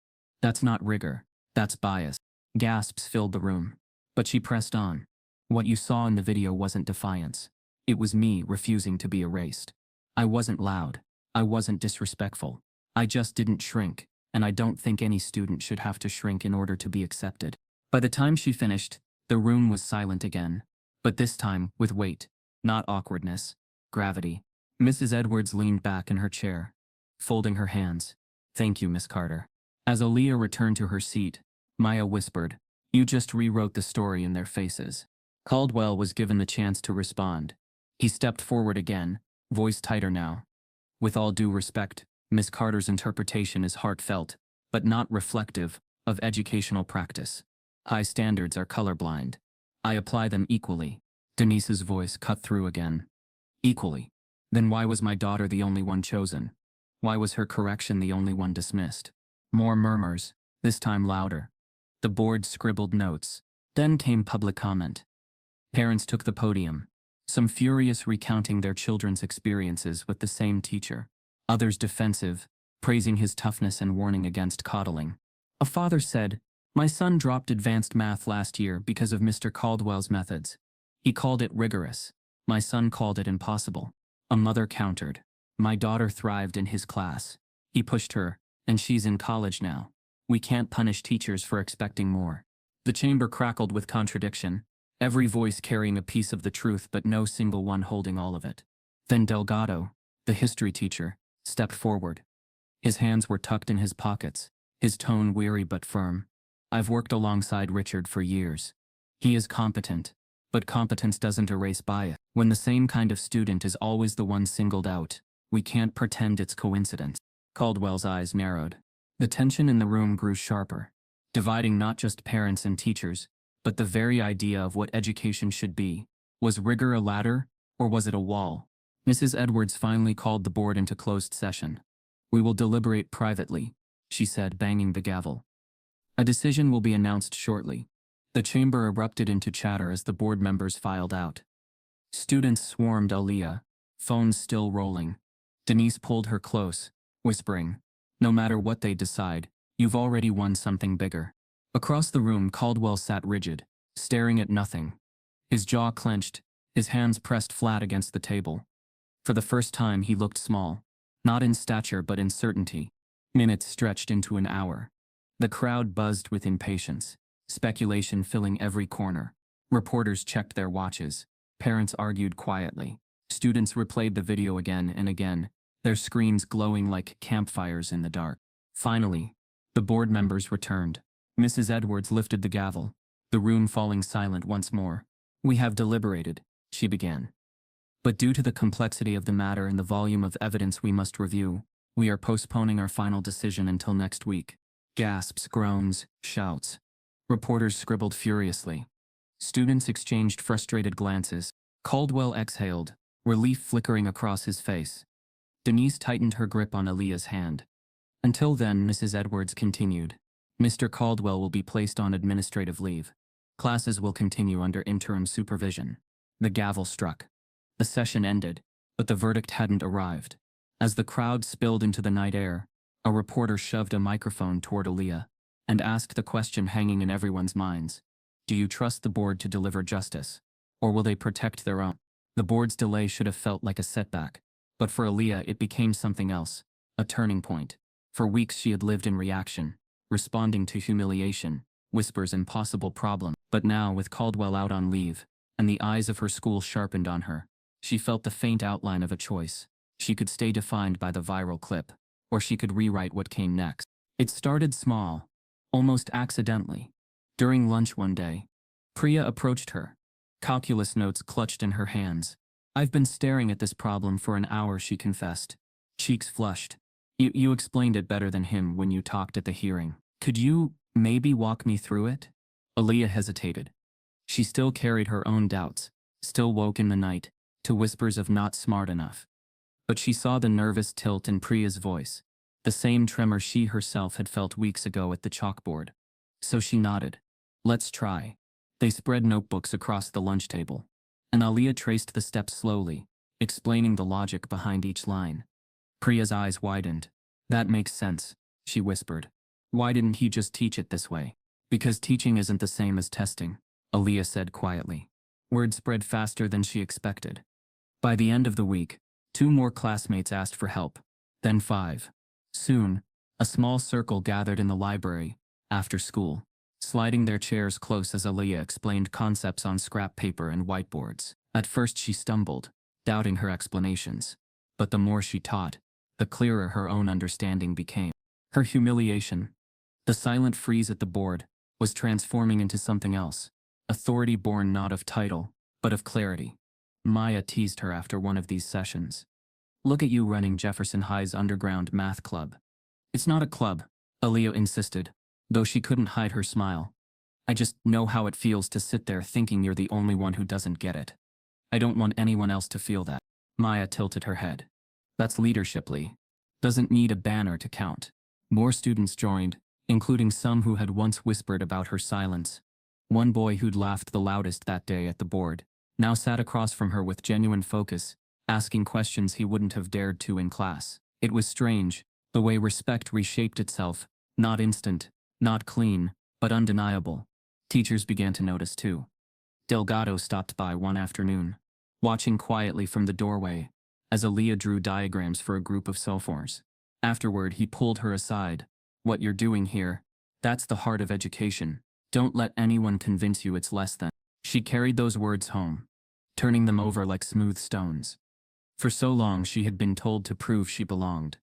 S1: That's not rigor, that's bias. Gasps filled the room. But she pressed on. What you saw in the video wasn't defiance. It was me refusing to be erased. I wasn't loud. I wasn't disrespectful. I just didn't shrink, and I don't think any student should have to shrink in order to be accepted. By the time she finished, the room was silent again, but this time with weight, not awkwardness, gravity. Mrs. Edwards leaned back in her chair, folding her hands. "Thank you, Miss Carter." As Aaliyah returned to her seat, Maya whispered, "You just rewrote the story in their faces." Caldwell was given the chance to respond. He stepped forward again, voice tighter now. "With all due respect, Miss Carter's interpretation is heartfelt, but not reflective of educational practice. High standards are colorblind. I apply them equally." Denise's voice cut through again. "Equally? Then why was my daughter the only one chosen? Why was her correction the only one dismissed?" More murmurs, this time louder. The board scribbled notes. Then came public comment. Parents took the podium, some furious recounting their children's experiences with the same teacher, others defensive, praising his toughness and warning against coddling. A father said, "My son dropped advanced math last year because of Mr. Caldwell's methods. He called it rigorous. My son called it impossible." A mother countered, "My daughter thrived in his class. He pushed her, and she's in college now. We can't punish teachers for expecting more." The chamber crackled with contradiction, every voice carrying a piece of the truth but no single one holding all of it. Then Delgado, the history teacher, stepped forward. His hands were tucked in his pockets, his tone weary but firm. "I've worked alongside Richard for years. He is competent, but competence doesn't erase bias. When the same kind of student is always the one singled out, we can't pretend it's coincidence." Caldwell's eyes narrowed. The tension in the room grew sharper, dividing not just parents and teachers, but the very idea of what education should be. Was rigor a ladder, or was it a wall? Mrs. Edwards finally called the board into closed session. "We will deliberate privately," she said, banging the gavel. "A decision will be announced shortly." The chamber erupted into chatter as the board members filed out. Students swarmed Aaliyah, phones still rolling. Denise pulled her close, whispering, "No matter what they decide, you've already won something bigger." Across the room, Caldwell sat rigid, staring at nothing. His jaw clenched, his hands pressed flat against the table. For the first time, he looked small, not in stature but in certainty. Minutes stretched into an hour. The crowd buzzed with impatience, speculation filling every corner. Reporters checked their watches. Parents argued quietly. Students replayed the video again and again, their screens glowing like campfires in the dark. Finally, the board members returned. Mrs. Edwards lifted the gavel, the room falling silent once more. "We have deliberated," she began. "But due to the complexity of the matter and the volume of evidence we must review, we are postponing our final decision until next week." Gasps, groans, shouts. Reporters scribbled furiously. Students exchanged frustrated glances. Caldwell exhaled, relief flickering across his face. Denise tightened her grip on Aaliyah's hand. "Until then," Mrs. Edwards continued, "Mr. Caldwell will be placed on administrative leave. Classes will continue under interim supervision." The gavel struck. The session ended, but the verdict hadn't arrived. As the crowd spilled into the night air, a reporter shoved a microphone toward Aaliyah and asked the question hanging in everyone's minds. "Do you trust the board to deliver justice? Or will they protect their own?" The board's delay should have felt like a setback, but for Aaliyah it became something else, a turning point. For weeks she had lived in reaction, responding to humiliation, whispers and possible problems. But now, with Caldwell out on leave, and the eyes of her school sharpened on her, she felt the faint outline of a choice. She could stay defined by the viral clip, or she could rewrite what came next. It started small, almost accidentally. During lunch one day, Priya approached her, calculus notes clutched in her hands. "I've been staring at this problem for an hour," she confessed, cheeks flushed. You explained it better than him when you talked at the hearing. Could you maybe walk me through it?" Aaliyah hesitated. She still carried her own doubts, still woke in the night to whispers of not smart enough. But she saw the nervous tilt in Priya's voice, the same tremor she herself had felt weeks ago at the chalkboard. So she nodded. "Let's try." They spread notebooks across the lunch table, and Aaliyah traced the steps slowly, explaining the logic behind each line. Priya's eyes widened. "That makes sense," she whispered. "Why didn't he just teach it this way?" "Because teaching isn't the same as testing," Aaliyah said quietly. Word spread faster than she expected. By the end of the week, 2 more classmates asked for help. then 5. Soon, a small circle gathered in the library, after school, sliding their chairs close as Aaliyah explained concepts on scrap paper and whiteboards. At first she stumbled, doubting her explanations. But the more she taught, the clearer her own understanding became. Her humiliation, the silent freeze at the board, was transforming into something else. Authority born not of title, but of clarity. Maya teased her after one of these sessions. "Look at you running Jefferson High's underground math club." "It's not a club," Aaliyah insisted, though she couldn't hide her smile. "I just know how it feels to sit there thinking you're the only one who doesn't get it. I don't want anyone else to feel that." Maya tilted her head. "That's leadership, Lee. Doesn't need a banner to count." More students joined, including some who had once whispered about her silence. One boy who'd laughed the loudest that day at the board now sat across from her with genuine focus, asking questions he wouldn't have dared to in class. It was strange, the way respect reshaped itself, not instant, not clean, but undeniable. Teachers began to notice too. Delgado stopped by one afternoon, watching quietly from the doorway, as Aaliyah drew diagrams for a group of sophomores. Afterward, he pulled her aside. "What you're doing here, that's the heart of education. Don't let anyone convince you it's less than." She carried those words home, turning them over like smooth stones. For so long she had been told to prove she belonged.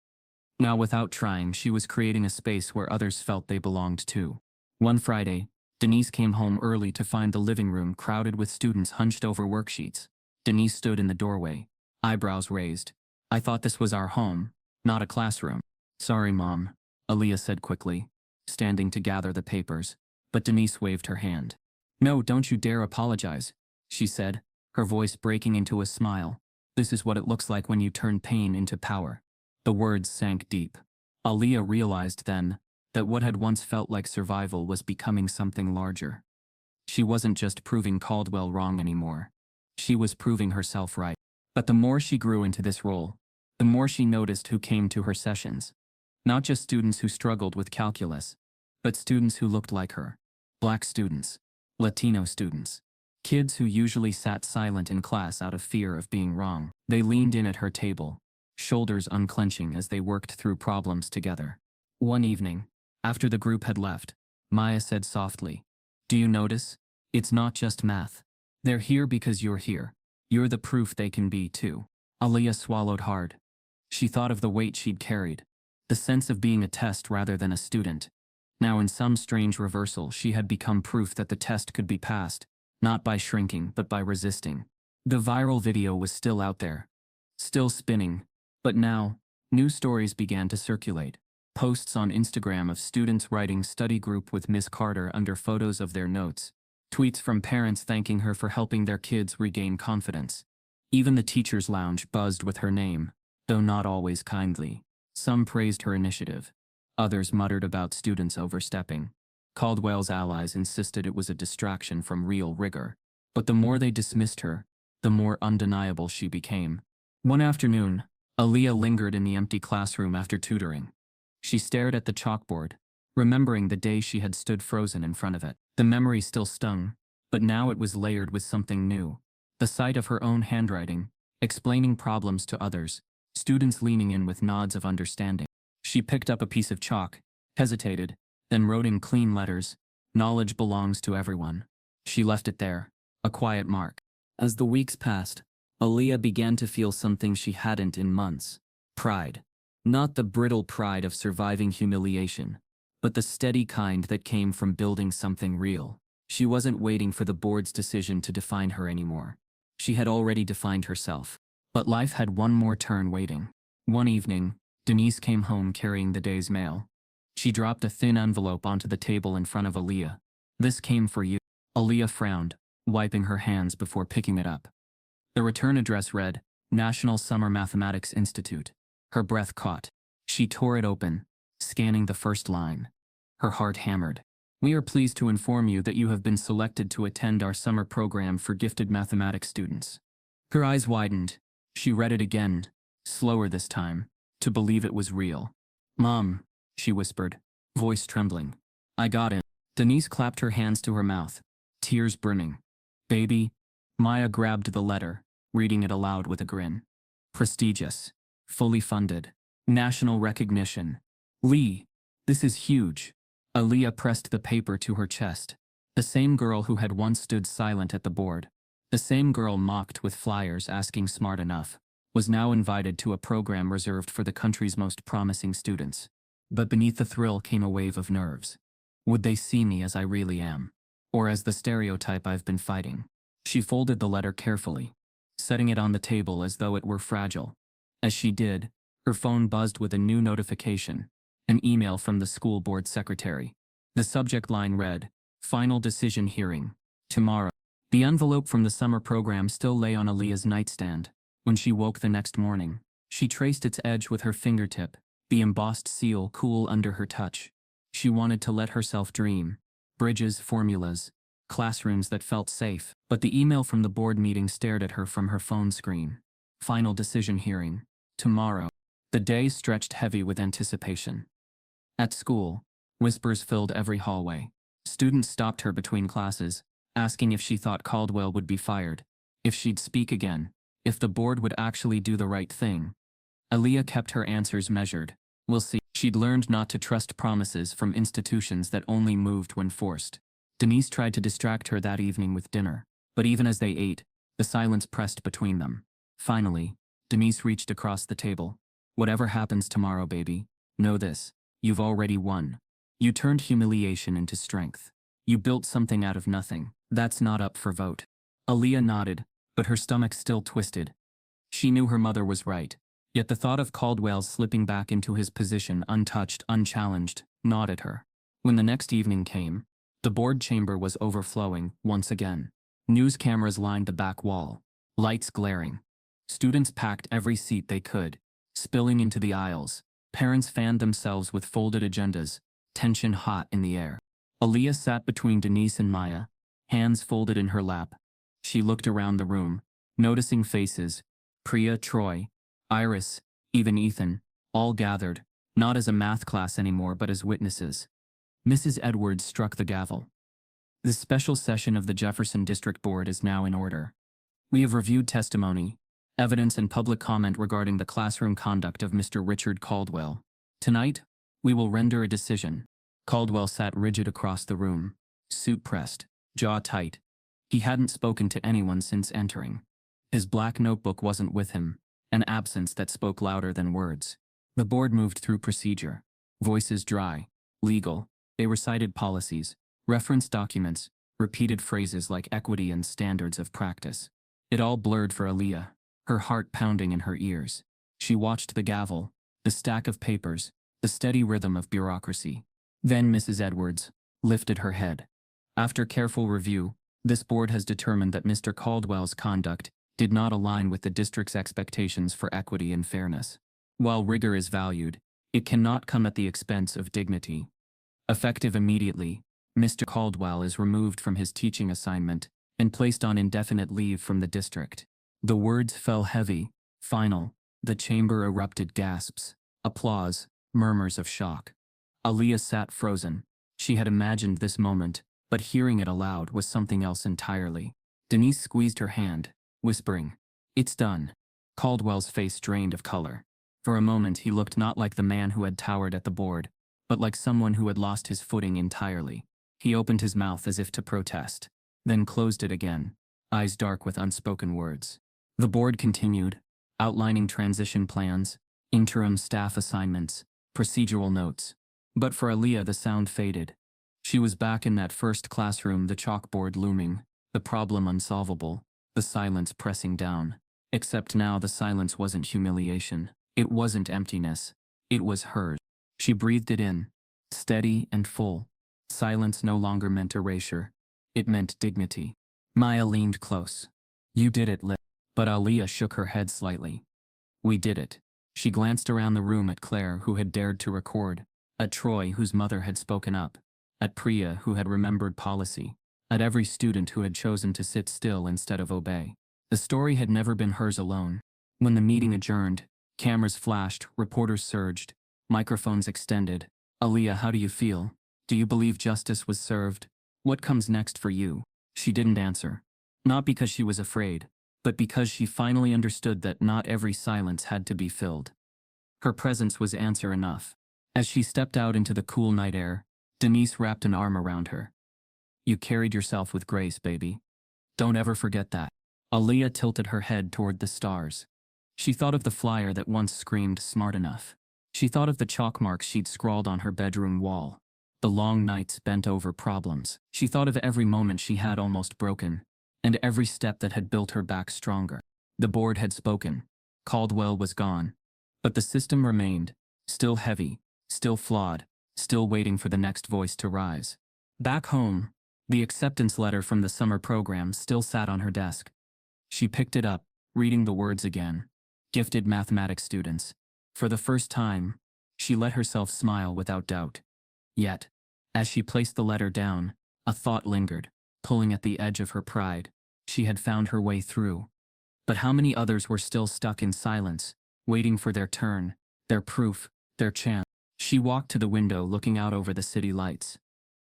S1: Now, without trying, she was creating a space where others felt they belonged too. One Friday, Denise came home early to find the living room crowded with students hunched over worksheets. Denise stood in the doorway, eyebrows raised. "I thought this was our home, not a classroom." "Sorry, Mom," Aaliyah said quickly, standing to gather the papers, but Denise waved her hand. "No, don't you dare apologize," she said, her voice breaking into a smile. "This is what it looks like when you turn pain into power." The words sank deep. Aaliyah realized then that what had once felt like survival was becoming something larger. She wasn't just proving Caldwell wrong anymore. She was proving herself right. But the more she grew into this role, the more she noticed who came to her sessions. Not just students who struggled with calculus, but students who looked like her. Black students, Latino students, kids who usually sat silent in class out of fear of being wrong. They leaned in at her table, shoulders unclenching as they worked through problems together. One evening, after the group had left, Maya said softly, "Do you notice? It's not just math. They're here because you're here. You're the proof they can be too." Aaliyah swallowed hard. She thought of the weight she'd carried, the sense of being a test rather than a student. Now, in some strange reversal, she had become proof that the test could be passed, not by shrinking but by resisting. The viral video was still out there, still spinning, but now, new stories began to circulate. Posts on Instagram of students writing "study group with Miss Carter" under photos of their notes. Tweets from parents thanking her for helping their kids regain confidence. Even the teacher's lounge buzzed with her name, though not always kindly. Some praised her initiative. Others muttered about students overstepping. Caldwell's allies insisted it was a distraction from real rigor. But the more they dismissed her, the more undeniable she became. One afternoon, Aaliyah lingered in the empty classroom after tutoring. She stared at the chalkboard, remembering the day she had stood frozen in front of it. The memory still stung, but now it was layered with something new. The sight of her own handwriting, explaining problems to others, students leaning in with nods of understanding. She picked up a piece of chalk, hesitated, then wrote in clean letters, "Knowledge belongs to everyone." She left it there, a quiet mark. As the weeks passed, Aaliyah began to feel something she hadn't in months. Pride. Not the brittle pride of surviving humiliation, but the steady kind that came from building something real. She wasn't waiting for the board's decision to define her anymore. She had already defined herself. But life had one more turn waiting. One evening, Denise came home carrying the day's mail. She dropped a thin envelope onto the table in front of Aaliyah. "This came for you." Aaliyah frowned, wiping her hands before picking it up. The return address read, "National Summer Mathematics Institute." Her breath caught. She tore it open, scanning the first line. Her heart hammered. "We are pleased to inform you that you have been selected to attend our summer program for gifted mathematics students." Her eyes widened. She read it again, slower this time, to believe it was real. "Mom," she whispered, voice trembling. "I got in." Denise clapped her hands to her mouth, tears brimming. "Baby." Maya grabbed the letter, reading it aloud with a grin. "Prestigious. Fully funded. National recognition. Lee. This is huge. Aaliyah pressed the paper to her chest. The same girl who had once stood silent at the board, the same girl mocked with flyers asking smart enough, was now invited to a program reserved for the country's most promising students. But beneath the thrill came a wave of nerves. Would they see me as I really am? Or as the stereotype I've been fighting? She folded the letter carefully, setting it on the table as though it were fragile. As she did, her phone buzzed with a new notification, an email from the school board secretary. The subject line read, "Final decision hearing. Tomorrow." The envelope from the summer program still lay on Aaliyah's nightstand. When she woke the next morning, she traced its edge with her fingertip, the embossed seal cool under her touch. She wanted to let herself dream. Bridges, formulas, classrooms that felt safe. But the email from the board meeting stared at her from her phone screen. Final decision hearing. Tomorrow. The day stretched heavy with anticipation. At school, whispers filled every hallway. Students stopped her between classes, asking if she thought Caldwell would be fired, if she'd speak again, if the board would actually do the right thing. Aaliyah kept her answers measured. We'll see. She'd learned not to trust promises from institutions that only moved when forced. Denise tried to distract her that evening with dinner, but even as they ate, the silence pressed between them. Finally, Denise reached across the table. Whatever happens tomorrow, baby, know this. You've already won. You turned humiliation into strength. You built something out of nothing. That's not up for vote. Aaliyah nodded, but her stomach still twisted. She knew her mother was right, yet the thought of Caldwell slipping back into his position untouched, unchallenged, gnawed at her. When the next evening came, the board chamber was overflowing once again. News cameras lined the back wall, lights glaring. Students packed every seat they could, spilling into the aisles. Parents fanned themselves with folded agendas, tension hot in the air. Aaliyah sat between Denise and Maya, hands folded in her lap. She looked around the room, noticing faces, Priya, Troy, Iris, even Ethan, all gathered, not as a math class anymore but as witnesses. Mrs. Edwards struck the gavel. The special session of the Jefferson District Board is now in order. We have reviewed testimony, evidence and public comment regarding the classroom conduct of Mr. Richard Caldwell. Tonight, we will render a decision. Caldwell sat rigid across the room, suit pressed, jaw tight. He hadn't spoken to anyone since entering. His black notebook wasn't with him, an absence that spoke louder than words. The board moved through procedure. Voices dry, legal. They recited policies, referenced documents, repeated phrases like equity and standards of practice. It all blurred for Aaliyah, her heart pounding in her ears. She watched the gavel, the stack of papers, the steady rhythm of bureaucracy. Then Mrs. Edwards lifted her head. After careful review, this board has determined that Mr. Caldwell's conduct did not align with the district's expectations for equity and fairness. While rigor is valued, it cannot come at the expense of dignity. Effective immediately, Mr. Caldwell is removed from his teaching assignment and placed on indefinite leave from the district. The words fell heavy, final. The chamber erupted gasps, applause, murmurs of shock. Aaliyah sat frozen. She had imagined this moment, but hearing it aloud was something else entirely. Denise squeezed her hand, whispering, "It's done." Caldwell's face drained of color. For a moment he looked not like the man who had towered at the board, but like someone who had lost his footing entirely. He opened his mouth as if to protest, then closed it again, eyes dark with unspoken words. The board continued, outlining transition plans, interim staff assignments, procedural notes. But for Aaliyah the sound faded. She was back in that first classroom, the chalkboard looming, the problem unsolvable, the silence pressing down. Except now the silence wasn't humiliation. It wasn't emptiness. It was hers. She breathed it in, steady and full. Silence no longer meant erasure. It meant dignity. Maya leaned close. "You did it, Liv." But Aaliyah shook her head slightly. "We did it." She glanced around the room at Claire, who had dared to record, at Troy, whose mother had spoken up, at Priya, who had remembered policy, at every student who had chosen to sit still instead of obey. The story had never been hers alone. When the meeting adjourned, cameras flashed, reporters surged, microphones extended. "Aaliyah, how do you feel? Do you believe justice was served? What comes next for you?" She didn't answer. Not because she was afraid, but because she finally understood that not every silence had to be filled. Her presence was answer enough. As she stepped out into the cool night air, Denise wrapped an arm around her. You carried yourself with grace, baby. Don't ever forget that. Aaliyah tilted her head toward the stars. She thought of the flyer that once screamed smart enough. She thought of the chalk marks she'd scrawled on her bedroom wall. The long nights bent over problems. She thought of every moment she had almost broken, and every step that had built her back stronger. The board had spoken. Caldwell was gone. But the system remained, still heavy, still flawed, still waiting for the next voice to rise. Back home, the acceptance letter from the summer program still sat on her desk. She picked it up, reading the words again. Gifted mathematics students. For the first time, she let herself smile without doubt. Yet, as she placed the letter down, a thought lingered, pulling at the edge of her pride. She had found her way through. But how many others were still stuck in silence, waiting for their turn, their proof, their chance? She walked to the window looking out over the city lights.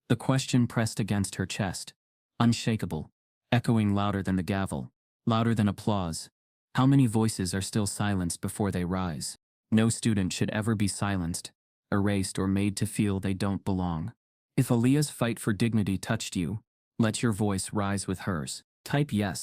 S1: The question pressed against her chest, unshakable, echoing louder than the gavel, louder than applause. How many voices are still silenced before they rise? No student should ever be silenced, erased, or made to feel they don't belong. If Aaliyah's fight for dignity touched you, let your voice rise with hers. Type yes.